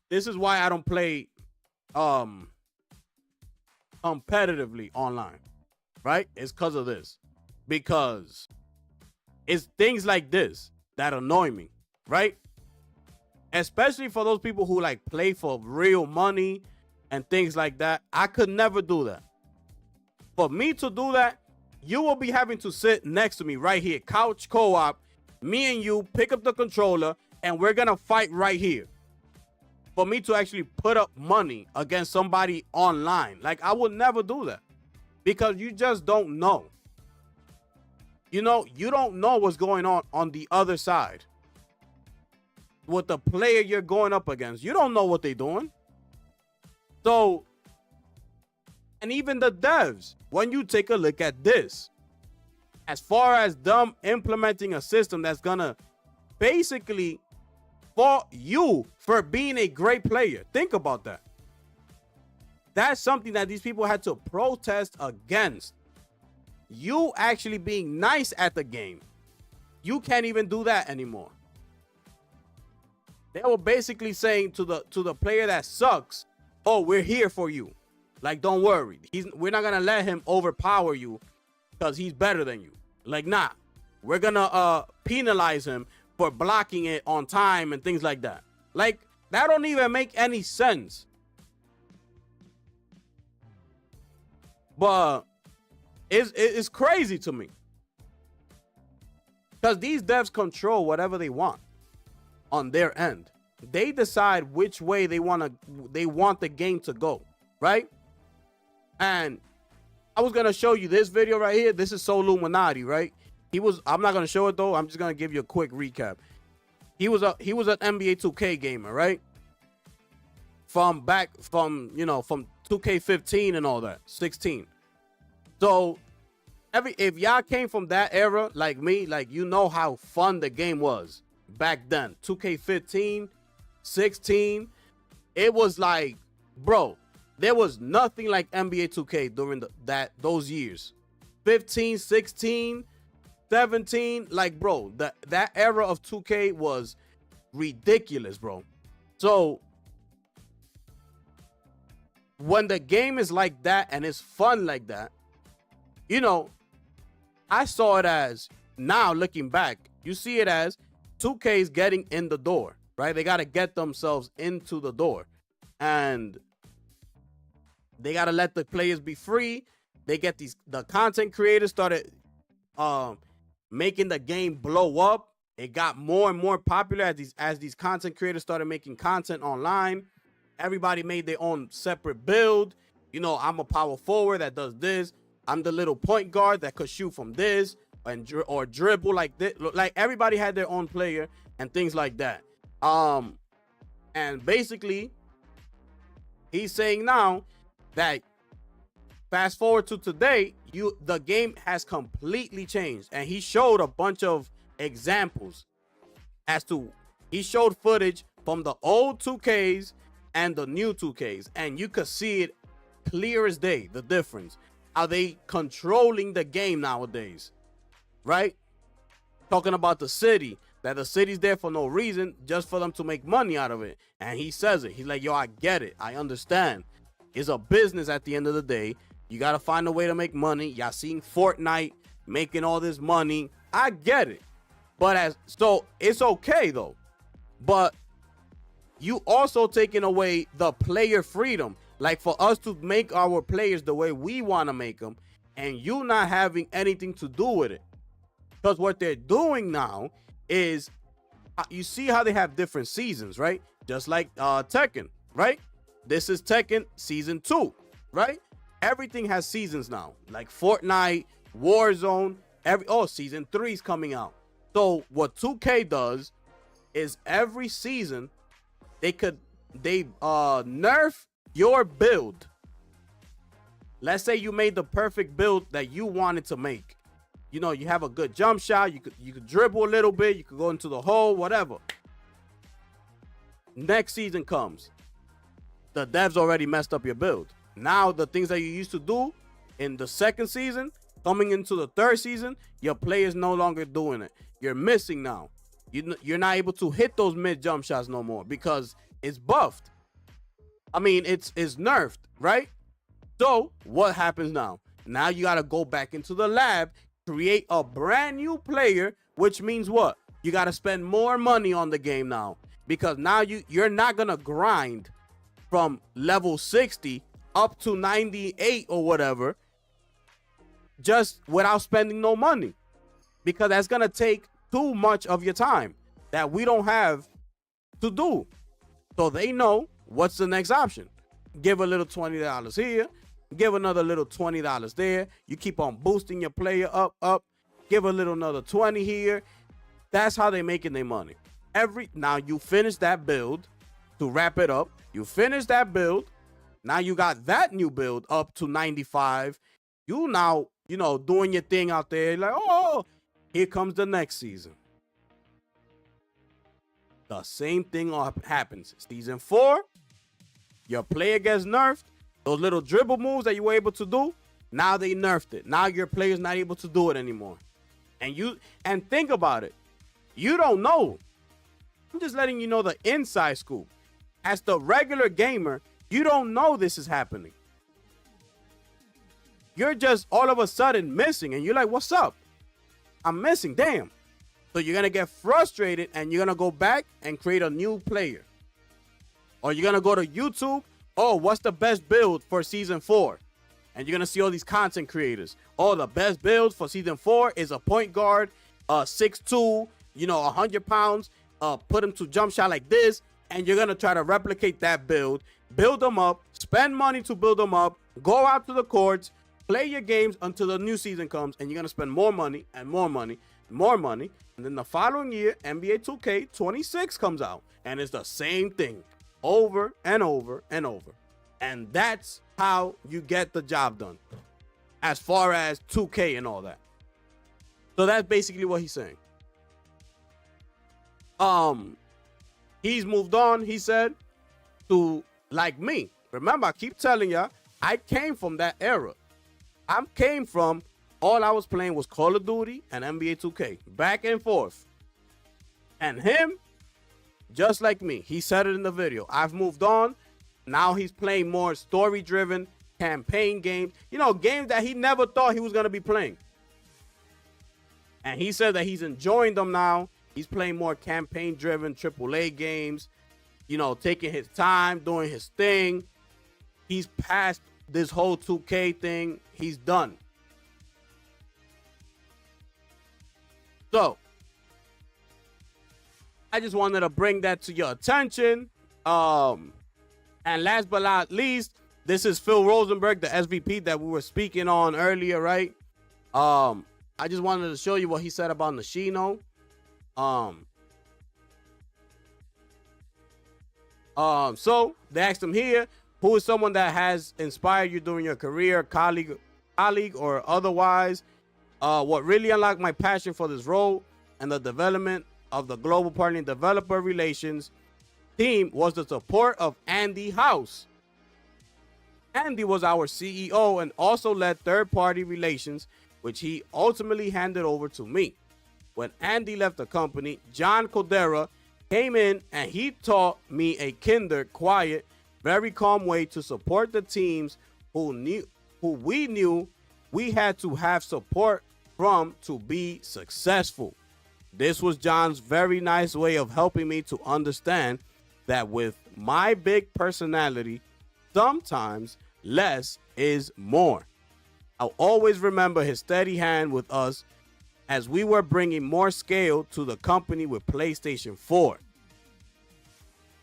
This is why I don't play competitively online, right? It's because of this. Because it's things like this that annoy me, right? Especially for those people who like play for real money and things like that. I could never do that. For me to do that, you will be having to sit next to me right here, couch co-op, me and you pick up the controller, and we're gonna fight right here. For me to actually put up money against somebody online, like I would never do that, because you just don't know. You know, you don't know what's going on the other side with the player you're going up against. You don't know what they're doing. So, and even the devs, when you take a look at this, as far as them implementing a system that's gonna basically fault you for being a great player. Think about that. That's something that these people had to protest against. You actually being nice at the game. You can't even do that anymore. They were basically saying to the player that sucks, oh, we're here for you. Like, don't worry. We're not gonna let him overpower you because he's better than you. Like, nah. We're gonna penalize him for blocking it on time and things like that. Like, that don't even make any sense. But it's crazy to me. Because these devs control whatever they want on their end. They decide which way they want the game to go, right? And I was gonna show you this video right here. This is So Illuminati, right? I'm not gonna show it though. I'm just gonna give you a quick recap. He was an NBA 2K gamer, right? From 2K15 and all that, 16. So if y'all came from that era like me, like you know how fun the game was back then. 2K15, 16, it was like, bro, there was nothing like NBA 2K during those years. 15, 16, 17, like bro, that era of 2K was ridiculous, bro. So when the game is like that and it's fun like that, you know, I saw it as, now looking back, you see it as 2K is getting in the door, right? They got to get themselves into the door. And they got to let the players be free. They get the content creators started making the game blow up. It got more and more popular as these content creators started making content online. Everybody made their own separate build. You know, I'm a power forward that does this. I'm the little point guard that could shoot from this or dribble like this. Like everybody had their own player and things like that. And basically, he's saying now that fast forward to today, the game has completely changed. And he showed a bunch of examples he showed footage from the old 2Ks and the new 2Ks. And you could see it clear as day, the difference. Are they controlling the game nowadays? Right? Talking about the city, that the city's there for no reason, just for them to make money out of it. And he says it. He's like, yo, I get it. I understand. It's a business at the end of the day. You got to find a way to make money. Y'all seeing Fortnite making all this money. I get it. But so it's okay though. But you also taking away the player freedom. Like for us to make our players the way we want to make them, and you not having anything to do with it. Because what they're doing now is, you see how they have different seasons, right? Just like Tekken, right? This is Tekken Season 2, right? Everything has seasons now. Like Fortnite, Warzone, Season 3 is coming out. So what 2K does is every season, they nerf your build. Let's say you made the perfect build that you wanted to make. You know, you have a good jump shot. You could dribble a little bit. You could go into the hole, whatever. Next season comes. The devs already messed up your build. Now, the things that you used to do in the second season, coming into the third season, your players no longer doing it. You're missing now. You're not able to hit those mid jump shots no more because it's buffed. I mean, it's nerfed, right? So what happens now? Now you got to go back into the lab, create a brand new player, which means what? You got to spend more money on the game now, because now you're not going to grind from level 60 up to 98 or whatever just without spending no money, because that's going to take too much of your time that we don't have to do. So they know what's the next option. Give a little $20 here, give another little $20 there. You keep on boosting your player up, give a little another 20 here. That's how they're making their money. Now you finish that build. To wrap it up, you finish that build. Now you got that new build up to 95. You now, doing your thing out there. Like, oh, here comes the next season. The same thing happens. Season 4, your player gets nerfed. Those little dribble moves that you were able to do, now they nerfed it. Now your player's not able to do it anymore. And think about it. You don't know. I'm just letting you know the inside scoop. As the regular gamer, you don't know this is happening. You're just all of a sudden missing, and you're like, what's up? I'm missing, damn. So you're going to get frustrated, and you're going to go back and create a new player. Or you're going to go to YouTube. Oh, what's the best build for Season 4? And you're going to see all these content creators. Oh, the best build for Season 4 is a point guard 6'2", 100 pounds, put him to jump shot like this, and you're gonna try to replicate that build them up, spend money to build them up, go out to the courts, play your games until the new season comes, and you're gonna spend more money and more money, more money, and then the following year, NBA 2K26 comes out, and it's the same thing over and over and over. And that's how you get the job done as far as 2K and all that. So that's basically what he's saying. He's moved on, he said, to like me. Remember, I keep telling y'all, I came from that era. I came from, all I was playing was Call of Duty and NBA 2K, back and forth. And him, just like me, he said it in the video, I've moved on. Now he's playing more story-driven campaign games, games that he never thought he was going to be playing. And he said that he's enjoying them now. He's playing more campaign-driven AAA games, taking his time, doing his thing. He's past this whole 2K thing. He's done. So, I just wanted to bring that to your attention. And last but not least, this is Phil Rosenberg, the SVP that we were speaking on earlier, right? I just wanted to show you what he said about Nishino. So they asked him here, who is someone that has inspired you during your career, colleague or otherwise? What really unlocked my passion for this role and the development of the global partner and developer relations team was the support of Andy House. Andy was our CEO and also led third-party relations, which he ultimately handed over to me. When Andy left the company, John Codera came in and he taught me a kinder, quiet, very calm way to support the teams who we knew we had to have support from to be successful. This was John's very nice way of helping me to understand that with my big personality, sometimes less is more. I'll always remember his steady hand with us as we were bringing more scale to the company with PlayStation 4.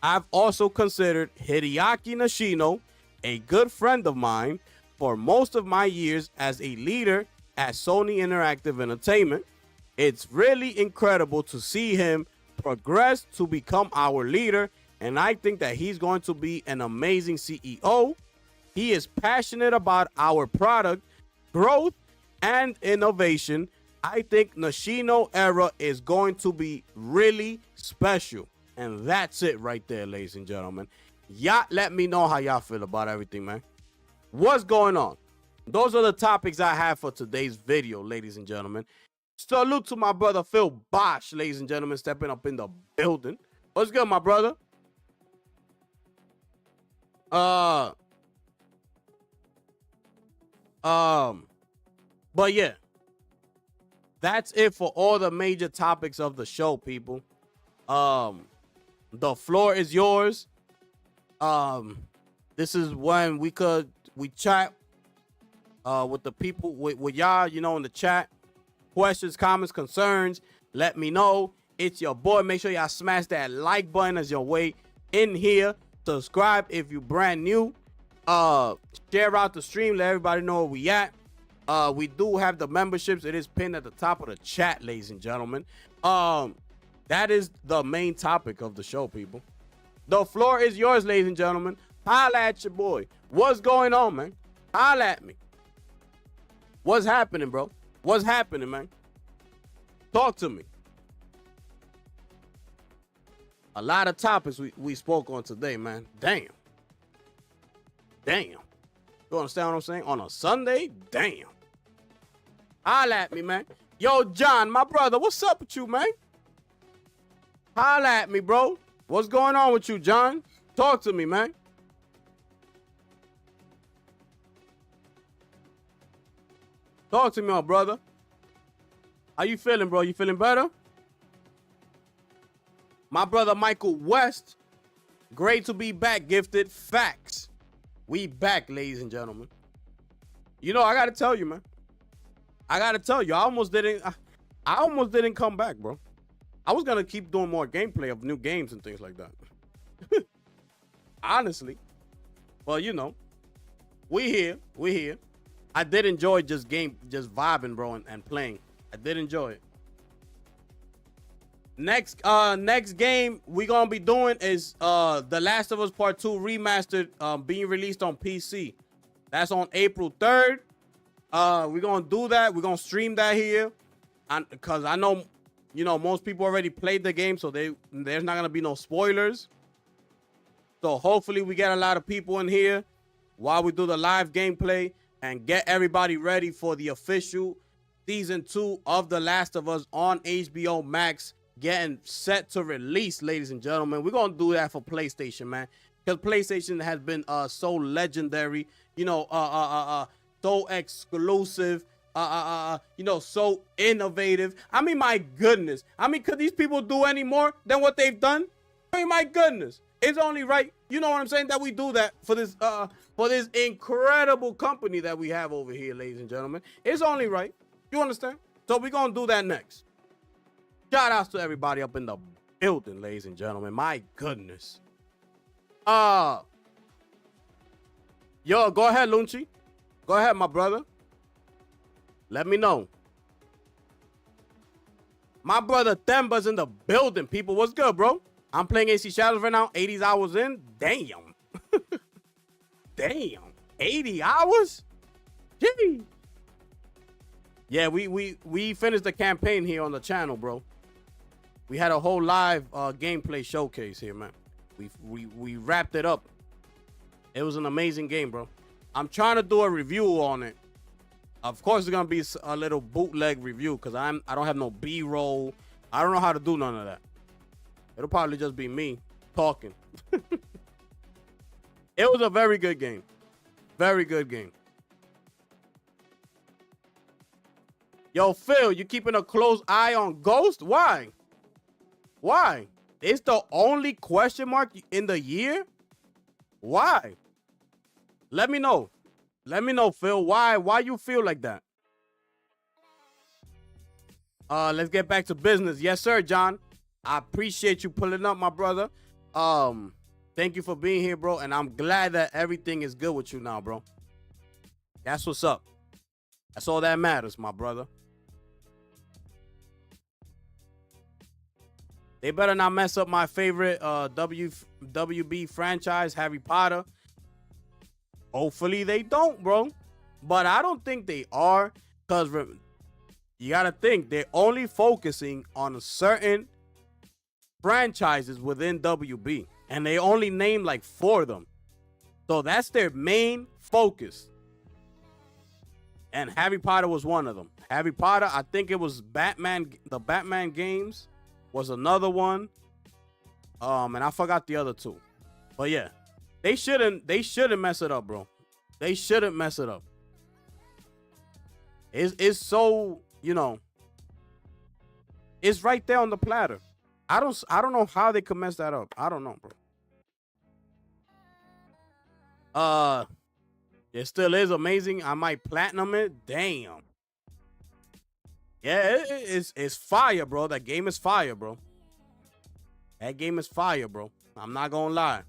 I've also considered Hideaki Nishino a good friend of mine for most of my years as a leader at Sony Interactive Entertainment. It's really incredible to see him progress to become our leader, and I think that he's going to be an amazing CEO. He is passionate about our product, growth, and innovation. I think Nishino era is going to be really special. And that's it right there, ladies and gentlemen. Y'all let me know how y'all feel about everything, man. What's going on? Those are the topics I have for today's video, ladies and gentlemen. Salute to my brother Phil Bosch, ladies and gentlemen, stepping up in the building. What's good, my brother? But yeah, that's it for all the major topics of the show, people. The floor is yours. This is when we chat with the people, with y'all, in the chat. Questions, comments, concerns, let me know. It's your boy. Make sure y'all smash that like button as your way in here. Subscribe if you brand new. Share out the stream. Let everybody know where we at. We do have the memberships. It is pinned at the top of the chat, ladies and gentlemen. That is the main topic of the show, people. The floor is yours, ladies and gentlemen. Holla at your boy. What's going on, man? Holla at me. What's happening, bro? What's happening, man? Talk to me. A lot of topics we spoke on today, man. Damn. You understand what I'm saying? On a Sunday? Damn. Holla at me, man. Yo, John, my brother, what's up with you, man? Holla at me, bro. What's going on with you, John? Talk to me, man. Talk to me, my brother. How you feeling, bro? You feeling better? My brother Michael West. Great to be back, Gifted. Facts. We back, ladies and gentlemen. I got to tell you, man. I almost didn't. I almost didn't come back, bro. I was gonna keep doing more gameplay of new games and things like that. Honestly. But you know, we here. I did enjoy just vibing, bro, and playing. I did enjoy it. Next game we gonna be doing is The Last of Us Part 2 Remastered, being released on PC. That's on April 3rd. We're gonna do that. We're gonna stream that here, and because I know, you know, most people already played the game, so there's not gonna be no spoilers. So hopefully we get a lot of people in here while we do the live gameplay and get everybody ready for the official season 2 of The Last of Us on HBO Max, getting set to release, ladies and gentlemen. We're gonna do that for PlayStation, man, because PlayStation has been so legendary, you know, so exclusive, you know, so innovative. I mean, my goodness. I mean, could these people do any more than what they've done? I mean, my goodness. It's only right, you know what I'm saying, that we do that for this incredible company that we have over here, ladies and gentlemen. It's only right. You understand? So we're gonna do that next. Shout outs to everybody up in the building, ladies and gentlemen. My goodness. Yo, go ahead, Lunchi. Go ahead, my brother. Let me know. My brother Themba's in the building, people. What's good, bro? I'm playing AC Shadows right now. 80 hours in. Damn. Damn. 80 hours? Gee. Yeah, we finished the campaign here on the channel, bro. We had a whole live gameplay showcase here, man. We wrapped it up. It was an amazing game, bro. I'm trying to do a review on it. Of course, it's gonna be a little bootleg review because I don't have no B-roll. I don't know how to do none of that. It'll probably just be me talking. It was a very good game. Very good game. Yo, Phil, you keeping a close eye on Ghost? Why? Why? It's the only question mark in the year? Why? Let me know. Let me know, Phil. Why you feel like that? Let's get back to business. Yes, sir, John. I appreciate you pulling up, my brother. Thank you for being here, bro. And I'm glad that everything is good with you now, bro. That's what's up. That's all that matters, my brother. They better not mess up my favorite WB franchise, Harry Potter. Hopefully they don't, bro. But I don't think they are, because you got to think they're only focusing on certain franchises within WB. And they only name like 4 of them. So that's their main focus. And Harry Potter was one of them. Harry Potter, I think it was Batman, the Batman games was another one. And I forgot the other 2. But yeah, they shouldn't mess it up, bro. They shouldn't mess it up. It's so, you know, it's right there on the platter. I don't know how they could mess that up. I don't know, bro. It still is amazing. I might platinum it. Damn. Yeah, it's fire, bro. That game is fire, bro. That game is fire, bro. I'm not gonna lie.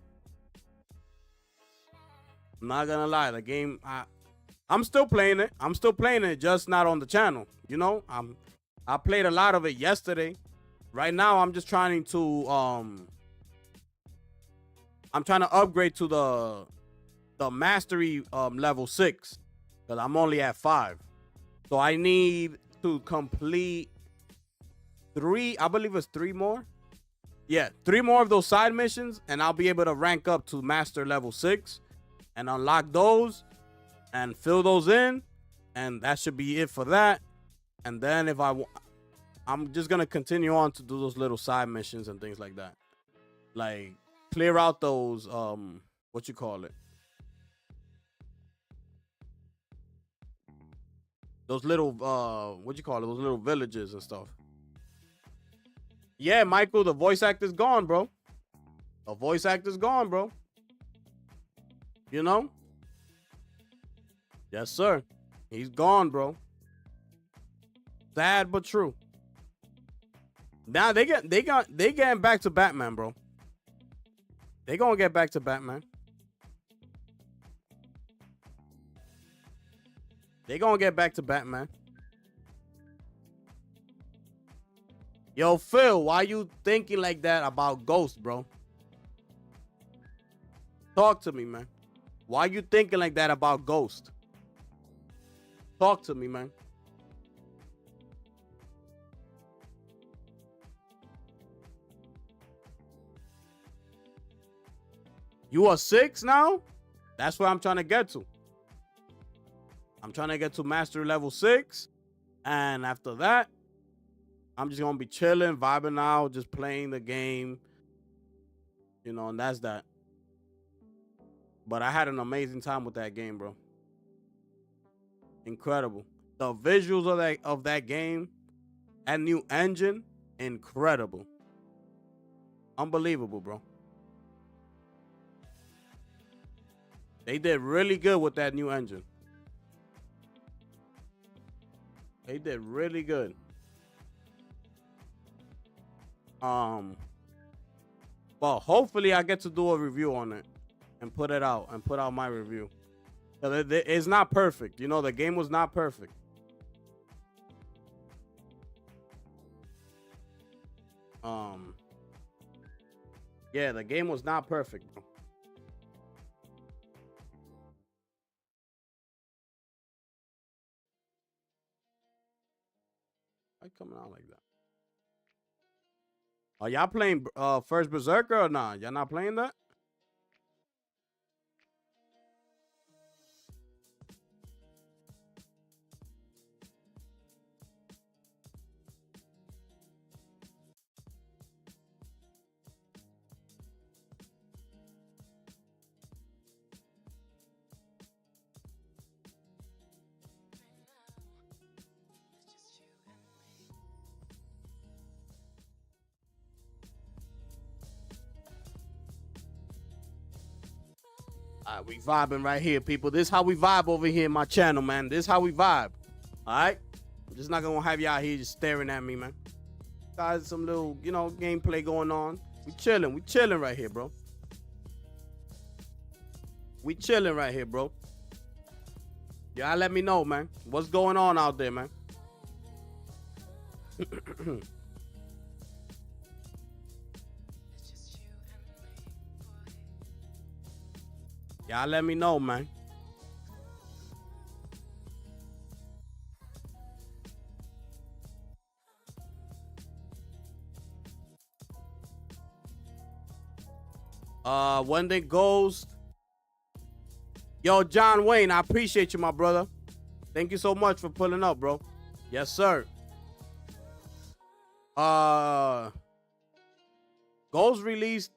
I'm not gonna lie. The game, I'm still playing it. I'm still playing it, just not on the channel. You know, I played a lot of it yesterday. Right now, I'm just trying to upgrade to the mastery level 6, because I'm only at 5. So I need to complete 3. I believe it's 3 more. Yeah, 3 more of those side missions, and I'll be able to rank up to master level 6 and unlock those and fill those in, and that should be it for that. And then if I'm just gonna continue on to do those little side missions and things like that, like clear out those what you call it, those little what you call it, those little villages and stuff. Yeah, Michael, the voice actor's gone, bro. The voice actor's gone, bro. You know? Yes, sir. He's gone, bro. Sad but true. Now they getting back to Batman, bro. They gonna get back to Batman. They gonna get back to Batman. Yo, Phil, why you thinking like that about Ghost, bro? Talk to me, man. Why you thinking like that about Ghost? Talk to me, man. You are 6 now? That's where I'm trying to get to. I'm trying to get to mastery level 6. And after that, I'm just going to be chilling, vibing out, just playing the game. You know, and that's that. But I had an amazing time with that game, bro. Incredible. The visuals of that game, that new engine, incredible. Unbelievable, bro. They did really good with that new engine. They did really good. But hopefully I get to do a review on it and put it out and put out my review. It's not perfect. You know, the game was not perfect. Yeah, the game was not perfect, bro. Why coming out like that? Are y'all playing First Berserker or not? Y'all not playing that? All right, we vibing right here, people. This is how we vibe over here in my channel, man. This is how we vibe. All right? I'm just not going to have y'all here just staring at me, man. Guys, some little, you know, gameplay going on. We chilling. We chilling right here, bro. We chilling right here, bro. Y'all let me know, man. What's going on out there, man? Y'all let me know, man. When they Ghost. Yo, John Wayne, I appreciate you, my brother. Thank you so much for pulling up, bro. Yes, sir. Ghost released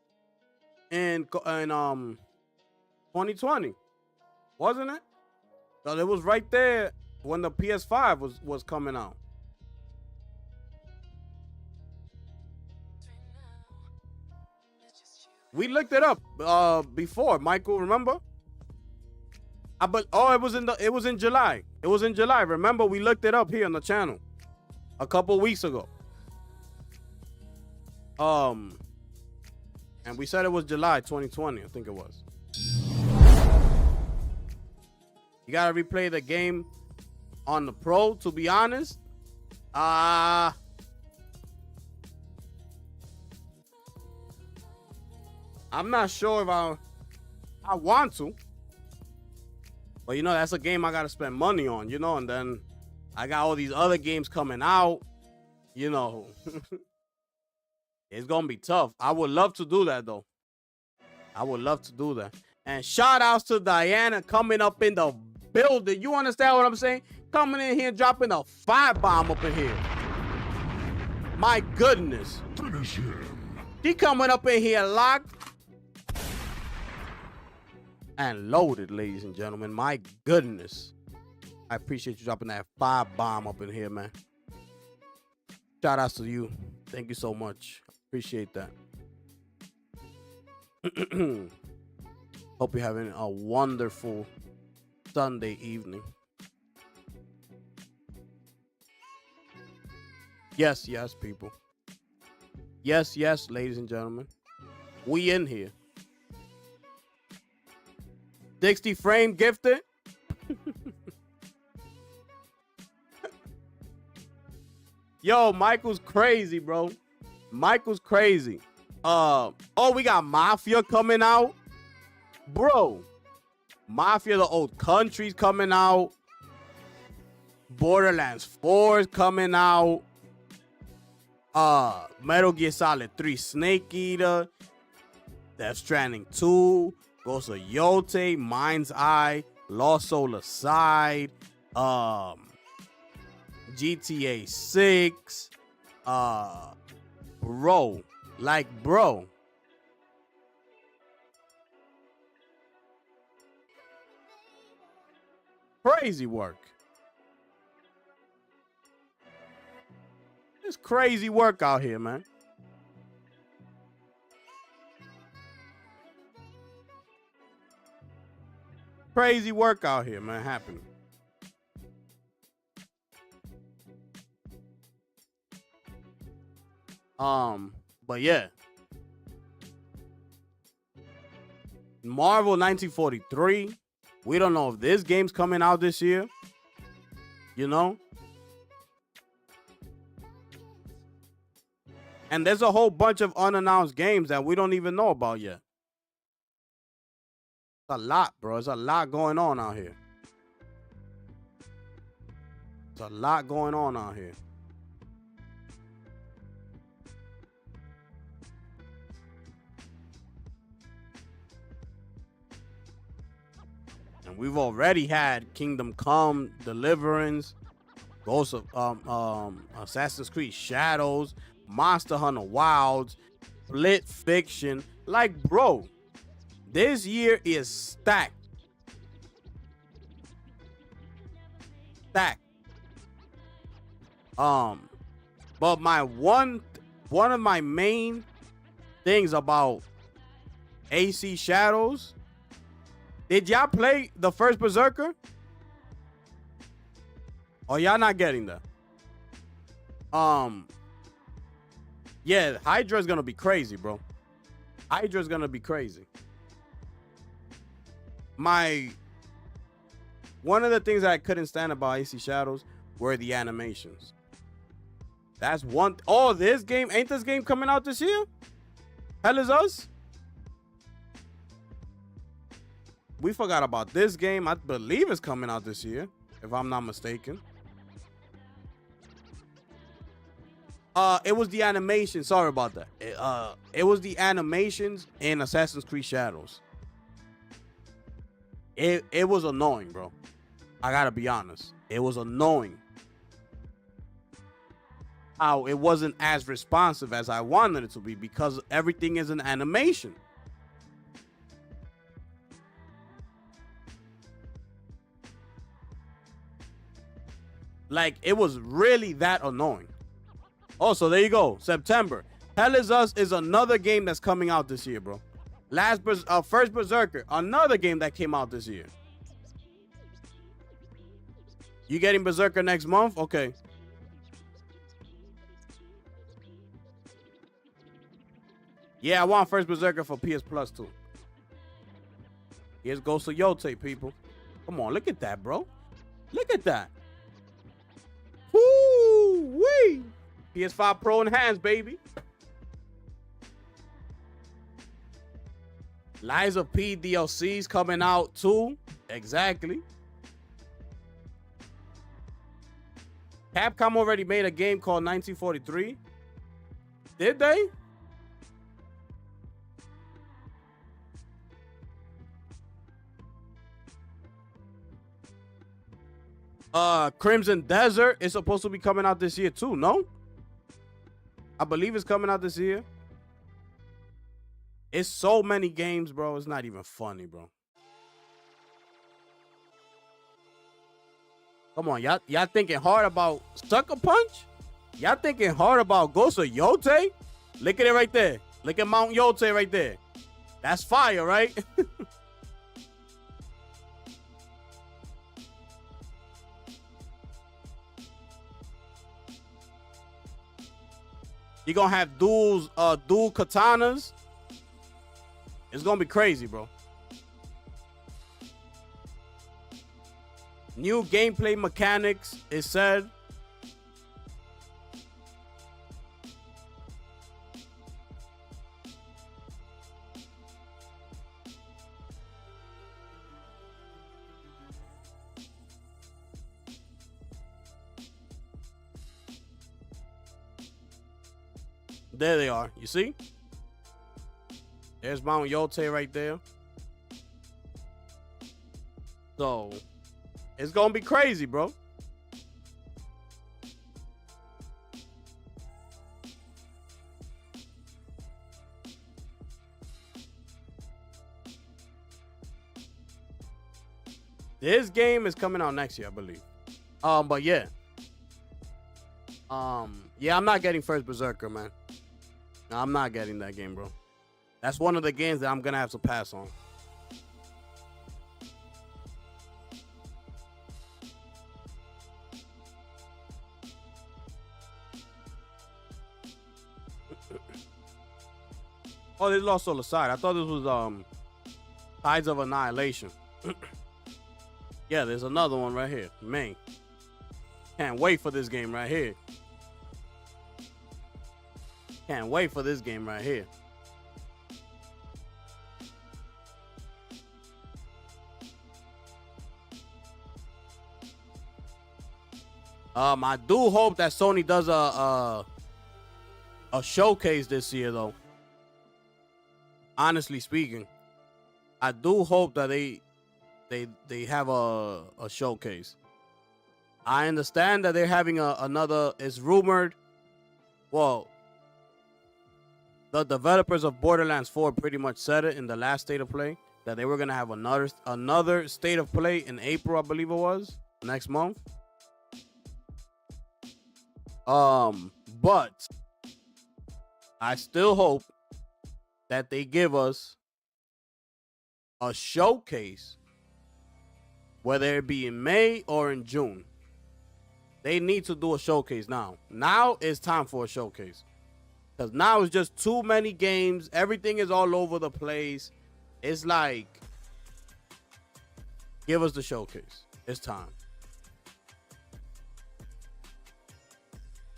in 2020, wasn't it? So it was right there when the PS5 was coming out. We looked it up before, Michael. Remember? It was in July. It was in July. Remember, we looked it up here on the channel a couple weeks ago. And we said it was July 2020. I think it was. You gotta replay the game on the Pro. To be honest, I'm not sure if I want to. But, you know, that's a game I got to spend money on, you know, and then I got all these other games coming out, you know. It's going to be tough. I would love to do that, though. I would love to do that. And shout outs to Diana coming up in the building. You understand what I'm saying? Coming in here, dropping a firebomb up in here. My goodness. Finish him. She coming up in here locked and loaded, ladies and gentlemen. My goodness. I appreciate you dropping that firebomb up in here, man. Shout outs to you. Thank you so much. Appreciate that. Hope you're having a wonderful Sunday evening. Yes, people. Yes, yes, ladies and gentlemen. We in here. 60 frame gifted. Yo, Michael's crazy, bro. Michael's crazy. Oh, we got Mafia coming out. Bro. Mafia, the old country's coming out. Borderlands 4 is coming out. Metal Gear Solid 3 Snake Eater. Death Stranding 2. Ghost of Yote, Mind's Eye, Lost Soul Aside, GTA 6, bro, crazy work. It's crazy work out here, man. Crazy work out here, man, happening. But yeah. Marvel 1943. We don't know if this game's coming out this year. You know? And there's a whole bunch of unannounced games that we don't even know about yet. It's a lot, bro. There's a lot going on out here. There's a lot going on out here. And we've already had Kingdom Come, Deliverance, Ghost of Assassin's Creed Shadows, Monster Hunter Wilds, Split Fiction. Like, bro, this year is stacked. Stacked. But one of my main things about AC Shadows, did y'all play the first Berserker? Or y'all not getting that? Yeah, Hydra's gonna be crazy, bro. Hydra's gonna be crazy. One of the things I couldn't stand about AC Shadows were the animations. That's one. Oh, this game, ain't this game coming out this year? Hell is Us? We forgot about this game. I believe it's coming out this year, if I'm not mistaken. It was the animation. Sorry about that. It was the animations in Assassin's Creed Shadows. It was annoying, bro. I gotta be honest. It was annoying. How it wasn't as responsive as I wanted it to be because everything is an animation. Like, it was really that annoying. Oh, so there you go. September. Hell is Us is another game that's coming out this year, bro. First Berserker, another game that came out this year. You getting Berserker next month? Okay. Yeah, I want First Berserker for PS Plus too. Here's Ghost of Yote, people. Come on, look at that, bro. Look at that. Woo-wee. PS5 Pro in hands, baby. Lies of P DLC's coming out too. Exactly. Capcom already made a game called 1943. Did they? Crimson Desert is supposed to be coming out this year too, no? I believe it's coming out this year. It's so many games, bro. It's not even funny, bro. Come on, y'all thinking hard about Sucker Punch? Y'all thinking hard about Ghost of Yote? Look at it right there. Look at Mount Yote right there. That's fire, right? You're gonna have dual katanas. It's gonna be crazy, bro. New gameplay mechanics is said. There they are. You see? There's Mount Yote right there. So, it's going to be crazy, bro. This game is coming out next year, I believe. But yeah. Yeah, I'm not getting First Berserker, man. No, I'm not getting that game, bro. That's one of the games that I'm gonna have to pass on. Oh, they lost Soul Aside. I thought this was Tides of Annihilation. Yeah, there's another one right here. Man, can't wait for this game right here. Can't wait for this game right here. I do hope that Sony does a showcase this year, though. Honestly speaking, I do hope that they have a showcase. I understand that they're having another. It's rumored. Well, the developers of Borderlands 4 pretty much said it in the last State of Play that they were gonna have another State of Play in April, I believe it was, next month. But I still hope that they give us a showcase, whether it be in May or in June. They need to do a showcase now. Now it's time for a showcase. Because now it's just too many games. Everything is all over the place. It's like, give us the showcase. It's time.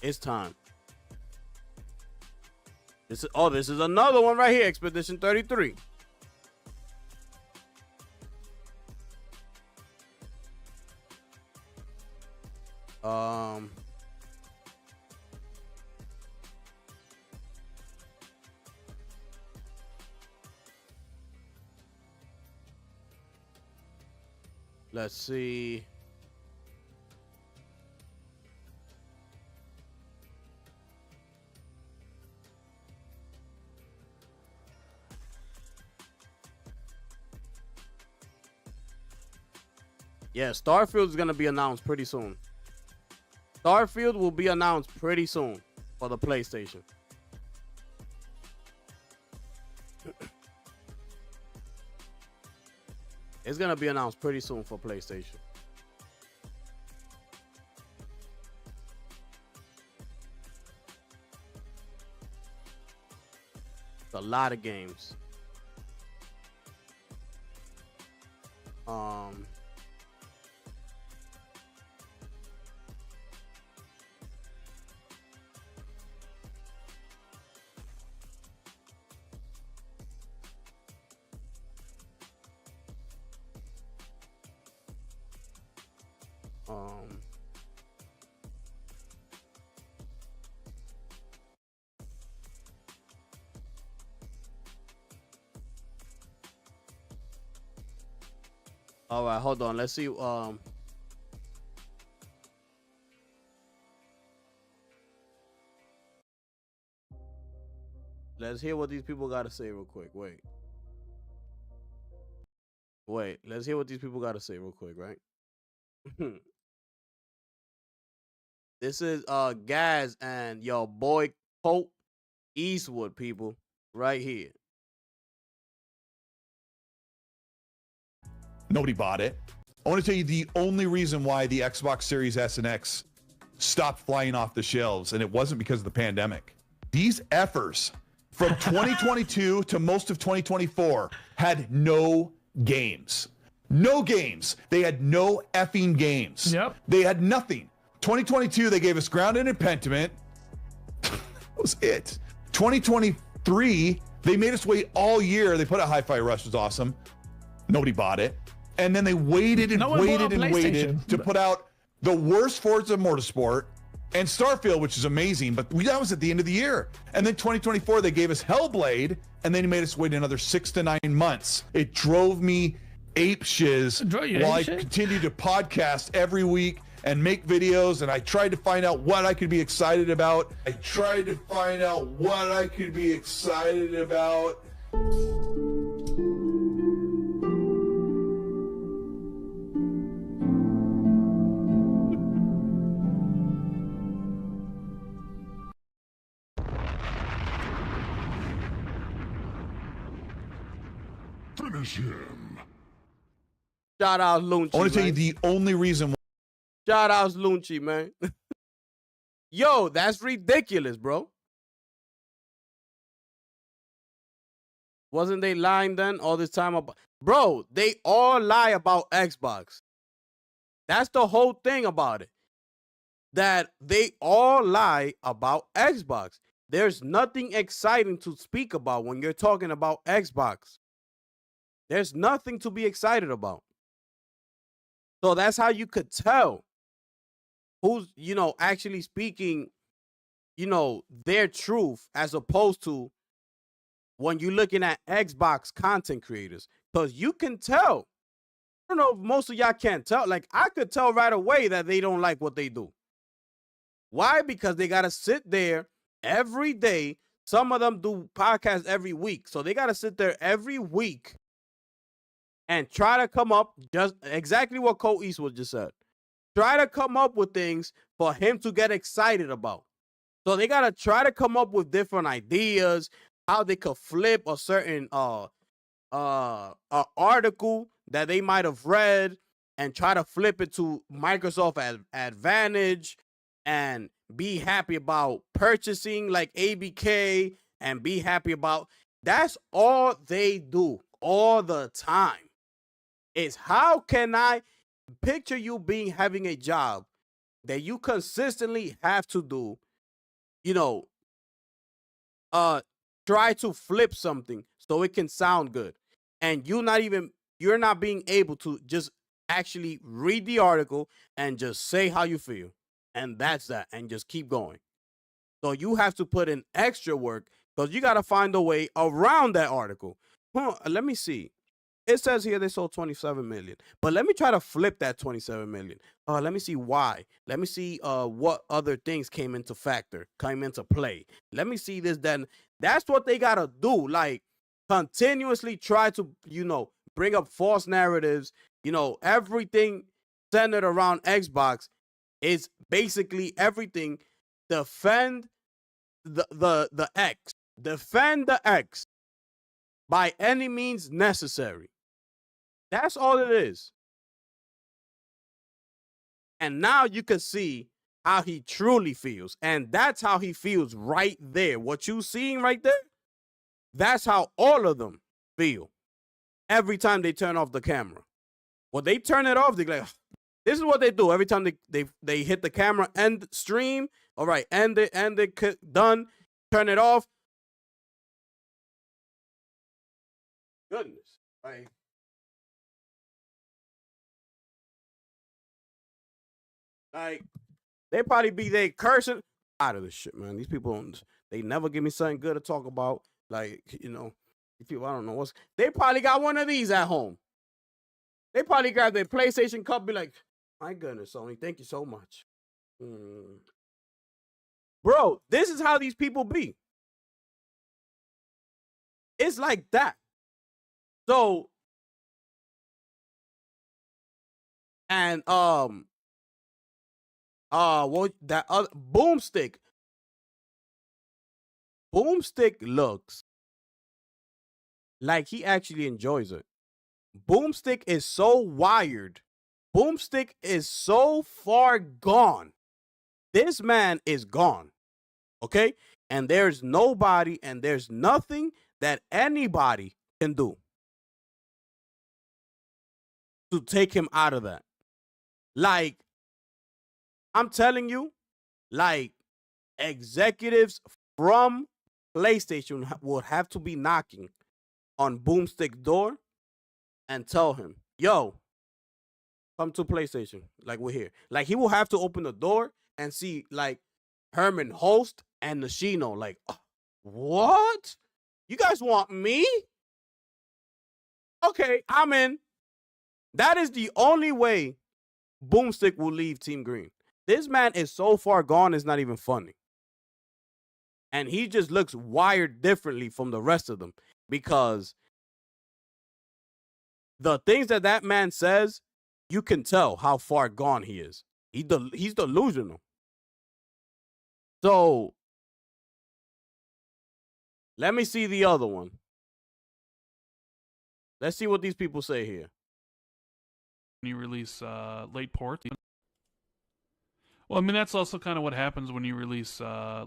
It's time. This is another one right here. Expedition 33. Let's see. Yeah, Starfield is going to be announced pretty soon. Starfield will be announced pretty soon for the PlayStation. It's going to be announced pretty soon for PlayStation. It's a lot of games. All right, hold on. Let's see. Let's hear what these people got to say real quick. Wait. Let's hear what these people got to say real quick, right? This is Gaz and your boy Colt Eastwood, people, right here. Nobody bought it. I want to tell you the only reason why the Xbox Series S and X stopped flying off the shelves, and it wasn't because of the pandemic. These effers from 2022 to most of 2024 had no games. No games. They had no effing games. Yep. They had nothing. 2022, they gave us Grounded and Pentiment. That was it. 2023, they made us wait all year. They put out Hi-Fi Rush, was awesome. Nobody bought it. And then they waited and waited and waited to put out the worst Forza Motorsport and Starfield, which is amazing, but that was at the end of the year. And then 2024, they gave us Hellblade, and then he made us wait another 6 to 9 months. It drove me ape shiz while I continued to podcast every week and make videos, and I tried to find out what I could be excited about. Finish him. Shout out Lunchi. I want to tell you the only reason. Shout out Lunchi, man. Yo, that's ridiculous, bro. Wasn't they lying then all this time about? Bro, they all lie about Xbox. That's the whole thing about it. That they all lie about Xbox. There's nothing exciting to speak about when you're talking about Xbox. There's nothing to be excited about. So that's how you could tell who's, actually speaking, their truth, as opposed to when you're looking at Xbox content creators. Because you can tell. I don't know if most of y'all can't tell. Like, I could tell right away that they don't like what they do. Why? Because they got to sit there every day. Some of them do podcasts every week. So they got to sit there every week and try to come up, just exactly what Cole Eastwood just said. Try to come up with things for him to get excited about. So they got to try to come up with different ideas, how they could flip a certain article that they might have read and try to flip it to Microsoft advantage and be happy about purchasing like ABK and be happy about. That's all they do all the time. Is how can I picture you having a job that you consistently have to do, try to flip something so it can sound good. And you're not being able to just actually read the article and just say how you feel. And that's that. And just keep going. So you have to put in extra work because you got to find a way around that article. Let me see. It says here they sold 27 million. But let me try to flip that 27 million. Let me see why. Let me see what other things came into play. Let me see this, then. That's what they got to do. Like, continuously try to, bring up false narratives. Everything centered around Xbox is basically everything. Defend the X. Defend the X by any means necessary. That's all it is. And now you can see how he truly feels. And that's how he feels right there. What you seeing right there, that's how all of them feel every time they turn off the camera. When they turn it off, they're like, this is what they do every time they hit the camera, end stream. All right, end it, done, turn it off. Goodness. Like, they probably be there cursing out of this shit, man. These people, they never give me something good to talk about. Like, people, I don't know they probably got one of these at home. They probably grab their PlayStation cup, be like, my goodness, Sony, thank you so much. Bro, this is how these people be. It's like that. So, and what that other Boomstick looks like he actually enjoys it. Boomstick is so wired. Boomstick is so far gone. This man is gone. Okay? And there's nobody and there's nothing that anybody can do to take him out of that. Like, I'm telling you, like, executives from PlayStation would have to be knocking on Boomstick's door and tell him, yo, come to PlayStation. Like, we're here. Like, he will have to open the door and see, like, Herman Holst and Nishino. Like, what? You guys want me? Okay, I'm in. That is the only way Boomstick will leave Team Green. This man is so far gone, it's not even funny. And he just looks wired differently from the rest of them because the things that man says, you can tell how far gone he is. He's delusional. So, let me see the other one. Let's see what these people say here. When you release late ports. Well, I mean, that's also kind of what happens when you release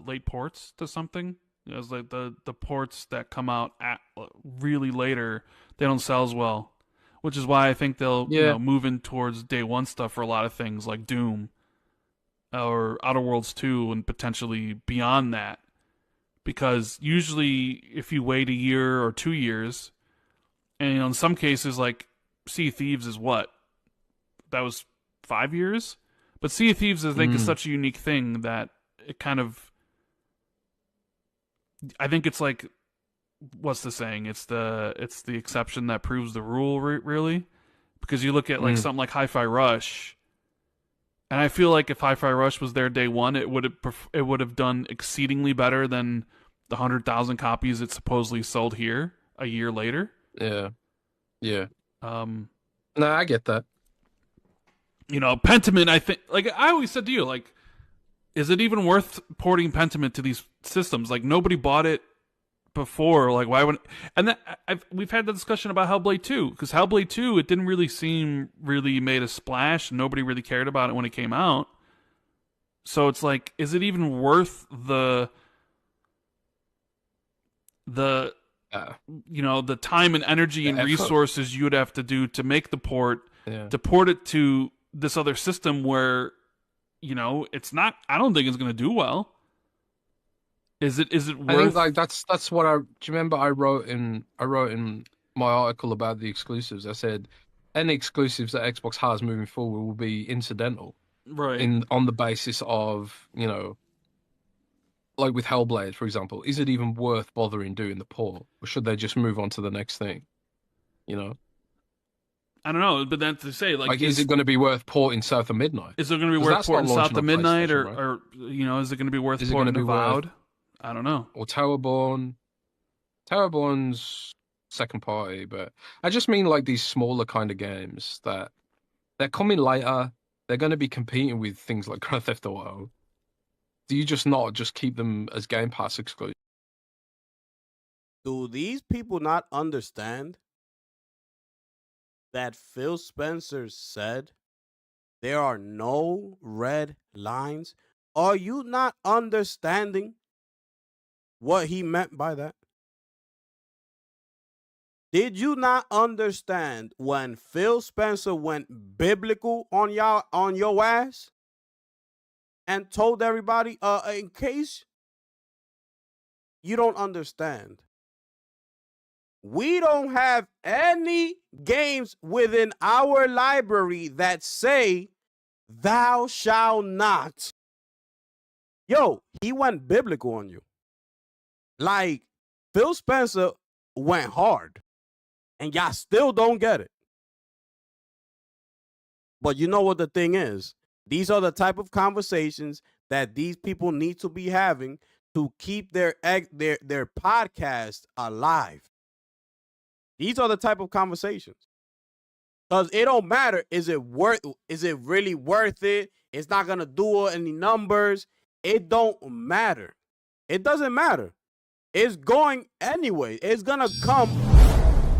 late ports to something. It's like the ports that come out at really later, they don't sell as well, which is why I think they'll move in towards day one stuff for a lot of things like Doom or Outer Worlds 2 and potentially beyond that. Because usually if you wait a year or 2 years, and in some cases like Sea of Thieves is what? That was 5 years? But Sea of Thieves, I think, is such a unique thing that it kind of... I think it's like... What's the saying? It's the exception that proves the rule, really. Because you look at like something like Hi-Fi Rush, and I feel like if Hi-Fi Rush was there day one, it would have done exceedingly better than the 100,000 copies it supposedly sold here a year later. Yeah. No, I get that. You know, Pentiment, I think, like I always said to you, like, is it even worth porting Pentiment to these systems? Like, nobody bought it before. Like, why would? And that we've had the discussion about Hellblade 2, because Hellblade 2, it didn't really seem really made a splash, and nobody really cared about it when it came out. So it's like, is it even worth the you know, the time and energy and resources you would have to do to make the port, to port it to this other system where, you know, it's not, I don't think it's going to do well. Is it worth? I think like that's what do you remember I wrote in my article about the exclusives. I said any exclusives that Xbox has moving forward will be incidental. Right. On the basis of, you know, like with Hellblade, for example, is it even worth bothering doing the port? Or should they just move on to the next thing? You know? I don't know, but then to say, like is it going to be worth porting South of Midnight? Is it going to be worth porting South of Midnight, or you know, is it going to be worth porting Avowed? I don't know. Or Towerborn. Towerborn's second party, but I just mean like these smaller kind of games that they're coming later. They're going to be competing with things like Grand Theft Auto. Do you just not just keep them as Game Pass exclusive? Do these people not understand that Phil Spencer said there are no red lines? Are you not understanding what he meant by that? Did you not understand when Phil Spencer went biblical on your ass and told everybody, in case you don't understand, we don't have any games within our library that say thou shalt not. Yo, he went biblical on you. Like, Phil Spencer went hard, and y'all still don't get it. But you know what the thing is? These are the type of conversations that these people need to be having to keep their podcast alive. These are the type of conversations. Because it don't matter. Is it really worth it? It's not going to do any numbers. It don't matter. It doesn't matter. It's going anyway. It's going to come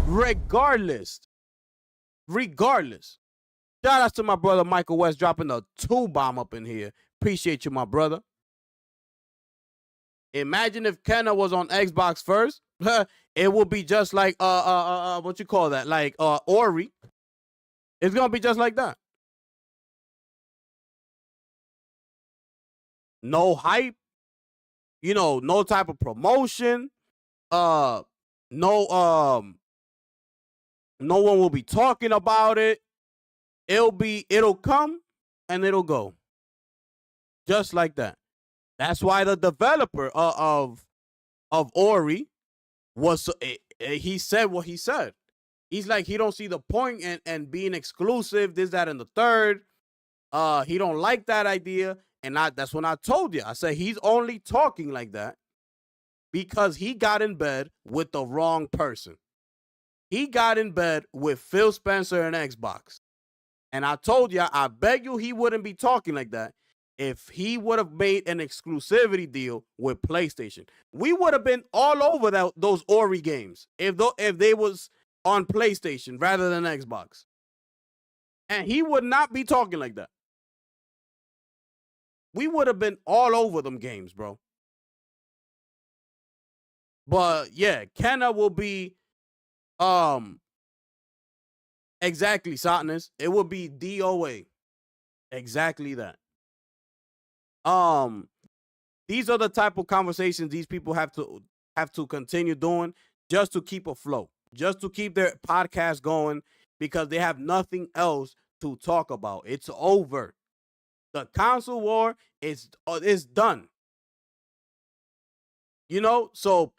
regardless. Shout out to my brother Michael West dropping a 2 bomb up in here. Appreciate you, my brother. Imagine if Kenna was on Xbox first. It would be just like what you call that? Like Ori. It's gonna be just like that. No hype, no type of promotion. No no one will be talking about it. It'll come and it'll go. Just like that. That's why the developer of Ori was he said what he said. He's like, he don't see the point and being exclusive, this, that, and the third. He don't like that idea. And that's when I told you. I said he's only talking like that because he got in bed with the wrong person. He got in bed with Phil Spencer and Xbox. And I told you, I bet you he wouldn't be talking like that if he would have made an exclusivity deal with PlayStation. We would have been all over those Ori games if they was on PlayStation rather than Xbox. And he would not be talking like that. We would have been all over them games, bro. But yeah, Kenna will be exactly, Satnus. It would be DOA. Exactly that. These are the type of conversations these people have to continue doing just to keep afloat, just to keep their podcast going, because they have nothing else to talk about. It's over. The console war is done. So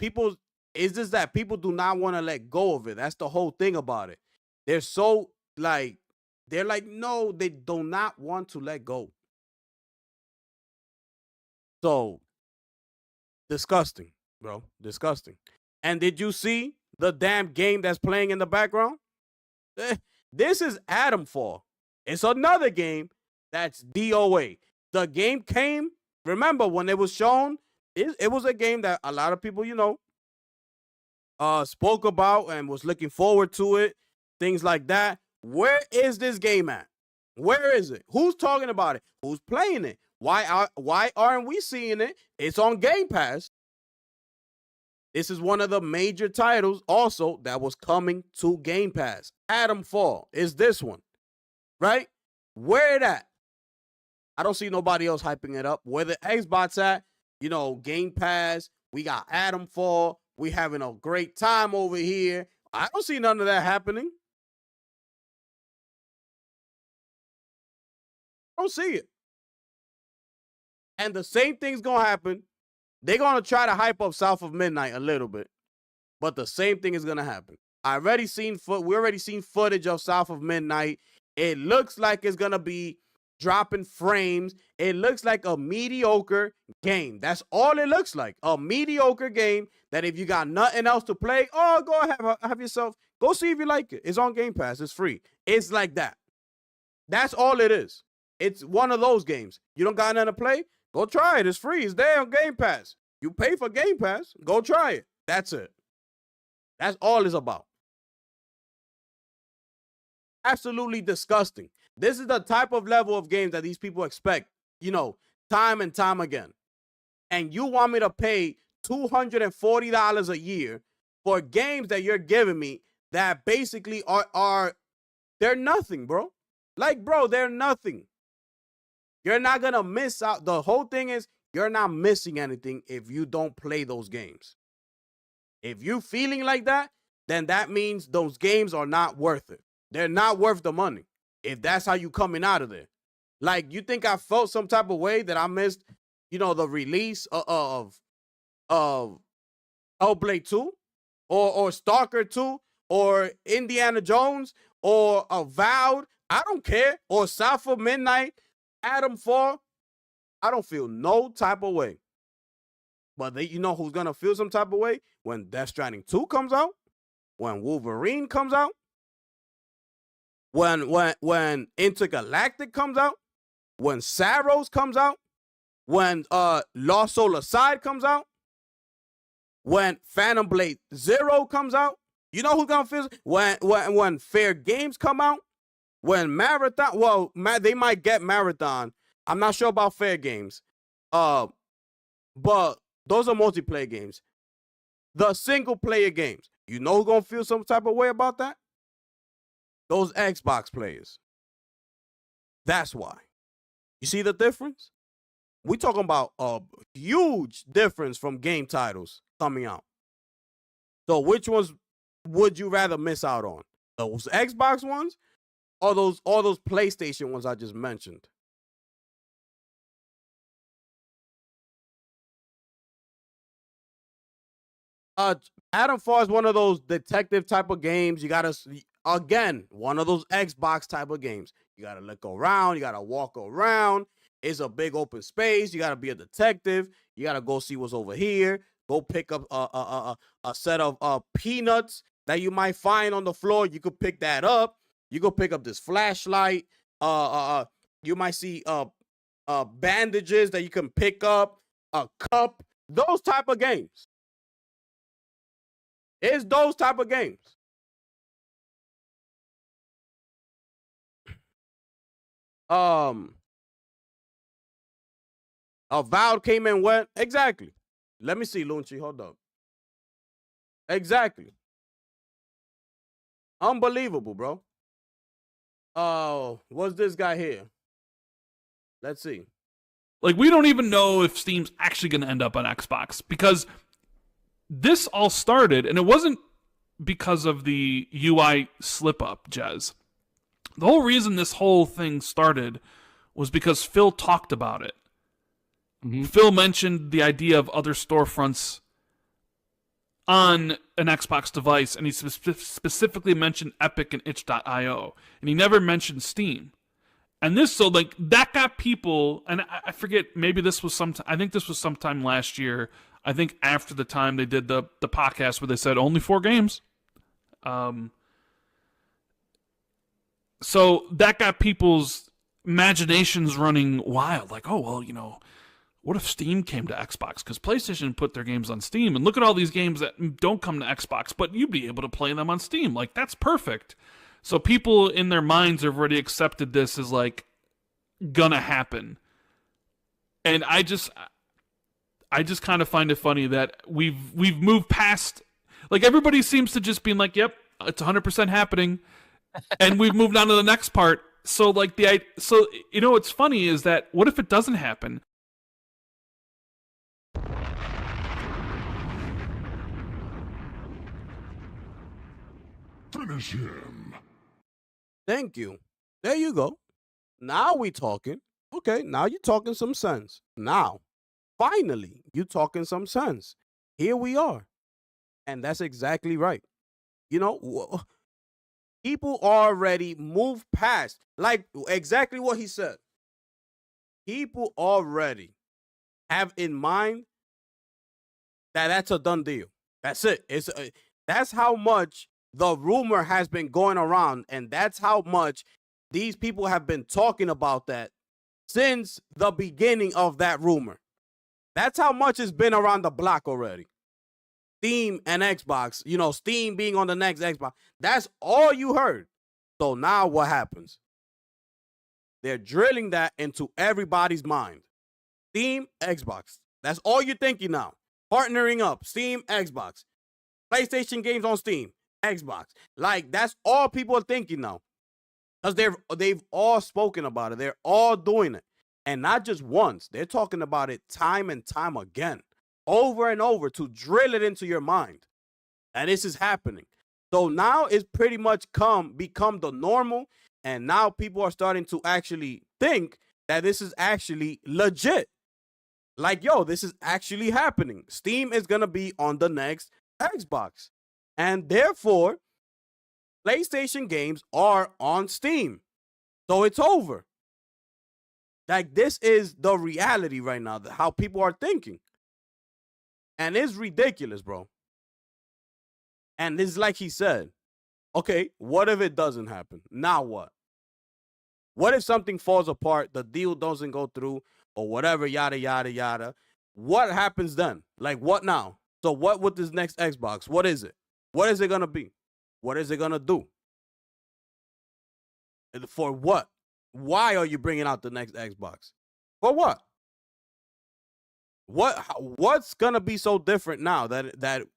it's just that people do not want to let go of it. That's the whole thing about it. They're so they're like, no, they do not want to let go. So disgusting, bro. Disgusting. And did you see the damn game that's playing in the background? This is Atomfall. It's another game that's DOA. The game came, remember when it was shown, it was a game that a lot of people, spoke about and was looking forward to it, things like that. Where is this game at? Where is it? Who's talking about it? Who's playing it? Why aren't we seeing it? It's on Game Pass. This is one of the major titles also that was coming to Game Pass. Atomfall is this one, right? Where it at? I don't see nobody else hyping it up. Where the Xbox at? Game Pass. We got Atomfall. We having a great time over here. I don't see none of that happening. I don't see it. And the same thing's gonna happen. They're gonna try to hype up South of Midnight a little bit, but the same thing is gonna happen. We already seen footage of South of Midnight. It looks like it's gonna be dropping frames. It looks like a mediocre game. That's all it looks like. A mediocre game that if you got nothing else to play, go ahead, have yourself. Go see if you like it. It's on Game Pass. It's free. It's like that. That's all it is. It's one of those games. You don't got nothing to play? Go try it. It's free. It's there on Game Pass. You pay for Game Pass. Go try it. That's it. That's all it's about. Absolutely disgusting. This is the type of level of games that these people expect, time and time again. And you want me to pay $240 a year for games that you're giving me that basically are they're nothing, bro. Like, bro, they're nothing. You're not going to miss out. The whole thing is you're not missing anything if you don't play those games. If you're feeling like that, then that means those games are not worth it. They're not worth the money. If that's how you coming out of there. Like, you think I felt some type of way that I missed, the release of Hellblade 2 or Stalker 2 or Indiana Jones or Avowed? I don't care. Or South of Midnight, Atomfall. I don't feel no type of way. But who's going to feel some type of way? When Death Stranding 2 comes out, when Wolverine comes out, when Intergalactic comes out, when Saros comes out, when Lost Soul Aside comes out, when Phantom Blade Zero comes out, who's gonna feel? When Fair Games come out, when Marathon, they might get Marathon. I'm not sure about Fair Games, but those are multiplayer games. The single player games, you know who's gonna feel some type of way about that? Those Xbox players. That's why. You see the difference? We talking about a huge difference from game titles coming out. So which ones would you rather miss out on? Those Xbox ones or those PlayStation ones I just mentioned? Adam Far is one of those detective type of games. You gotta, again, one of those Xbox type of games. You gotta look around. You gotta walk around. It's a big open space. You gotta be a detective. You gotta go see what's over here. Go pick up a set of peanuts that you might find on the floor. You could pick that up. You go pick up this flashlight. You might see bandages that you can pick up. A cup. Those type of games. It's those type of games. Avowed came and went. Exactly. Let me see, Lunchi. Hold up. Exactly. Unbelievable, bro. Oh, what's this guy here? Let's see. Like, we don't even know if Steam's actually going to end up on Xbox, because this all started, and it wasn't because of the UI slip-up, Jez. The whole reason this whole thing started was because Phil talked about it. Mm-hmm. Phil mentioned the idea of other storefronts on an Xbox device, and he specifically mentioned Epic and itch.io, and he never mentioned Steam. And this, so like, that got people, and I forget, maybe this was sometime, I think this was sometime last year, I think after the time they did the podcast where they said only 4 games. So that got people's imaginations running wild. Like, oh, well, you know, what if Steam came to Xbox? Because PlayStation put their games on Steam, and look at all these games that don't come to Xbox, but you'd be able to play them on Steam. Like, that's perfect. So people in their minds have already accepted this as, like, gonna happen. And I just kind of find it funny that we've moved past, like, everybody seems to just be like, yep, it's 100% happening, and we've moved on to the next part. So, like, so, you know, what's funny is that, what if it doesn't happen? Finish him. Thank you. There you go. Now we talking. Okay, now you're talking some sense. Now, finally, you talking some sense. Here we are. And that's exactly right. You know, people already moved past, like, exactly what he said. People already have in mind that that's a done deal. That's it. That's how much the rumor has been going around, and that's how much these people have been talking about that since the beginning of that rumor. That's how much it's been around the block already. Steam and Xbox, you know, Steam being on the next Xbox. That's all you heard. So now what happens? They're drilling that into everybody's mind. Steam, Xbox. That's all you're thinking now. Partnering up, Steam, Xbox. PlayStation games on Steam, Xbox. Like, that's all people are thinking now. Because they've all spoken about it. They're all doing it. And not just once. They're talking about it time and time again. Over and over to drill it into your mind. And this is happening. So now it's pretty much become the normal. And now people are starting to actually think that this is actually legit. Like, yo, this is actually happening. Steam is going to be on the next Xbox. And therefore, PlayStation games are on Steam. So it's over. Like, this is the reality right now, how people are thinking. And it's ridiculous, bro. And this is like he said. Okay, what if it doesn't happen? Now what? What if something falls apart, the deal doesn't go through, or whatever, yada, yada, yada? What happens then? Like, what now? So what with this next Xbox? What is it? What is it going to be? What is it going to do? For what? Why are you bringing out the next Xbox? For what? What's gonna be so different now that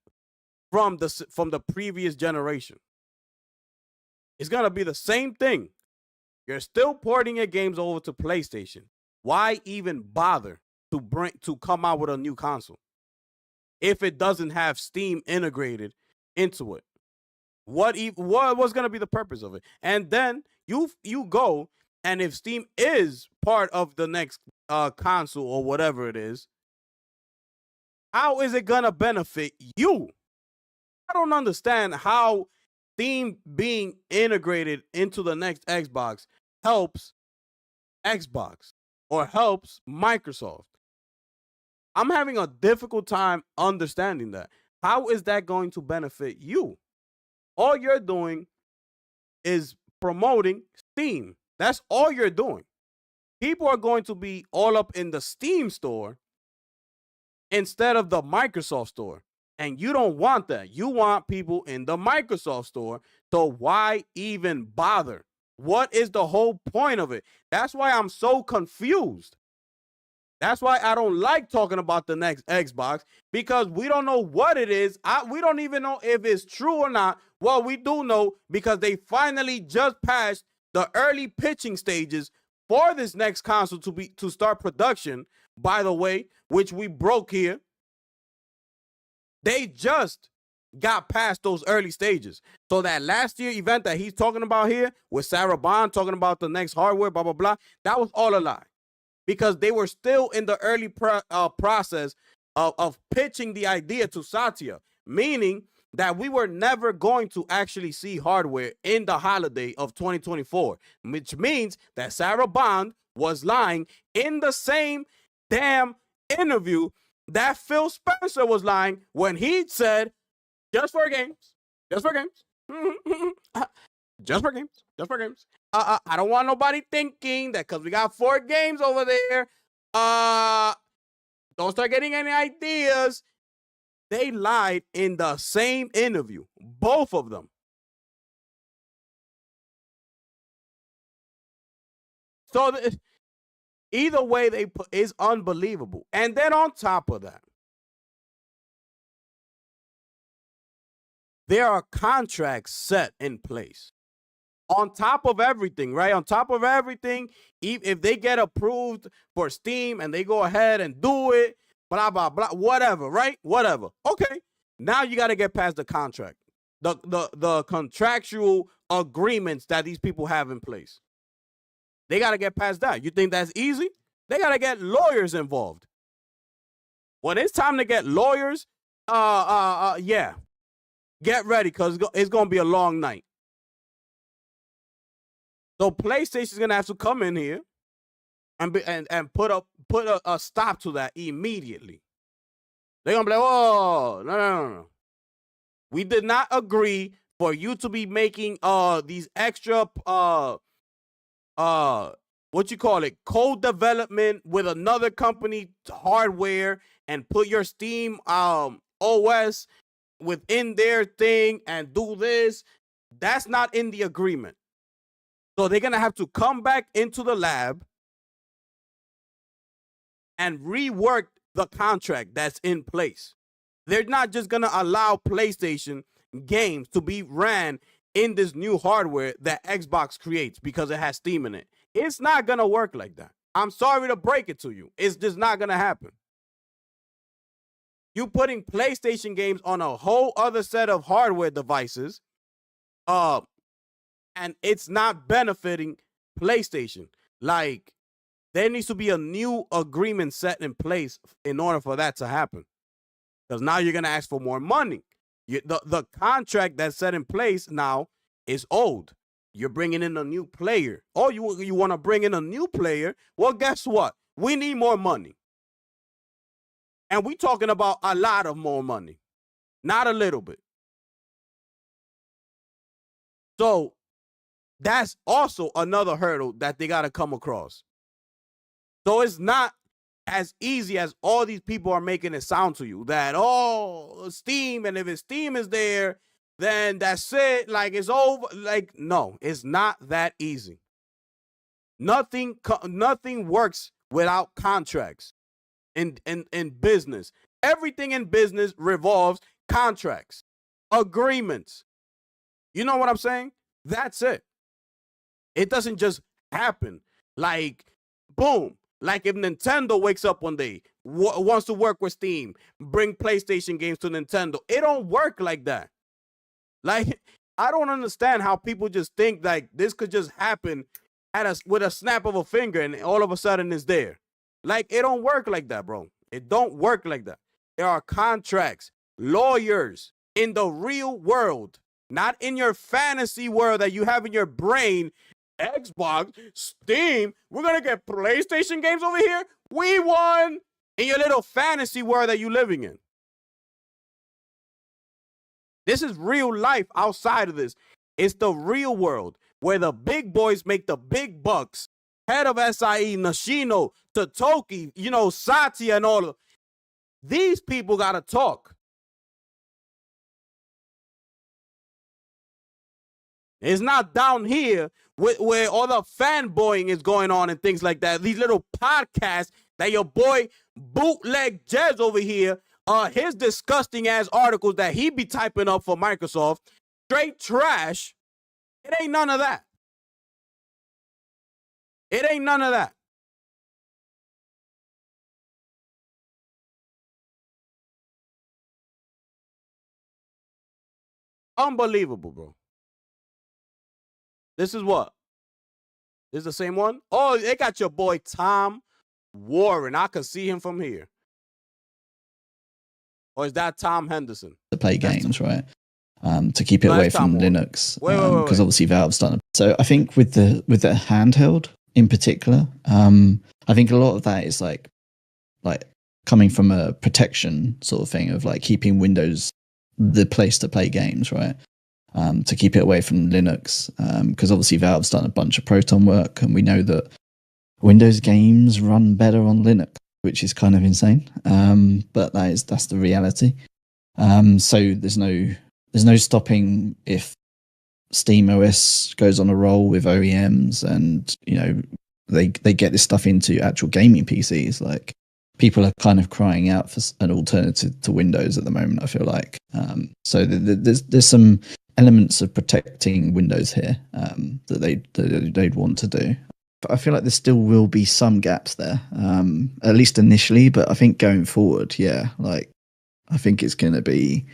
from the previous generation? It's gonna be the same thing. You're still porting your games over to PlayStation. Why even bother to come out with a new console if it doesn't have Steam integrated into it? What was gonna be the purpose of it? And then you go, and if Steam is part of the next console or whatever it is, how is it gonna benefit you? I don't understand how Steam being integrated into the next Xbox helps Xbox or helps Microsoft. I'm having a difficult time understanding that. How is that going to benefit you? All you're doing is promoting Steam. That's all you're doing. People are going to be all up in the Steam store instead of the Microsoft store. And you don't want that. You want people in the Microsoft store. So why even bother? What is the whole point of it? That's why I'm so confused. That's why I don't like talking about the next Xbox, because we don't know what it is. We don't even know if it's true or not. Well, we do know because they finally just passed the early pitching stages for this next console to start production, by the way, which we broke here. They just got past those early stages. So that last year event that he's talking about here with Sarah Bond talking about the next hardware, blah, blah, blah, that was all a lie. Because they were still in the early process of pitching the idea to Satya, meaning that we were never going to actually see hardware in the holiday of 2024, which means that Sarah Bond was lying in the same damn interview that Phil Spencer was lying when he said, just for games, just for games, just for games, just for games. I don't want nobody thinking that because we got 4 games over there, don't start getting any ideas. They lied in the same interview, both of them. So either way they put is unbelievable. And then on top of that, there are contracts set in place. On top of everything, right? On top of everything, if they get approved for Steam and they go ahead and do it, blah, blah, blah, whatever, right? Whatever. Okay. Now you got to get past the contract, the contractual agreements that these people have in place. They got to get past that. You think that's easy? They got to get lawyers involved. When it's time to get lawyers, yeah. Get ready, because it's going to be a long night. So PlayStation's going to have to come in here and put a stop to that immediately. They're going to be like, oh, no. We did not agree for you to be making these extra what you call it, co-development with another company hardware and put your Steam OS within their thing and do this. That's not in the agreement. So they're going to have to come back into the lab and rework the contract that's in place. They're not just going to allow PlayStation games to be ran in this new hardware that Xbox creates because it has Steam in it. It's not going to work like that. I'm sorry to break it to you. It's just not going to happen. You putting PlayStation games on a whole other set of hardware devices, and it's not benefiting PlayStation. Like, there needs to be a new agreement set in place in order for that to happen. Because now you're going to ask for more money. The contract that's set in place now is old. You're bringing in a new player. Oh, you want to bring in a new player? Well, guess what? We need more money. And we're talking about a lot of more money, not a little bit. So that's also another hurdle that they got to come across. So it's not as easy as all these people are making it sound to you, that, oh, Steam, and if Steam is there, then that's it, like it's over. Like, no, it's not that easy. Nothing works without contracts. in business. Everything in business revolves contracts, agreements. You know what I'm saying? That's it. It doesn't just happen like boom. Like if Nintendo wakes up one day, wants to work with Steam, bring PlayStation games to Nintendo. It don't work like that. Like I don't understand how people just think like this could just happen with a snap of a finger and all of a sudden it's there. Like it don't work like that, bro. It don't work like that. There are contracts, lawyers in the real world, not in your fantasy world that you have in your brain. Xbox, Steam, we're gonna get PlayStation games over here. We won in your little fantasy world that you're living in. This is real life outside of this. It's the real world where the big boys make the big bucks. Head of SIE, Nashino, Totoki, Satya and all of these people gotta talk. It's not down here where all the fanboying is going on and things like that. These little podcasts that your boy Bootleg Jez over here, his disgusting ass articles that he be typing up for Microsoft, straight trash. It ain't none of that. It ain't none of that. Unbelievable, bro. This is what? This is the same one? Oh, they got your boy Tom Warren. I can see him from here. Or is that Tom Henderson? To play games, right? To keep it away from Linux. Because obviously Valve's done it. So I think with the handheld in particular, I think a lot of that is like coming from a protection sort of thing of like keeping Windows the place to play games, right? To keep it away from Linux, because obviously Valve's done a bunch of Proton work, and we know that Windows games run better on Linux, which is kind of insane. But that's the reality. So there's no stopping if Steam OS goes on a roll with OEMs, and they get this stuff into actual gaming PCs. Like people are kind of crying out for an alternative to Windows at the moment, I feel like. So there's some elements of protecting Windows here that they'd want to do. But I feel like there still will be some gaps there, at least initially. But I think going forward, yeah, like I think it's going to be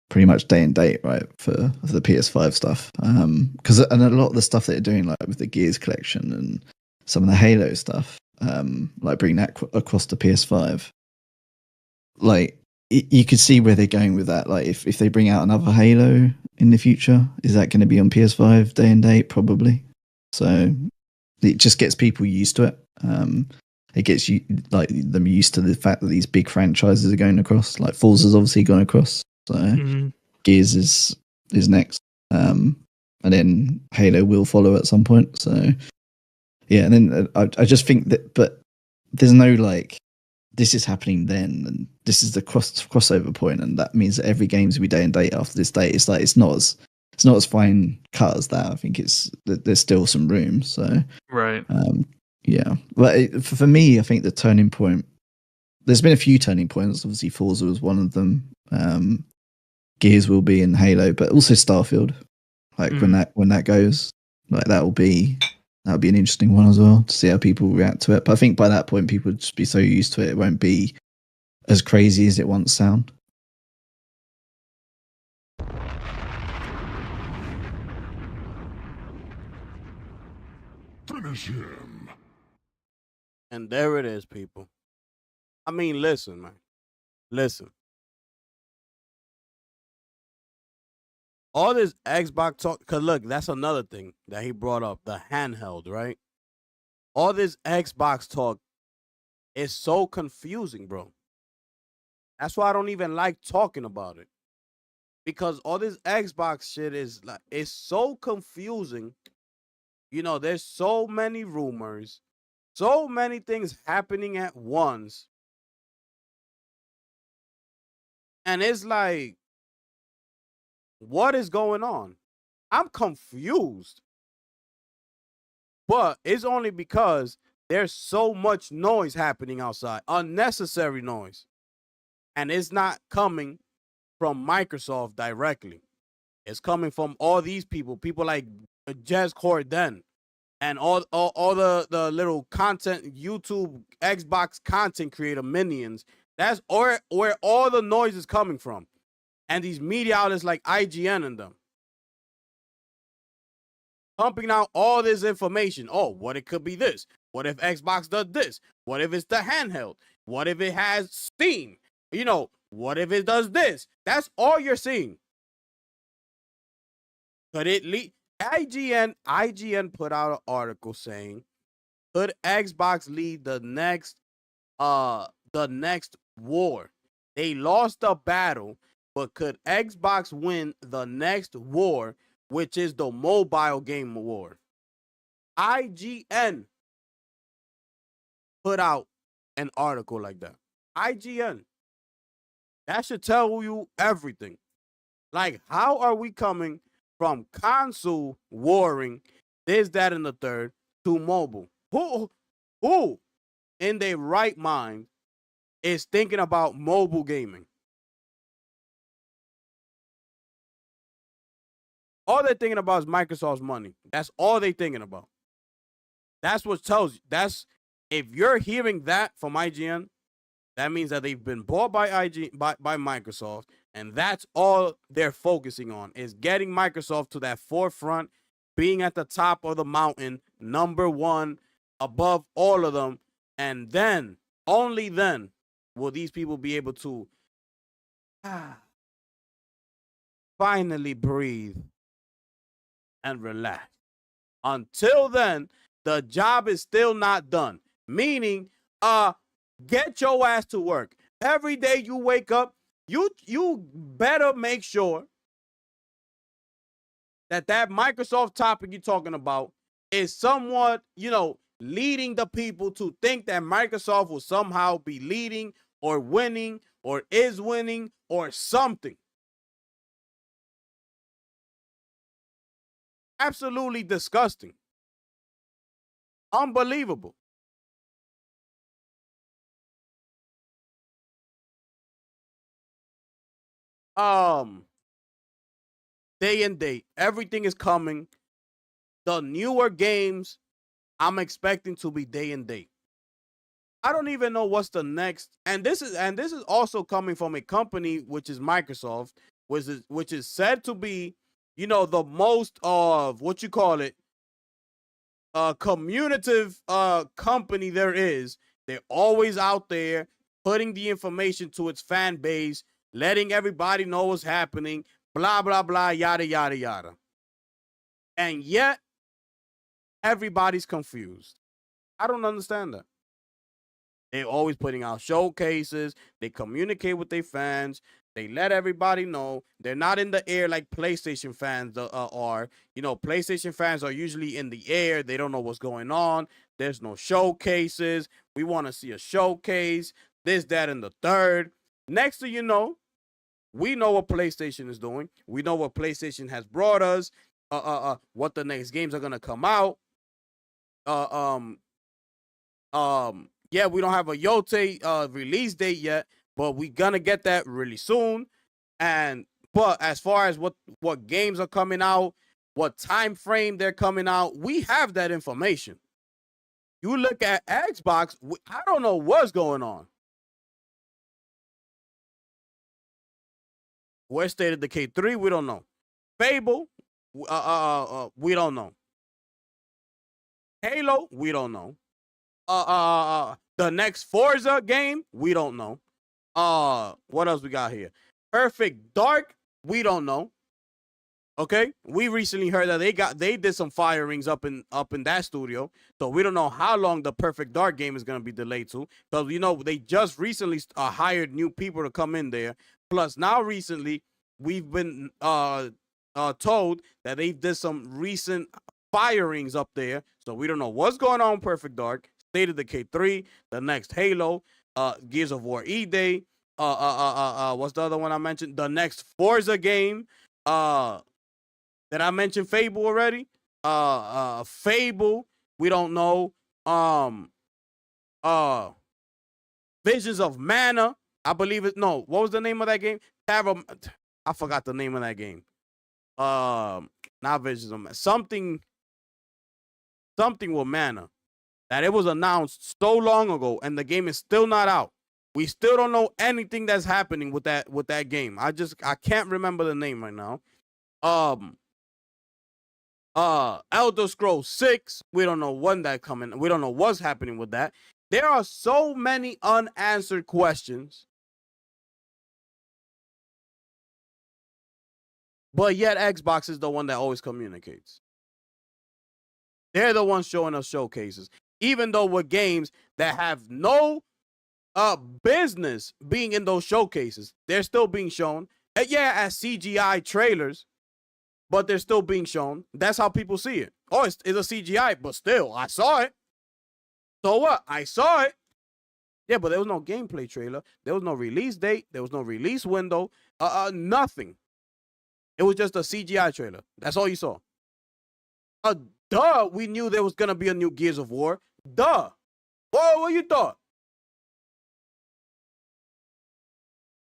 pretty much day and date, right, for the PS5 stuff. And a lot of the stuff that they're doing, like with the Gears collection and some of the Halo stuff, like bringing that across to PS5, like you could see where they're going with that. Like if they bring out another Halo in the future, is that going to be on PS5 day and date? Probably. So it just gets people used to it. It gets them used to the fact that these big franchises are going across. Like Forza's obviously gone across. So Gears is next. And then Halo will follow at some point. So yeah, and then I just think that, but there's no like, this is happening then, and this is the crossover point, and that means that every game's will be day and date after this date. It's like it's not as fine cut as that. I think there's still some room. So right, yeah. But for me, I think the turning point. There's been a few turning points. Obviously, Forza was one of them. Gears will be in Halo, but also Starfield. Like when that goes, like that'll be an interesting one as well to see how people react to it. But I think by that point, people would just be so used to it, it won't be as crazy as it once sounded. Finish him. And there it is, people. I mean, listen, man. Listen. All this Xbox talk, because look, that's another thing that he brought up, the handheld, right? All this Xbox talk is so confusing, bro. That's why I don't even like talking about it. Because all this Xbox shit is like, it's so confusing. There's so many rumors, so many things happening at once. And it's like, what is going on? I'm confused. But it's only because there's so much noise happening outside, unnecessary noise. And it's not coming from Microsoft directly. It's coming from all these people like Jez Corden and all the little content, YouTube, Xbox content creator minions. That's where all the noise is coming from. And these media outlets like IGN and them pumping out all this information. Oh, what it could be this? What if Xbox does this? What if it's the handheld? What if it has Steam? You know, what if it does this? That's all you're seeing. Could it lead? IGN put out an article saying, could Xbox lead the next war? They lost the battle, but could Xbox win the next war, which is the mobile game war? IGN put out an article like that. IGN. That should tell you everything. Like, how are we coming from console warring, this, that, and the third, to mobile? Who in their right mind is thinking about mobile gaming? All they're thinking about is Microsoft's money. That's all they're thinking about. That's what tells you. That's, if you're hearing that from IGN, that means that they've been bought by Microsoft, and that's all they're focusing on, is getting Microsoft to that forefront, being at the top of the mountain, number one, above all of them, and then, only then, will these people be able to finally breathe and relax. Until then, the job is still not done. Meaning, get your ass to work. Every day you wake up, you better make sure that Microsoft topic you're talking about is somewhat, leading the people to think that Microsoft will somehow be leading or winning or is winning or something. Absolutely disgusting. Unbelievable. Day and date, everything is coming. The newer games, I'm expecting to be day and date. I don't even know what's the next, and this is also coming from a company which is Microsoft, which is said to be, the most of what you call it, communicative company there is. They're always out there putting the information to its fan base, letting everybody know what's happening, blah, blah, blah, yada, yada, yada. And yet, everybody's confused. I don't understand that. They're always putting out showcases. They communicate with their fans. They let everybody know. They're not in the air like PlayStation fans are. PlayStation fans are usually in the air. They don't know what's going on. There's no showcases. We want to see a showcase. This, that, and the third. Next thing you know, we know what PlayStation is doing. We know what PlayStation has brought us. What the next games are gonna come out. Yeah, we don't have a Yote release date yet, but we're gonna get that really soon. But as far as what games are coming out, what time frame they're coming out, we have that information. You look at Xbox, I don't know what's going on. Where's State of Decay 3? We don't know. Fable, we don't know. Halo, we don't know. The next Forza game, we don't know. What else we got here? Perfect Dark, we don't know. Okay, we recently heard that they did some firings up in that studio, so we don't know how long the Perfect Dark game is gonna be delayed to, because they just recently hired new people to come in there. Plus, now recently we've been told that they did some recent firings up there, so we don't know what's going on with Perfect Dark, State of Decay 3, the next Halo, Gears of War E-Day, what's the other one I mentioned? The next Forza game, did I mention Fable already? Fable, we don't know. Visions of Mana. I believe it. No, what was the name of that game? I forgot the name of that game. Not Visions of Mana. Something with Mana. That it was announced so long ago, and the game is still not out. We still don't know anything that's happening with that game. I can't remember the name right now. Elder Scrolls 6. We don't know when that coming. We don't know what's happening with that. There are so many unanswered questions. But yet Xbox is the one that always communicates. They're the ones showing us showcases. Even though with games that have no business being in those showcases, they're still being shown. Yeah, as CGI trailers, but they're still being shown. That's how people see it. Oh, it's a CGI, but still, I saw it. So what? I saw it. Yeah, but there was no gameplay trailer. There was no release date. There was no release window. Nothing. It was just a CGI trailer. That's all you saw. Duh, we knew there was going to be a new Gears of War. Duh. What you thought?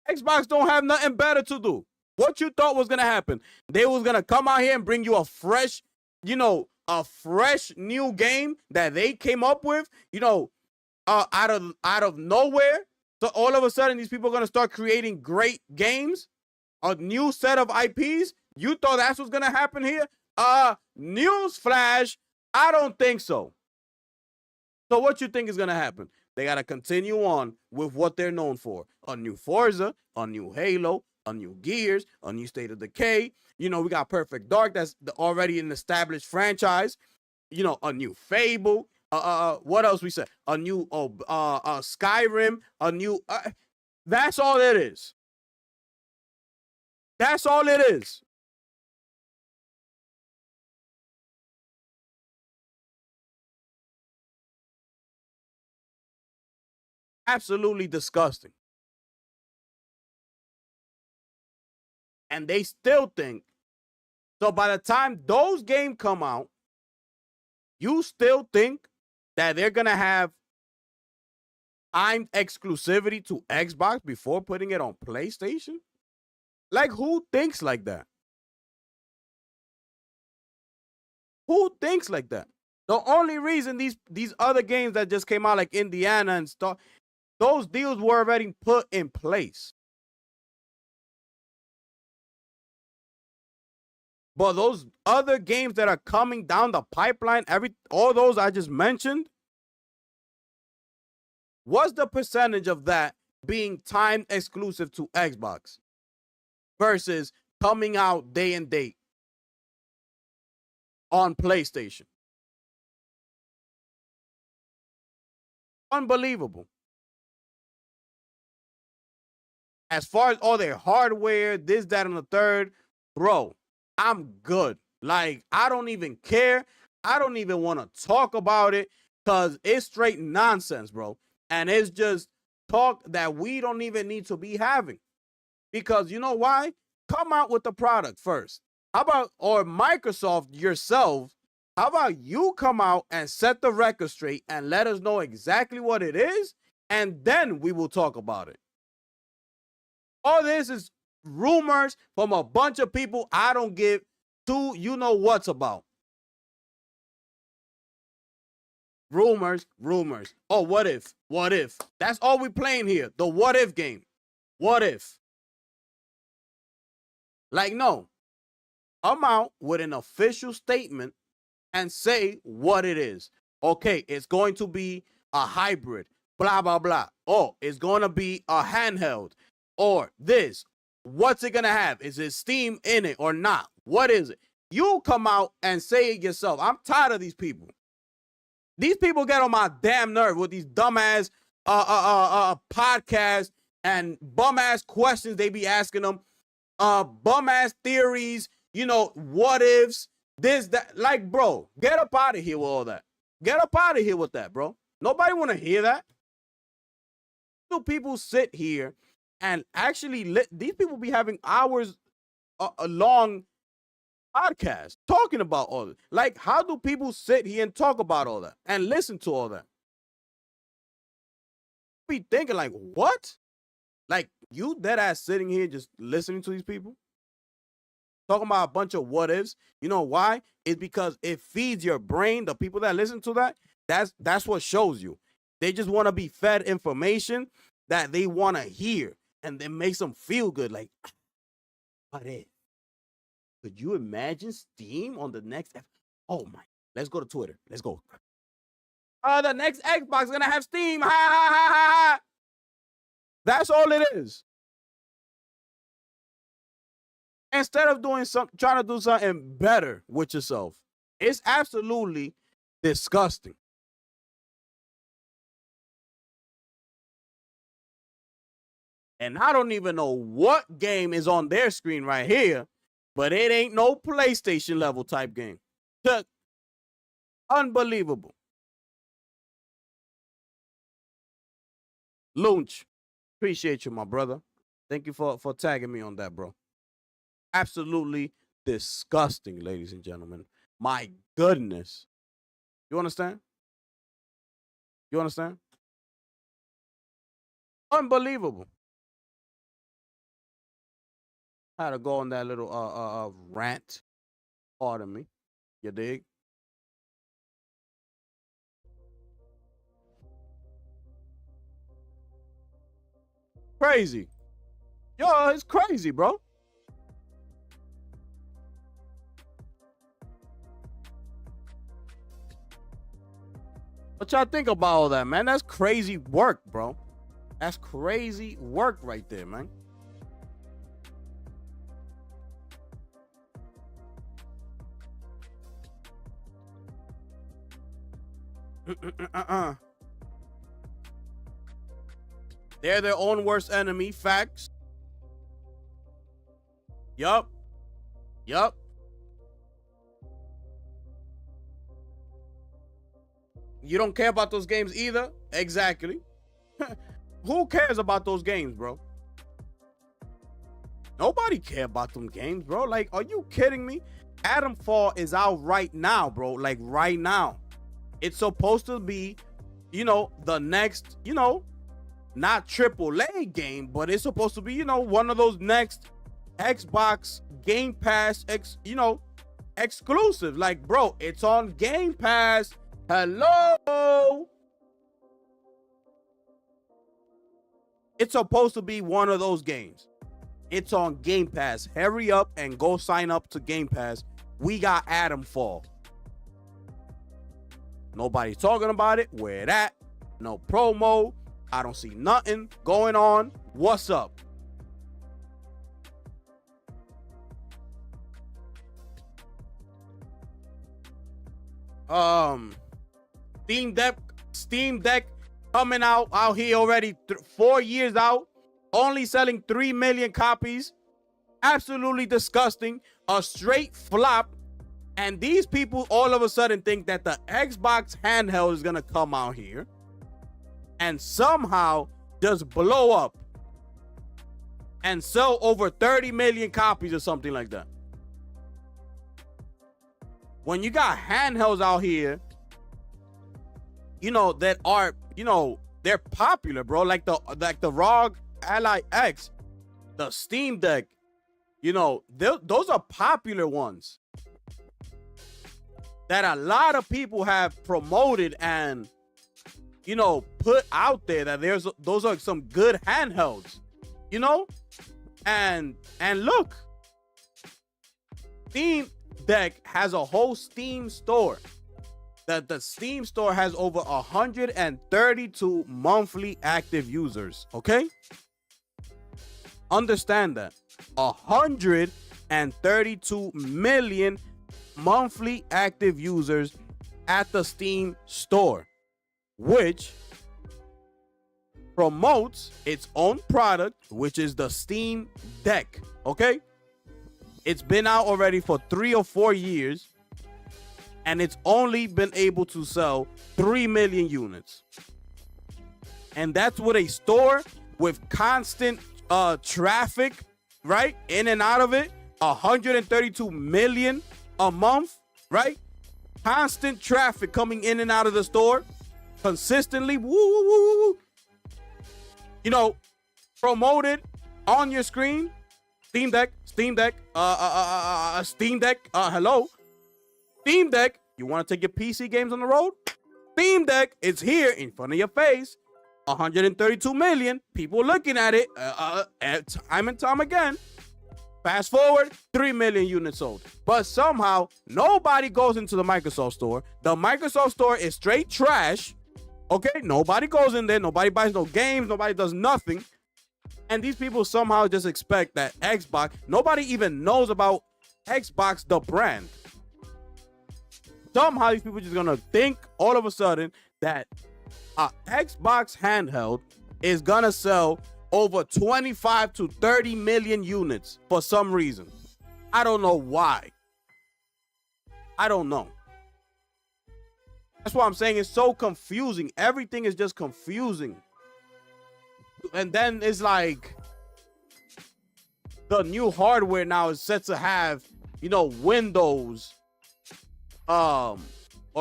Xbox don't have nothing better to do. What you thought was going to happen? They was going to come out here and bring you a fresh new game that they came up with, out of nowhere. So all of a sudden, these people are going to start creating great games, a new set of IPs. You thought that's what's going to happen here? Newsflash, I don't think so. So what you think is going to happen? They got to continue on with what they're known for. A new Forza, a new Halo, a new Gears, a new State of Decay. We got Perfect Dark. That's already an established franchise. A new Fable. What else we said? A new Skyrim. A new. That's all it is. That's all it is. Absolutely disgusting. And they still think, so by the time those games come out, you still think that they're going to have timed exclusivity to Xbox before putting it on PlayStation? Like, who thinks like that? Who thinks like that? The only reason these other games that just came out, like Indiana and stuff, those deals were already put in place. But those other games that are coming down the pipeline, all those I just mentioned, what's the percentage of that being timed exclusive to Xbox versus coming out day and date on PlayStation? Unbelievable. As far as all their hardware, this, that, and the third, bro, I'm good. Like, I don't even care. I don't even want to talk about it because it's straight nonsense, bro. And it's just talk that we don't even need to be having. Because you know why? Come out with the product first. How about, or Microsoft yourself, how about you come out and set the record straight and let us know exactly what it is, and then we will talk about it. All this is rumors from a bunch of people I don't give two what's about. Rumors. Oh, what if? That's all we playing here. The what if game. What if? Like, no. Come out with an official statement and say what it is. Okay, it's going to be a hybrid. Blah, blah, blah. Oh, it's going to be a handheld. Or this. What's it going to have? Is it Steam in it or not? What is it? You come out and say it yourself. I'm tired of these people. These people get on my damn nerve with these dumbass podcasts and bum-ass questions they be asking them. Bum-ass theories, what ifs, this, that. Like, bro, get up out of here with all that. Get up out of here with that, bro. Nobody want to hear that. Do people sit here and actually these people be having hours long podcasts talking about all that? Like, how do people sit here and talk about all that and listen to all that? be thinking like, what? Like, you dead ass sitting here just listening to these people? Talking about a bunch of what ifs. You know why? It's because it feeds your brain. The people that listen to that, that's what shows you. They just want to be fed information that they want to hear. And it makes them feel good. Like, what if? Could you imagine Steam on the next? Oh my! Let's go to Twitter. Let's go. The next Xbox is gonna have Steam. Ha ha ha ha ha. That's all it is. Instead of doing trying to do something better with yourself, it's absolutely disgusting. And I don't even know what game is on their screen right here, but it ain't no PlayStation level type game. Unbelievable. Lunch, appreciate you, my brother. Thank you for tagging me on that, bro. Absolutely disgusting, ladies and gentlemen. My goodness. You understand? You understand? Unbelievable. I had to go on that little rant. Pardon me. You dig? Crazy. Yo, it's crazy, bro. What y'all think about all that, man? That's crazy work, bro. That's crazy work right there, man. They're their own worst enemy. Facts. Yup. Yup. You don't care about those games either? Exactly. Who cares about those games, bro? Nobody care about them games, bro. Like, are you kidding me? Adamfall is out right now, bro. Like, right now. It's supposed to be, the next, not AAA game, but it's supposed to be, one of those next Xbox Game Pass, exclusive. Like, bro, it's on Game Pass. Hello. It's supposed to be one of those games. It's on Game Pass. Hurry up and go sign up to Game Pass. We got Adamfall. Nobody's talking about it. Where it at? No promo. I don't see nothing going on. What's up? Steam Deck coming out here already 4 years out, only selling 3 million copies. Absolutely disgusting. A straight flop. And these people all of a sudden think that the Xbox handheld is gonna come out here and somehow just blow up and sell over 30 million copies or something like that. When you got handhelds out here, that are, they're popular, bro. Like the ROG Ally X, the Steam Deck, those are popular ones that a lot of people have promoted and, put out there that those are some good handhelds, and look, Steam Deck has a whole Steam store. That the Steam store has over 132 monthly active users. Okay, understand that 132 million monthly active users at the Steam store, which promotes its own product, which is the Steam Deck. Okay, it's been out already for 3 or 4 years. And it's only been able to sell 3 million units. And that's with a store with constant traffic, right? In and out of it. 132 million a month, right? Constant traffic coming in and out of the store consistently. Woo, woo, woo, woo. you know, promoted on your screen. Steam Deck, Steam Deck, Steam Deck, hello. Steam Deck, you want to take your PC games on the road? Steam Deck is here in front of your face. 132 million people looking at it time and time again. Fast forward, 3 million units sold. But somehow, nobody goes into the Microsoft store. The Microsoft store is straight trash. Okay, nobody goes in there. Nobody buys no games. Nobody does nothing. And these people somehow just expect that Xbox, nobody even knows about Xbox, the brand. Somehow these people just gonna think all of a sudden that a Xbox handheld is gonna sell over 25 to 30 million units for some reason. I don't know why. I don't know. That's why I'm saying it's so confusing. Everything is just confusing. And then it's like the new hardware now is set to have, you know, Windows or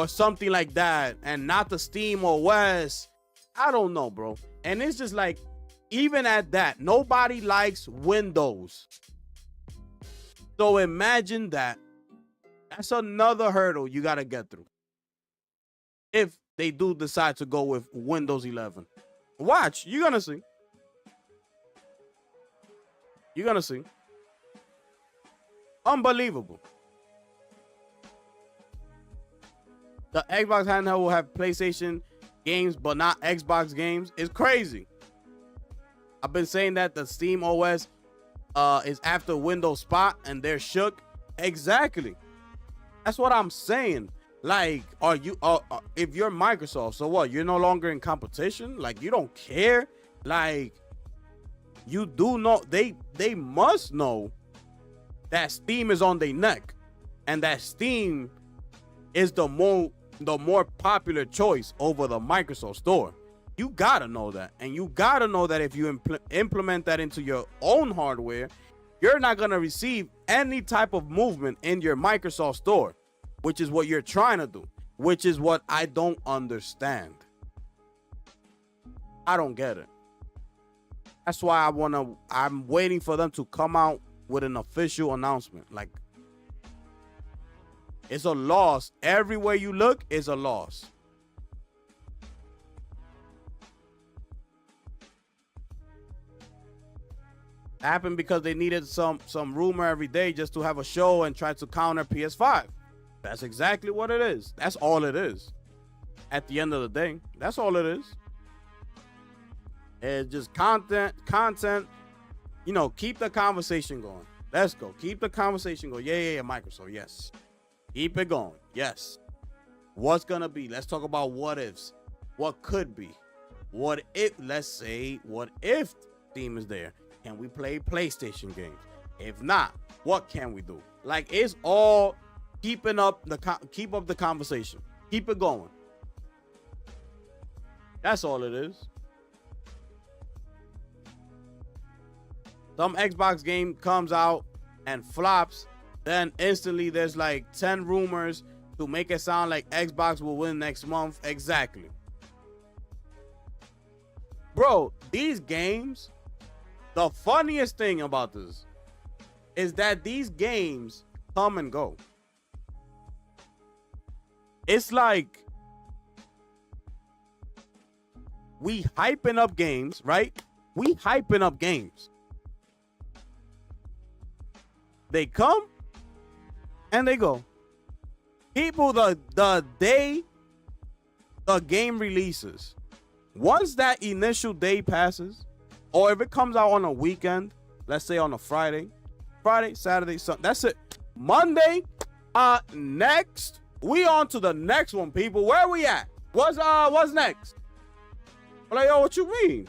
something like that, and not the Steam OS. I don't know, bro. And it's just like, even at that, nobody likes Windows. So imagine that. That's another hurdle you got to get through. If they do decide to go with Windows 11. Watch, you're going to see. You're going to see. Unbelievable. The Xbox handheld will have PlayStation games, but not Xbox games. It's crazy. I've been saying that the Steam OS is after Windows Spot, and they're shook. Exactly. That's what I'm saying. Like, are you? If you're Microsoft, so what? You're no longer in competition. Like, you don't care. Like, you do know. They must know that Steam is on their neck, and that Steam is the more popular choice over the Microsoft store. You gotta know that, and you gotta know that if you implement that into your own hardware, you're not gonna receive any type of movement in your Microsoft store, which is what you're trying to do, which is what I don't understand. I don't get it. That's why I'm waiting for them to come out with an official announcement. Like, it's a loss. Everywhere you look is a loss. Happened because they needed some rumor every day just to have a show and try to counter PS5. That's exactly what it is. That's all it is. At the end of the day, that's all it is. It's just content. You know, keep the conversation going. Let's go. Keep the conversation going. Yeah, Microsoft. Yes. Keep it going. Yes. What's gonna be? Let's talk about what ifs. What could be? What if? Let's say, what if Steam is there? Can we play PlayStation games? If not, what can we do? Like, it's all keep up the conversation. Keep it going. That's all it is. Some Xbox game comes out and flops, then instantly there's like 10 rumors to make it sound like Xbox will win next month. Exactly. Bro, these games, the funniest thing about this is that these games come and go. It's like we hyping up games, right? We hyping up games. They come and they go. People, the day the game releases, once that initial day passes, or if it comes out on a weekend, let's say on a Friday, Saturday, Sunday, that's it. Monday, next, we on to the next one, people. Where we at? What's next? Like, yo, what you mean?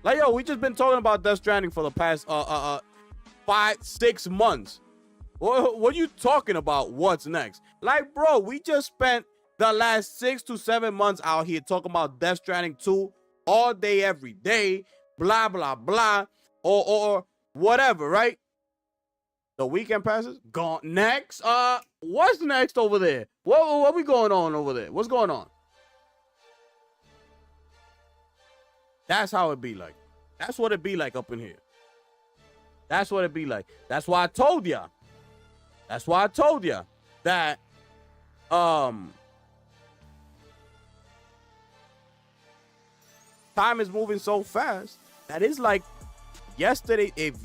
Like, yo, we just been talking about Death Stranding for the past 5-6 months. What are you talking about? What's next? Like, bro, we just spent the last 6 to 7 months out here talking about Death Stranding 2 all day, every day, blah, blah, blah, or whatever, right? The weekend passes, gone. Next, what's next over there? What we going on over there? What's going on? That's how it be like. That's what it be like up in here. That's what it be like. That's why I told ya. That's why I told ya that time is moving so fast that it's like yesterday. If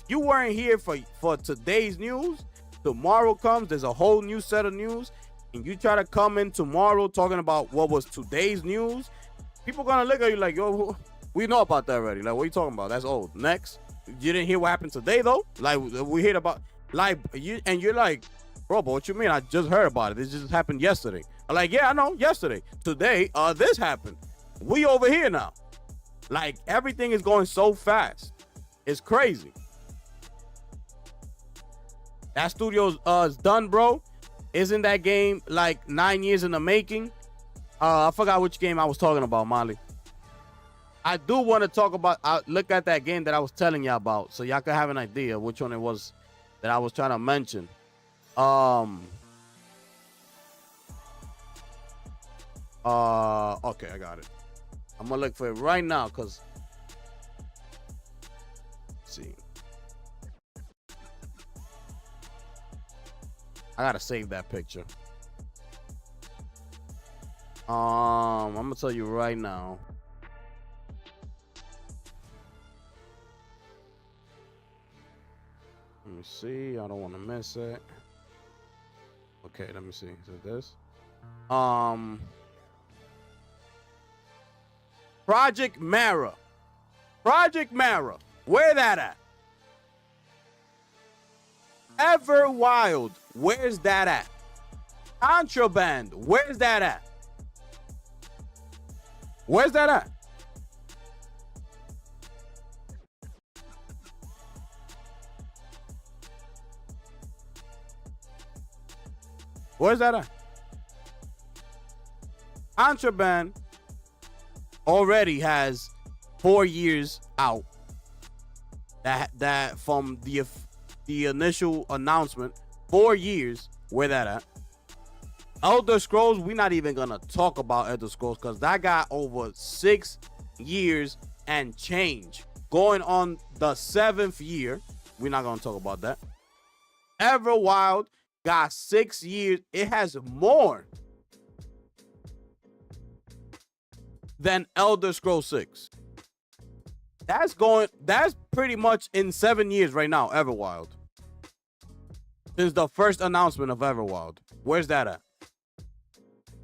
you weren't here for today's news, tomorrow comes, there's a whole new set of news, and you try to come in tomorrow talking about what was today's news, people gonna look at you like, yo, we know about that already. Like, what are you talking about? That's old. Next. You didn't hear what happened today though? Like, we heard about, like, you, and you're like, bro, but what you mean? I just heard about it. This just happened yesterday. I'm like, yeah, I know, yesterday. Today, this happened. We over here now. Like, everything is going so fast. It's crazy. That studio is done, bro. Isn't that game like 9 years in the making? I forgot which game I was talking about, Molly. I do want to talk about, look at that game that I was telling y'all about, so y'all can have an idea which one it was that I was trying to mention. Okay, I got it. I'm gonna look for it right now, cause let's see, I gotta save that picture. I'm gonna tell you right now. Let me see. I don't want to miss it. Okay, let me see. Is it this? Project Mara. Project Mara. Where that at? Everwild. Where's that at? Contraband. Where's that at? Where's that at? Where's that at? Contraband already has 4 years out. That from the initial announcement, 4 years. Where that at? Elder Scrolls, we're not even gonna talk about Elder Scrolls because that got over 6 years and change. Going on the 7th year. We're not gonna talk about that. Everwild got 6 years. It has more than Elder Scrolls 6. That's pretty much in 7 years right now, Everwild. Since the first announcement of Everwild. Where's that at?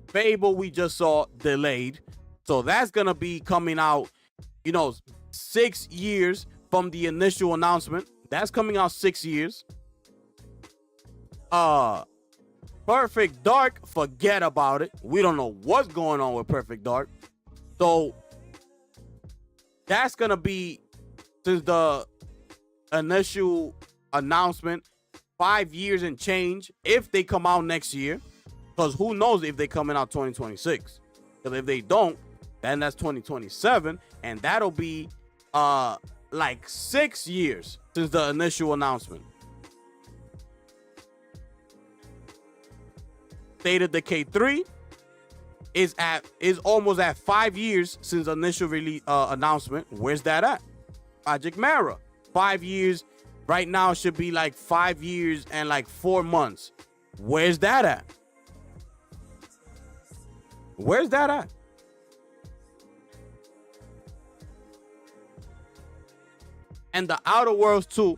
Fable, we just saw delayed. So that's gonna be coming out, 6 years from the initial announcement. That's coming out 6 years. Perfect Dark, forget about it. We don't know what's going on with Perfect Dark. So that's gonna be, since the initial announcement, 5 years and change if they come out next year. Because who knows if they coming out 2026. Because if they don't, then that's 2027, and that'll be like 6 years since the initial announcement. State of Decay 3 is almost at 5 years since the initial release announcement. Where's that at? Project Mara, 5 years. Right now should be like 5 years and like 4 months. Where's that at? Where's that at? And the Outer Worlds 2,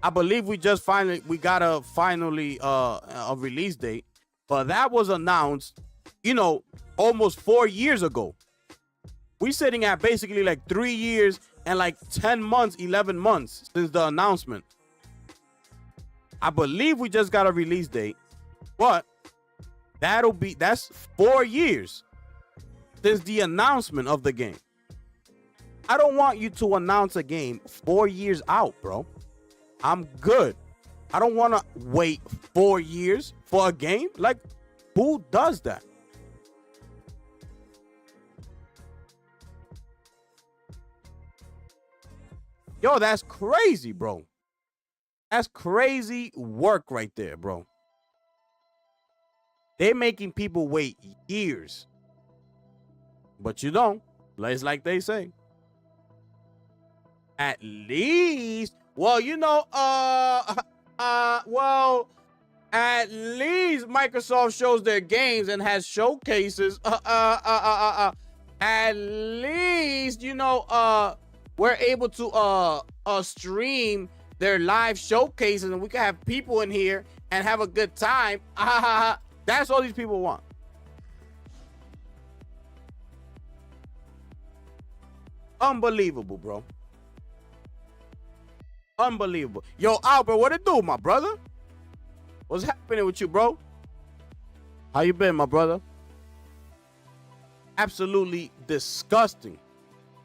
I believe we got a release date, but that was announced, almost 4 years ago. We're sitting at basically like 3 years and like 10 months, 11 months since the announcement. I believe we just got a release date, but that's 4 years since the announcement of the game. I don't want you to announce a game 4 years out, bro. I'm good. I don't want to wait 4 years for a game. Like, who does that? Yo, that's crazy, bro. That's crazy work right there, bro. They're making people wait years. But you don't. It's like they say. At least, well, you know, well, at least Microsoft shows their games and has showcases. At least, you know, we're able to stream their live showcases and we can have people in here and have a good time. That's all these people want. Unbelievable, bro. Unbelievable. Yo, Albert, what it do, my brother? What's happening with you, bro? How you been, my brother? Absolutely disgusting.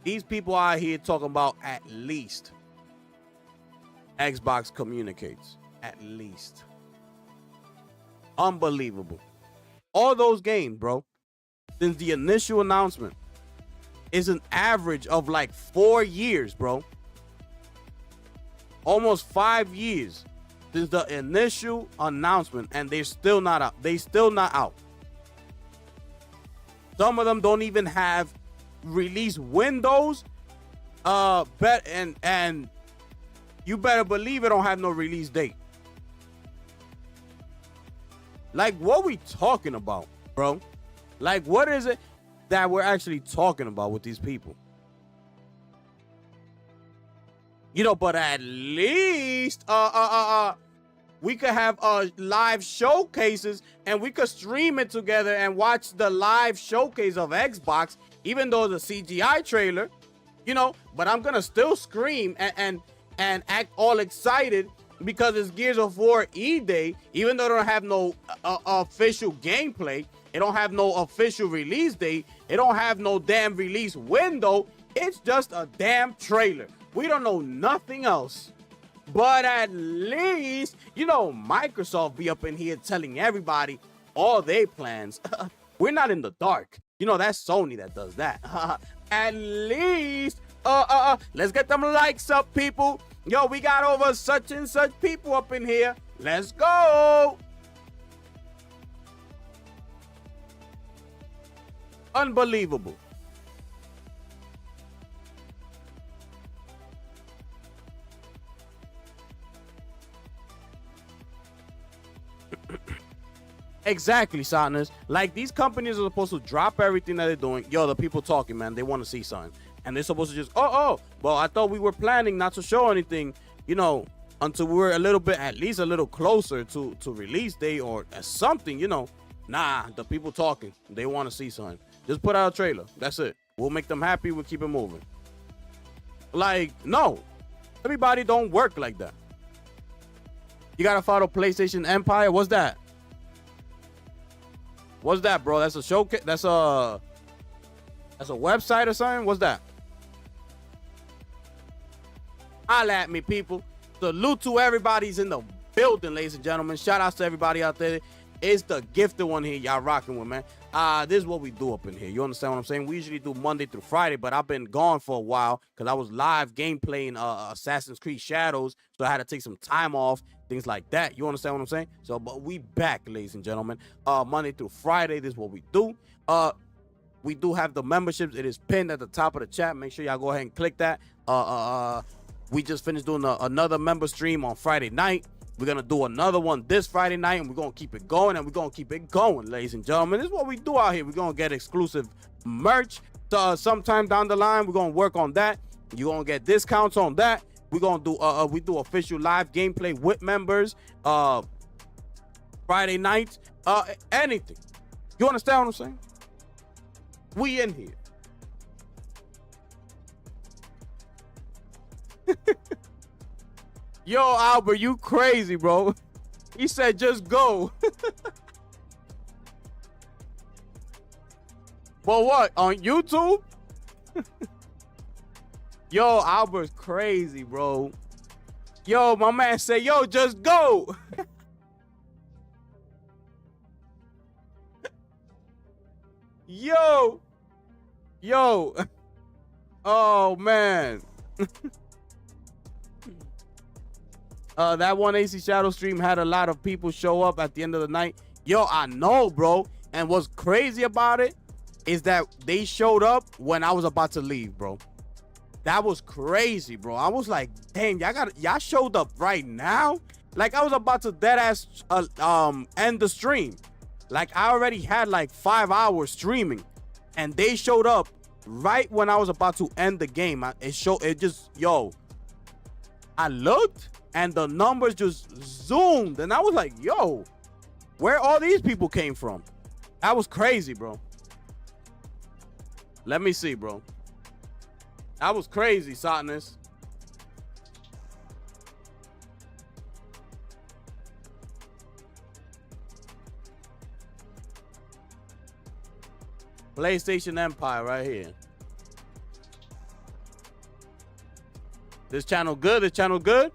These people out here talking about at least Xbox communicates. At least. Unbelievable. All those games, bro, since the initial announcement is an average of like 4 years, bro. Almost 5 years since the initial announcement, and they're still not out. They still not out. Some of them don't even have release windows. And you better believe it don't have no release date. Like, what we talking about, bro? Like, what is it that we're actually talking about with these people? You know, but at least we could have live showcases and we could stream it together and watch the live showcase of Xbox, even though it's a CGI trailer, you know, but I'm gonna still scream and act all excited because it's Gears of War E-Day, even though they don't have no official gameplay, it don't have no official release date, it don't have no damn release window, it's just a damn trailer. We don't know nothing else. But at least, you know, Microsoft be up in here telling everybody all their plans. We're not in the dark. You know, that's Sony that does that. At least, let's get them likes up, people. Yo, we got over such and such people up in here. Let's go. Unbelievable. Exactly, Sadness. Like, these companies are supposed to drop everything that they're doing. Yo, the people talking, man, they want to see something. And they're supposed to just, well, I thought we were planning not to show anything, you know, until we're a little bit, at least a little closer to release day or something, you know. Nah, the people talking, they want to see something. Just put out a trailer. That's it. We'll make them happy. We'll keep it moving. Like, no. Everybody don't work like that. You got to follow PlayStation Empire? What's that? What's that, bro? That's a showcase. That's a website or something. What's that? Holla at me, people. Salute to everybody's in the building, ladies and gentlemen. Shout out to everybody out there. It's the gifted one here y'all rocking with, man. This is what we do up in here. You understand what I'm saying? We usually do Monday through Friday, but I've been gone for a while because I was live gameplaying Assassin's Creed Shadows, so I had to take some time off, things like that. You understand what I'm saying? So, but we back, ladies and gentlemen. Monday through Friday, this is what we do. We do have the memberships. It is pinned at the top of the chat. Make sure y'all go ahead and click that. We just finished doing another member stream on Friday night. We're going to do another one this Friday night, and we're going to keep it going, and we're going to keep it going, ladies and gentlemen. This is what we do out here. We're going to get exclusive merch. Sometime down the line, we're going to work on that. You're going to get discounts on that. We're going to do, we do official live gameplay with members Friday nights, anything. You understand what I'm saying? We in here. Yo, Albert, you crazy, bro. He said, just go. For what? On YouTube? Yo, Albert's crazy, bro. Yo, my man said, yo, just go. Yo. Oh, man. That one AC Shadow stream had a lot of people show up at the end of the night. Yo, I know, bro. And what's crazy about it is that they showed up when I was about to leave, bro. That was crazy, bro. I was like, dang, y'all showed up right now. Like I was about to dead ass end the stream. Like I already had like 5 hours streaming, and they showed up right when I was about to end the game. I looked and the numbers just zoomed, and I was like, yo, where all these people came from? That was crazy, bro. Let me see, bro. That was crazy, Sotness. PlayStation Empire right here. This channel good? This channel good?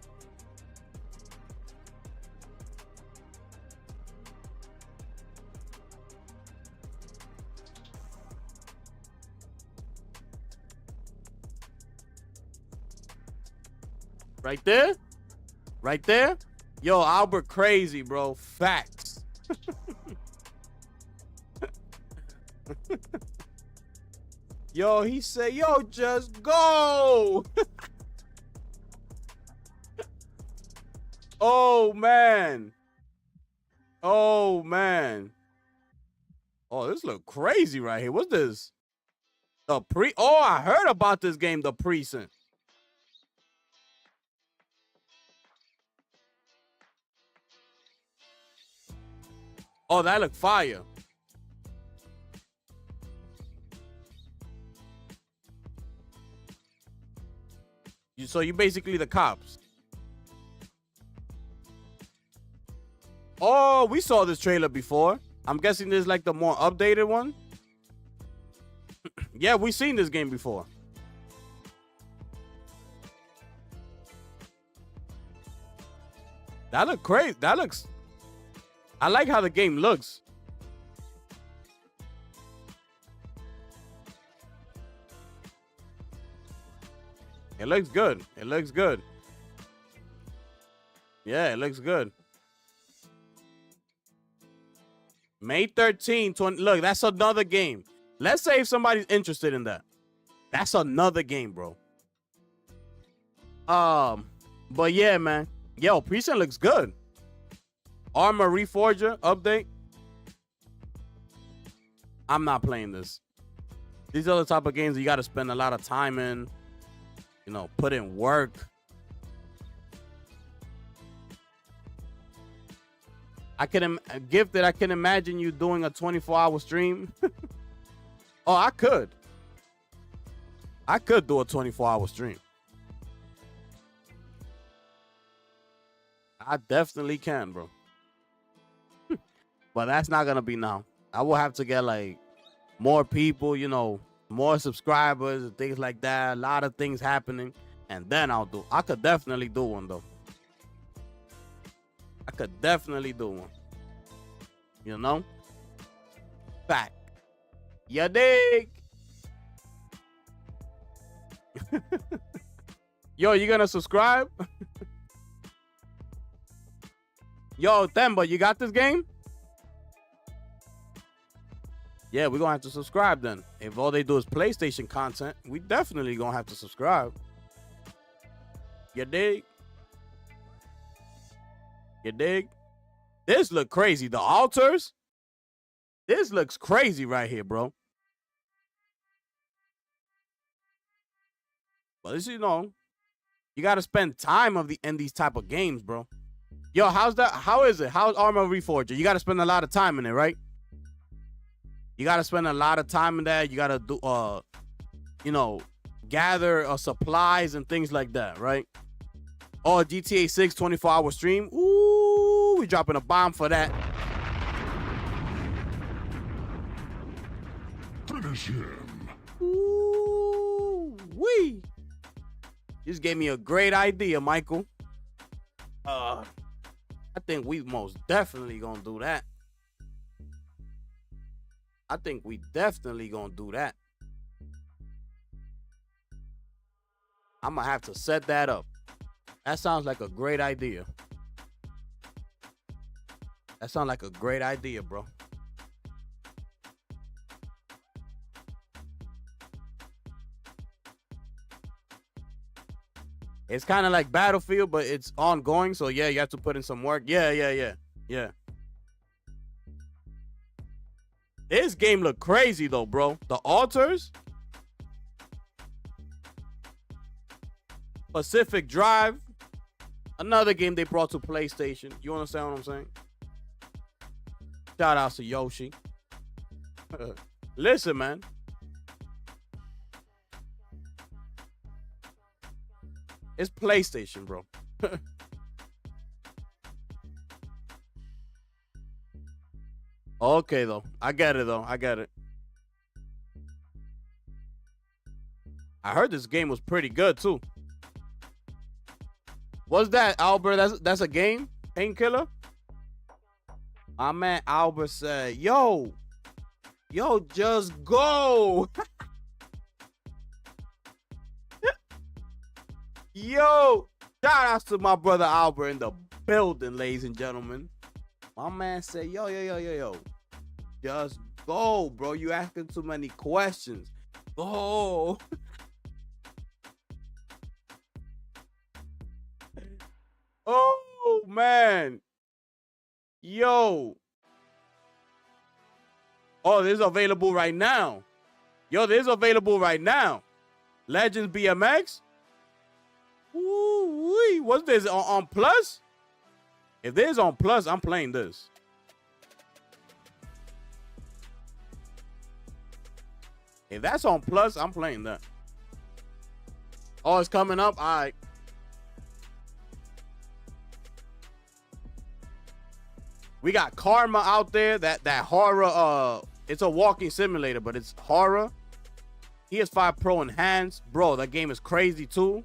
Right there? Right there? Yo, Albert crazy, bro. Facts. Yo, he said, yo, just go. Oh, man. Oh, man. Oh, this look crazy right here. What's this? Oh, I heard about this game, The Precinct. Oh, that look fire. So you basically the cops. Oh, we saw this trailer before. I'm guessing this is like the more updated one. Yeah, we seen this game before. That look crazy. I like how the game looks. It looks good. It looks good. Yeah, it looks good. May 13th. Look, that's another game. Let's say if somebody's interested in that. That's another game, bro. But yeah, man. Yo, Precinct looks good. Armor Reforger update. I'm not playing this. These are the type of games you got to spend a lot of time in. You know, put in work. I can imagine you doing a 24-hour stream. Oh, I could do a 24-hour stream. I definitely can, bro. But that's not gonna be now. I will have to get like more people, you know, more subscribers and things like that. A lot of things happening, and then I could definitely do one though. I could definitely do one. You know? Fact. You dig? Yo, you gonna subscribe? Yo, Themba, you got this game? Yeah, we're gonna have to subscribe then. If all they do is PlayStation content, we definitely gonna have to subscribe. You dig? You dig? This look crazy. The altars? This looks crazy right here, bro. But this, you know, you gotta spend time in these type of games, bro. Yo, how's that? How is it? How's Armor Reforger? You gotta spend a lot of time in it, right? You gotta spend a lot of time in that. You gotta do, you know, gather supplies and things like that, right? Oh, GTA 6 24-hour stream. Ooh, we dropping a bomb for that. Finish him. Ooh, wee. Just gave me a great idea, Michael. I think we most definitely gonna do that. I think we definitely gonna do that. I'm gonna have to set that up. That sounds like a great idea. That sounds like a great idea, bro. It's kind of like Battlefield, but it's ongoing. So yeah, you have to put in some work. Yeah. This game look crazy though, bro. The altars, Pacific Drive, another game they brought to PlayStation. You understand what I'm saying? Shout out to Yoshi. Listen, man. It's PlayStation, bro. Okay, though. I get it, though. I get it. I heard this game was pretty good, too. What's that, Albert? That's a game? Painkiller? My man Albert said, yo, just go. Yo, shout out to my brother Albert in the building, ladies and gentlemen. My man said, yo, just go, bro. You asking too many questions. Go. Oh, man. Yo. Oh, this is available right now. Yo, this is available right now. Legends BMX. Ooh, what's this on Plus? If this is on Plus, I'm playing this. If that's on Plus, I'm playing that. Oh, it's coming up. All right. We got Karma out there. That horror. It's a walking simulator, but it's horror. PS5 Pro enhanced, bro. That game is crazy too.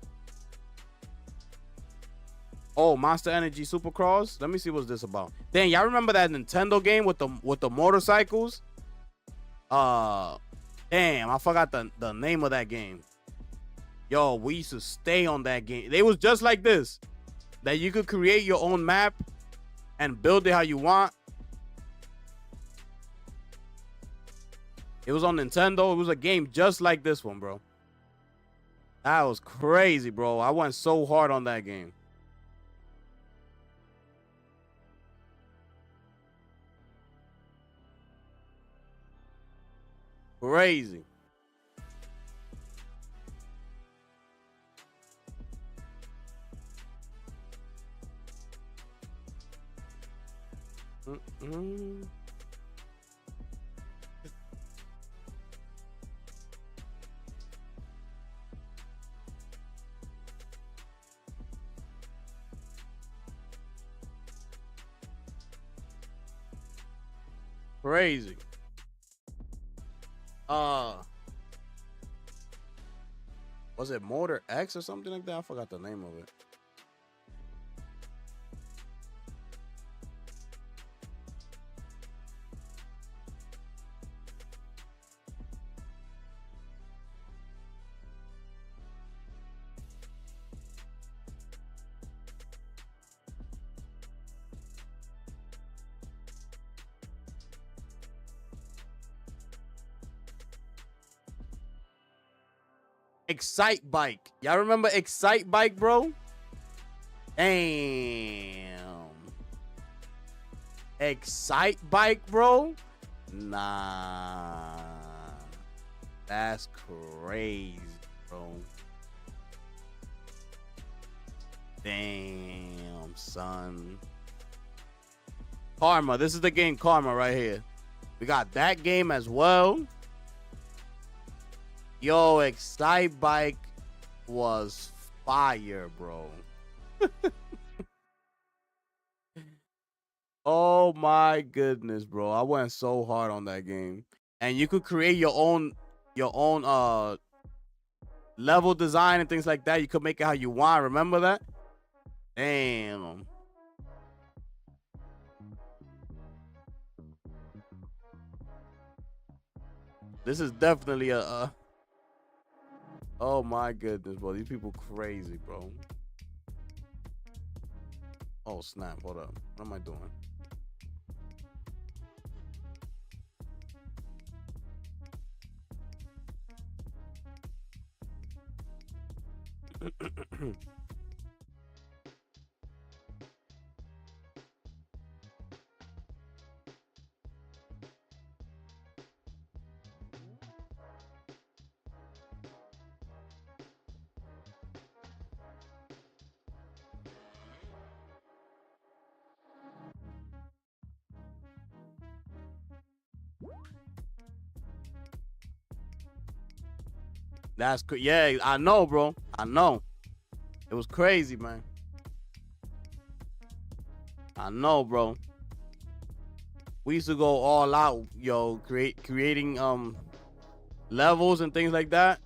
Oh, Monster Energy Supercross. Let me see what's this about. Damn, y'all remember that Nintendo game with the motorcycles? Damn, I forgot the name of that game. Yo, we used to stay on that game. It was just like this. That you could create your own map and build it how you want. It was on Nintendo. It was a game just like this one, bro. That was crazy, bro. I went so hard on that game. Crazy. Crazy. Was it Motor X or something like that? I forgot the name of it. Excite Bike. Y'all remember Excite Bike, bro? Damn. Excite Bike, bro? Nah. That's crazy, bro. Damn, son. Karma. This is the game Karma right here. We got that game as well. Yo, Excite Bike was fire, bro. Oh my goodness, bro. I went so hard on that game. And you could create your own level design and things like that. You could make it how you want. Remember that? Damn. This is definitely a oh my goodness, bro. These people crazy, bro. Oh, snap. Hold up. What am I doing? Yeah, I know, bro. I know. It was crazy, man. I know, bro. We used to go all out, yo, creating levels and things like that.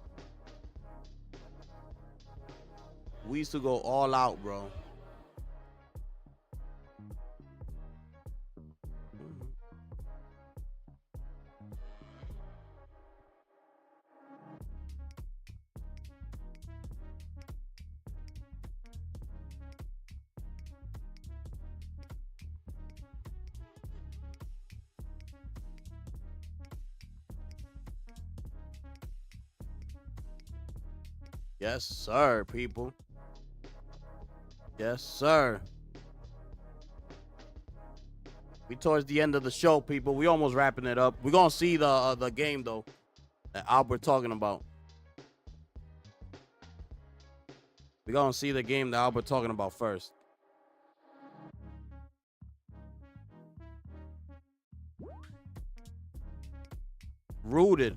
We used to go all out, bro. Yes, sir, people. Yes, sir. We towards the end of the show, people. We almost wrapping it up. We're gonna see the game though that Albert talking about. We're gonna see the game that Albert talking about first. Rooted.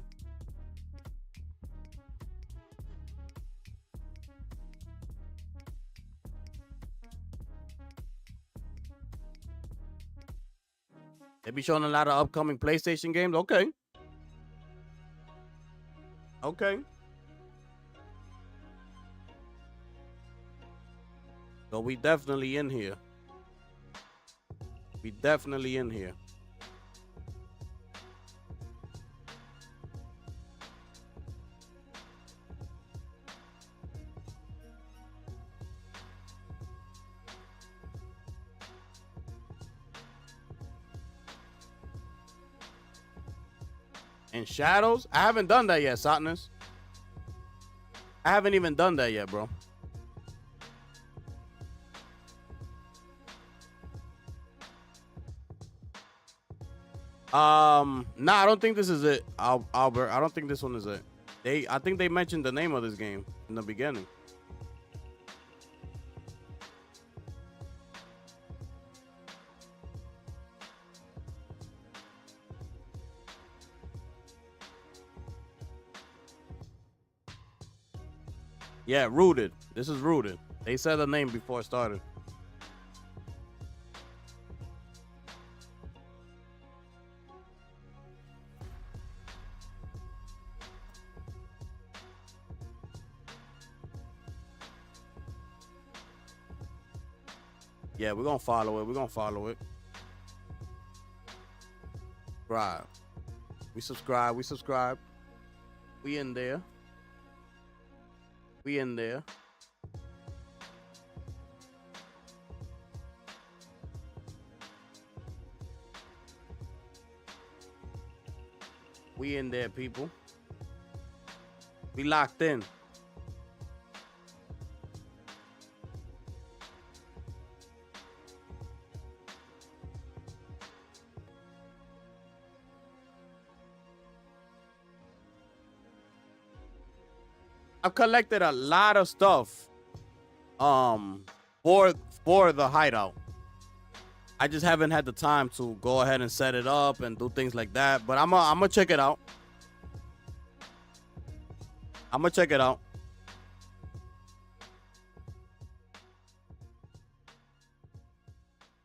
They be showing a lot of upcoming PlayStation games. Okay. Okay. So we definitely in here. We definitely in here. And Shadows? I haven't done that yet, Satnus. I haven't even done that yet, bro. Nah, I don't think this is it, Albert. I don't think this one is it. I think they mentioned the name of this game in the beginning. Yeah, Rooted. This is Rooted. They said the name before it started. Yeah, we're gonna follow it. We're gonna follow it. Subscribe. We subscribe. We subscribe. We in there. We in there. We in there, people. We locked in. I've collected a lot of stuff for the hideout. I just haven't had the time to go ahead and set it up and do things like that, but I'm gonna check it out. I'm gonna check it out.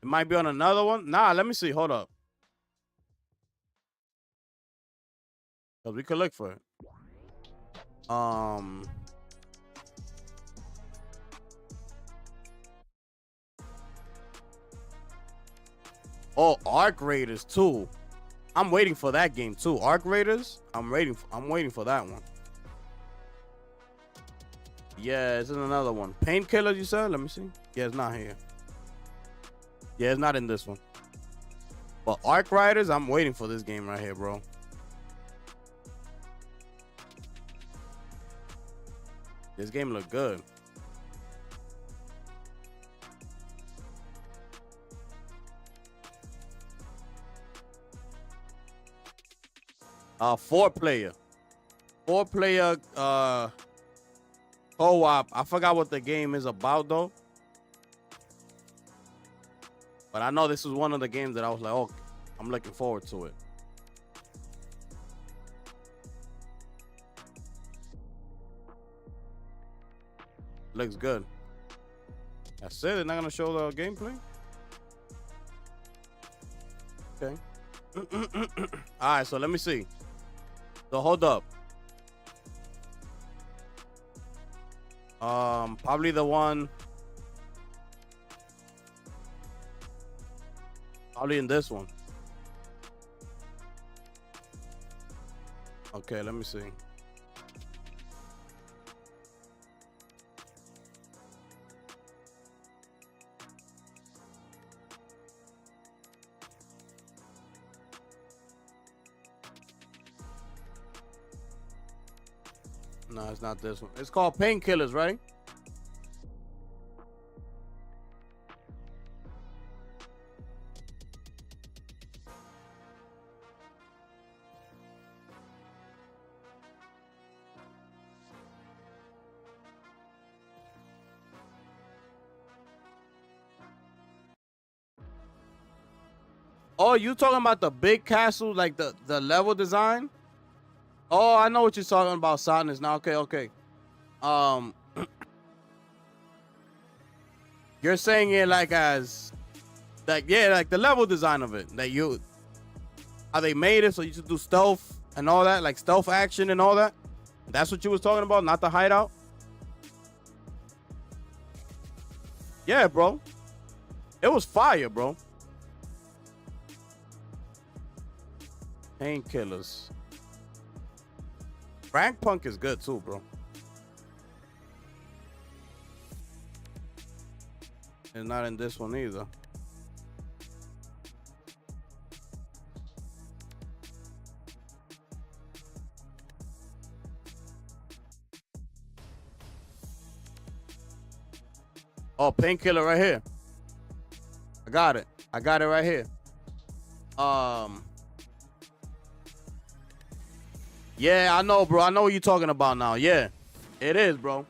It might be on another one. Nah, let me see. Hold up. Cause we could look for it. Oh, Arc Raiders too. I'm waiting for that game too. Arc Raiders. I'm waiting for that one. Yeah, it's in another one. Painkillers, you said? Let me see. Yeah, it's not here. Yeah, it's not in this one. But Arc Riders, I'm waiting for this game right here, bro. This game look good. Four-player co-op. I forgot what the game is about though. But I know this was one of the games that I was like, oh, I'm looking forward to it. Looks good. That's it. They're not gonna show the gameplay. Okay. All right. So let me see. So hold up. Probably the one. Probably in this one. Okay, let me see. No, it's not this one. It's called Painkillers, right? Oh, you talking about the big castle, like the level design? Oh, I know what you're talking about, Sadness. Now, okay. You're saying it like as, like, yeah, like the level design of it. That how they made it so you should do stealth and all that, like stealth action and all that. That's what you was talking about, not the hideout. Yeah, bro. It was fire, bro. Painkillers. Rank Punk is good too, bro. It's not in this one either. Oh, Painkiller right here. I got it. I got it right here. Yeah, I know, bro. I know what you're talking about now. Yeah, it is, bro.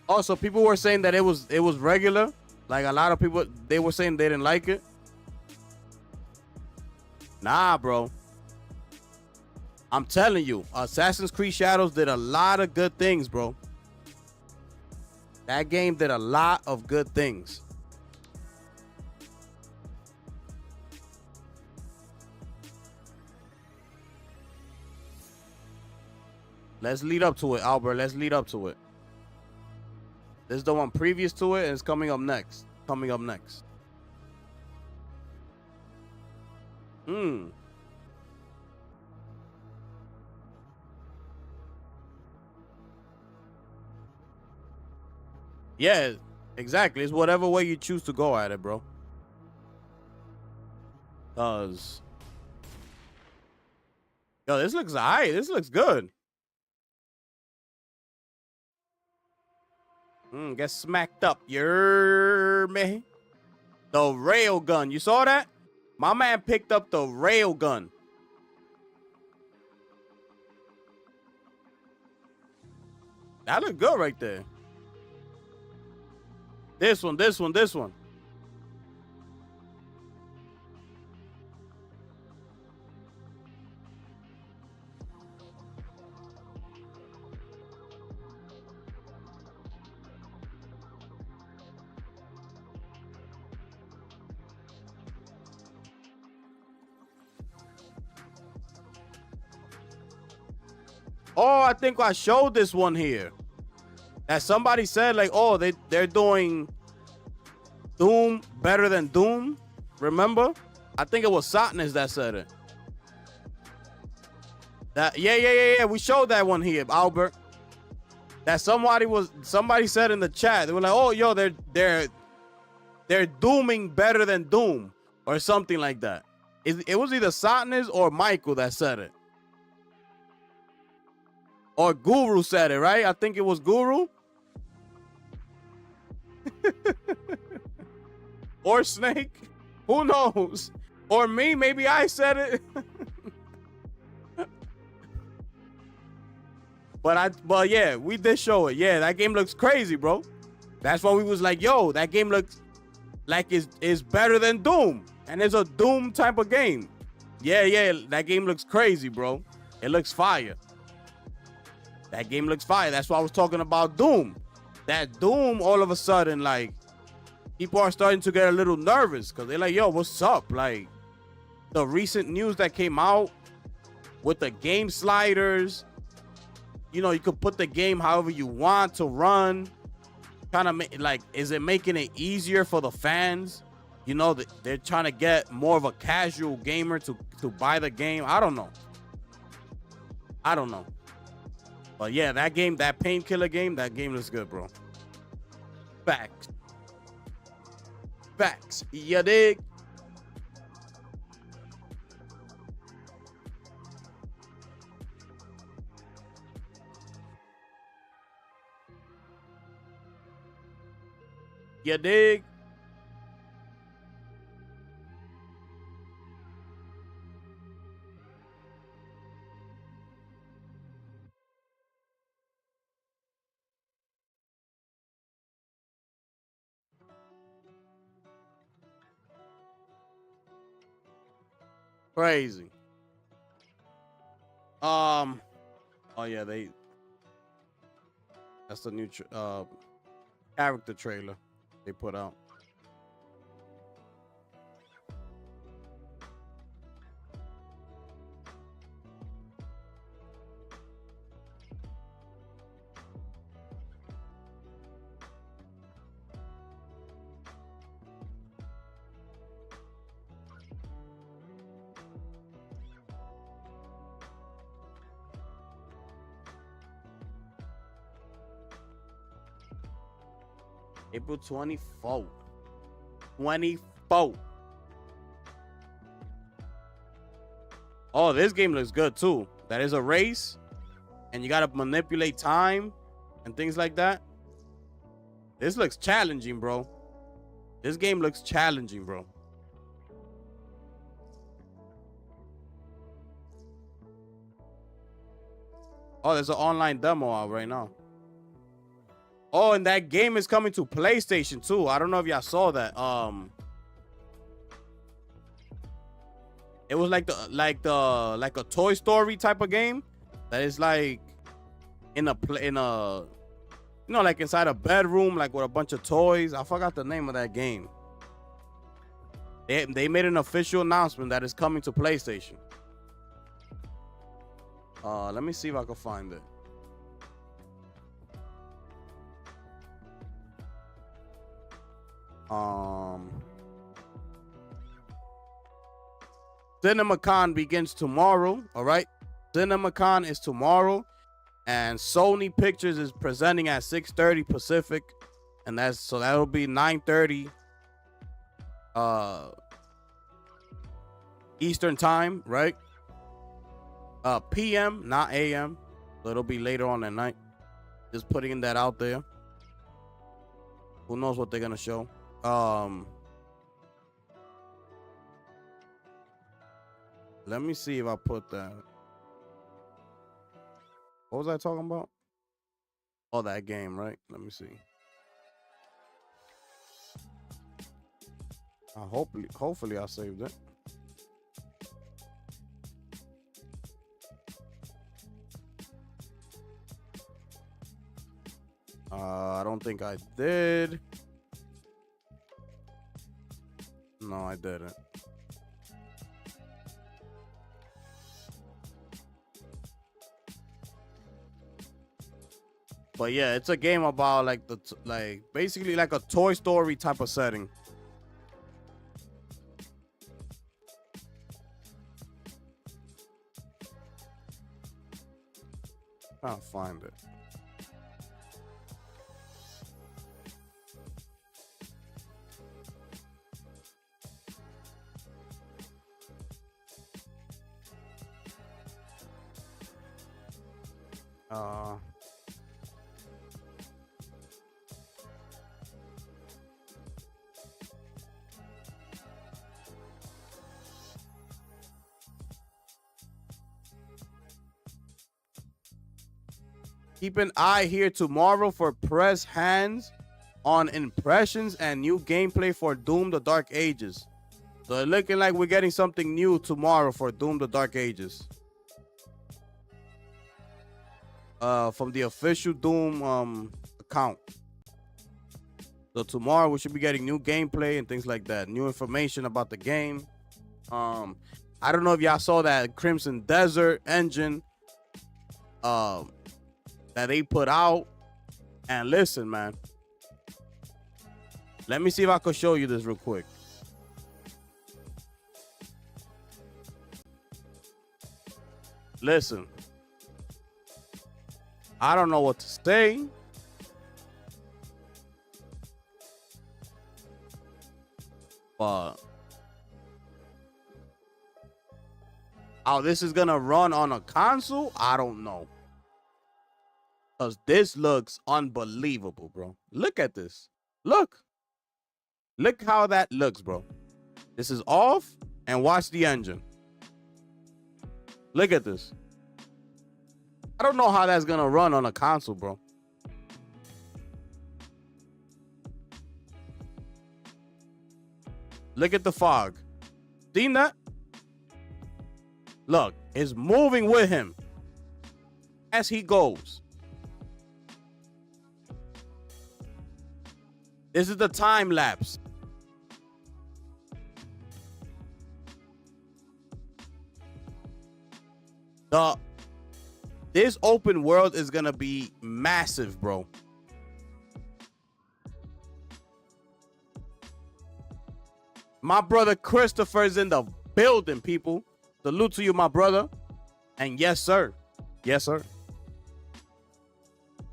Also, people were saying that it was regular. Like a lot of people, they were saying they didn't like it. Nah, bro. I'm telling you, Assassin's Creed Shadows did a lot of good things, bro. That game did a lot of good things. Let's lead up to it, Albert. Let's lead up to it. This is the one previous to it, and it's coming up next. Yeah, exactly. It's whatever way you choose to go at it, bro. Yo, this looks alright. This looks good. Get smacked up. You're me. The rail gun. You saw that? My man picked up the rail gun. That looked good right there. This one. Oh, I think I showed this one here. That somebody said like, oh, they're doing Doom better than Doom. Remember? I think it was Sotness that said it. Yeah. We showed that one here, Albert. That somebody said in the chat. They were like, oh, yo, they're dooming better than Doom or something like that. It was either Sotness or Michael that said it. Or Guru said it, right? I think it was Guru. Or Snake. Who knows? Or me. Maybe I said it. But yeah, we did show it. Yeah, that game looks crazy, bro. That's why we was like, yo, that game looks like is better than Doom. And it's a Doom type of game. Yeah, that game looks crazy, bro. It looks fire. That game looks fire. That's why I was talking about Doom. that Doom, all of a sudden, like, people are starting to get a little nervous because they're like, yo, what's up? Like, the recent news that came out with the game sliders, you know, you could put the game however you want to run. Kind of like, is it making it easier for the fans? You know, they're trying to get more of a casual gamer to buy the game. I don't know. But yeah, that game, that Painkiller game, that game looks good, bro. Facts. You dig? You dig? Crazy. Oh yeah, that's the new character trailer they put out. April 24th. 24th. Oh, this game looks good too. That is a race, and you gotta manipulate time and things like that. This looks challenging, bro. This game looks challenging, bro. Oh, there's an online demo out right now. Oh, and that game is coming to PlayStation too. I don't know if y'all saw that. It was like a Toy Story type of game that is like in a you know, like inside a bedroom, like with a bunch of toys. I forgot the name of that game. They made an official announcement that it's coming to PlayStation. Let me see if I can find it. CinemaCon begins tomorrow. All right, CinemaCon is tomorrow, and Sony Pictures is presenting at 6:30 Pacific, and that'll be 9:30 Eastern time, right? PM, not AM. So it'll be later on at night. Just putting that out there. Who knows what they're gonna show? Let me see if I put that. What was I talking about? Oh, that game, right? Let me see. Hopefully I saved it. I don't think I did. No, I didn't. But yeah, it's a game about like basically like a Toy Story type of setting. Can't find it. Keep an eye here tomorrow for press hands on impressions and new gameplay for Doom the Dark Ages. So it's looking like we're getting something new tomorrow for Doom the Dark Ages. From the official Doom account. So tomorrow we should be getting new gameplay and things like that, new information about the game. I don't know if y'all saw that Crimson Desert engine that they put out. And listen, man, let me see if I can show you this real quick. Listen, I don't know what to say. But how this is gonna run on a console, I don't know. Because this looks unbelievable, bro. Look at this. Look how that looks, bro. This is off, and watch the engine. Look at this. I don't know how that's gonna run on a console, bro. Look at the fog. Seen that? Look, it's moving with him as he goes. This is the time lapse. This open world is gonna be massive, bro. My brother Christopher is in the building, people. Salute to you, my brother. And yes, sir. Yes, sir.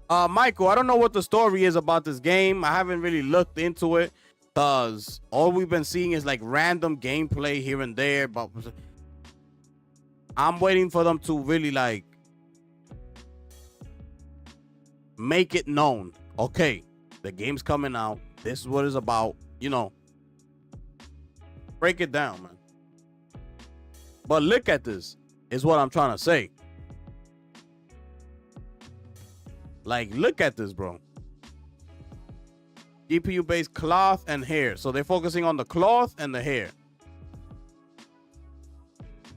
Michael, I don't know what the story is about this game. I haven't really looked into it because all we've been seeing is like random gameplay here and there. But I'm waiting for them to really like make it known. Okay, the game's coming out. This is what it's about. You know, break it down, man. But look at this, is what I'm trying to say. Like, look at this, bro. GPU-based cloth and hair. So they're focusing on the cloth and the hair.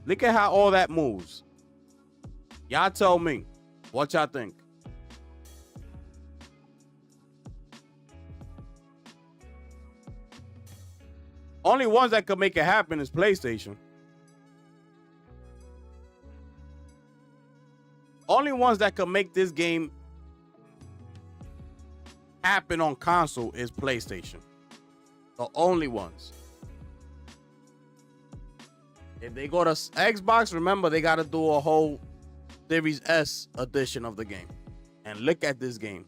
Look at how all that moves. Y'all tell me what y'all think. Only ones that could make it happen is PlayStation. Only ones that could make this game happen on console is PlayStation. The only ones. If they go to Xbox, remember they got to do a whole Series S edition of the game. And look at this game.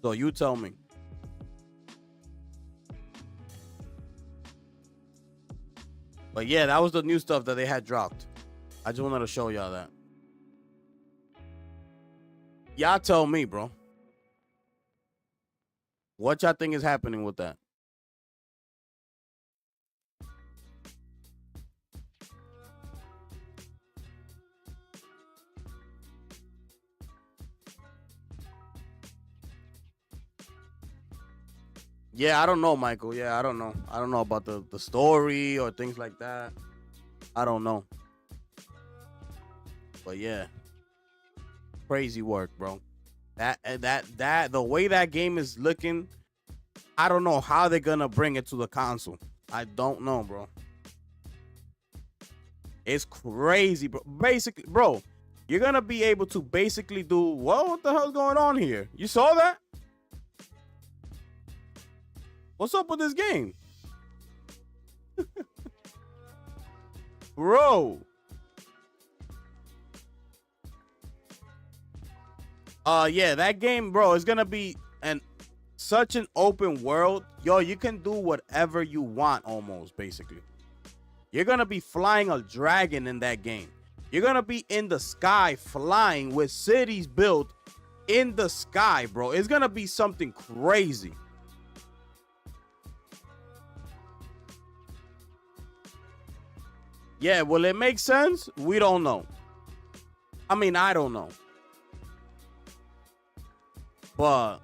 So you tell me. But yeah, that was the new stuff that they had dropped. I just wanted to show y'all that. Y'all tell me, bro. What y'all think is happening with that? Yeah, I don't know, Michael. Yeah, I don't know. I don't know about the story or things like that. I don't know. But yeah. Crazy work, bro. That the way that game is looking, I don't know how they're gonna bring it to the console. I don't know, bro. It's crazy, bro. Basically, bro, you're gonna be able to basically do what the hell's going on here? You saw that? What's up with this game? Bro. Yeah, that game, bro, is gonna be such an open world. Yo, you can do whatever you want almost, basically. You're gonna be flying a dragon in that game. You're gonna be in the sky flying with cities built in the sky, bro. It's gonna be something crazy. Yeah, will it make sense? We don't know. I mean, I don't know. But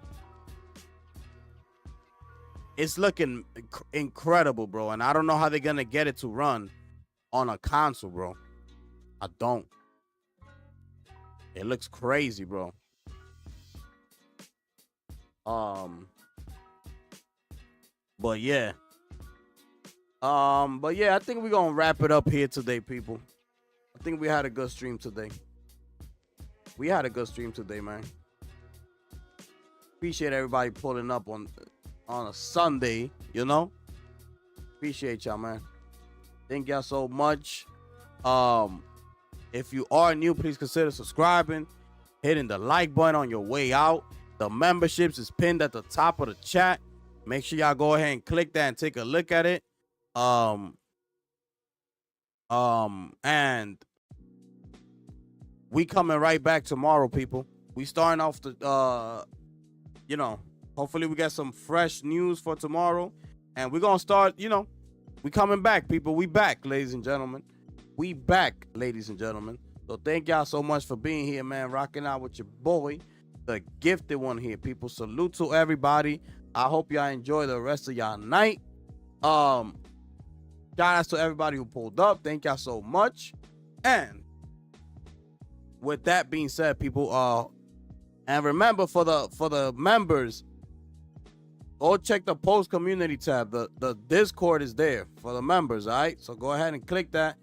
it's looking incredible, bro. And I don't know how they're going to get it to run on a console, bro. I don't. It looks crazy, bro. But yeah. I think we're gonna wrap it up here today, people. I think we had a good stream today. Man. Appreciate everybody pulling up on a Sunday, you know? Appreciate y'all, man. Thank y'all so much. If you are new, please consider subscribing, hitting the like button on your way out. The memberships is pinned at the top of the chat. Make sure y'all go ahead and click that and take a look at it. And we coming right back tomorrow, people. We starting off the hopefully we get some fresh news for tomorrow. And we're gonna start, we coming back, people. We back, ladies and gentlemen. So thank y'all so much for being here, man. Rocking out with your boy, the gifted one here, people. Salute to everybody. I hope y'all enjoy the rest of y'all night. Shout out to everybody who pulled up. Thank y'all so much. And with that being said, people, and remember for the members, go check the post community tab. The Discord is there for the members, all right? So go ahead and click that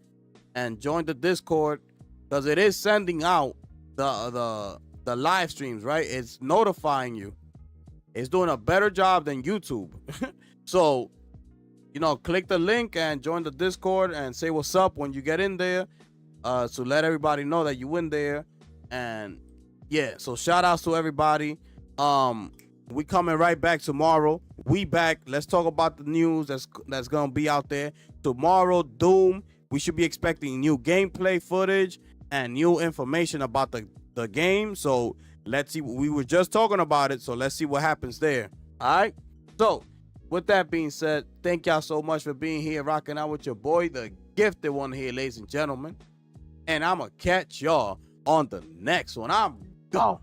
and join the Discord, because it is sending out the live streams, right? It's notifying you. It's doing a better job than YouTube. So, click the link and join the Discord and say what's up when you get in there. So let everybody know that you in there. And yeah, so shout outs to everybody. We coming right back tomorrow. We back. Let's talk about the news that's gonna be out there tomorrow. Doom. We should be expecting new gameplay footage and new information about the game. So let's see. We were just talking about it, so let's see what happens there. All right. So with that being said, thank y'all so much for being here, rocking out with your boy, the gifted one here, ladies and gentlemen. And I'm gonna catch y'all on the next one. I'm gone.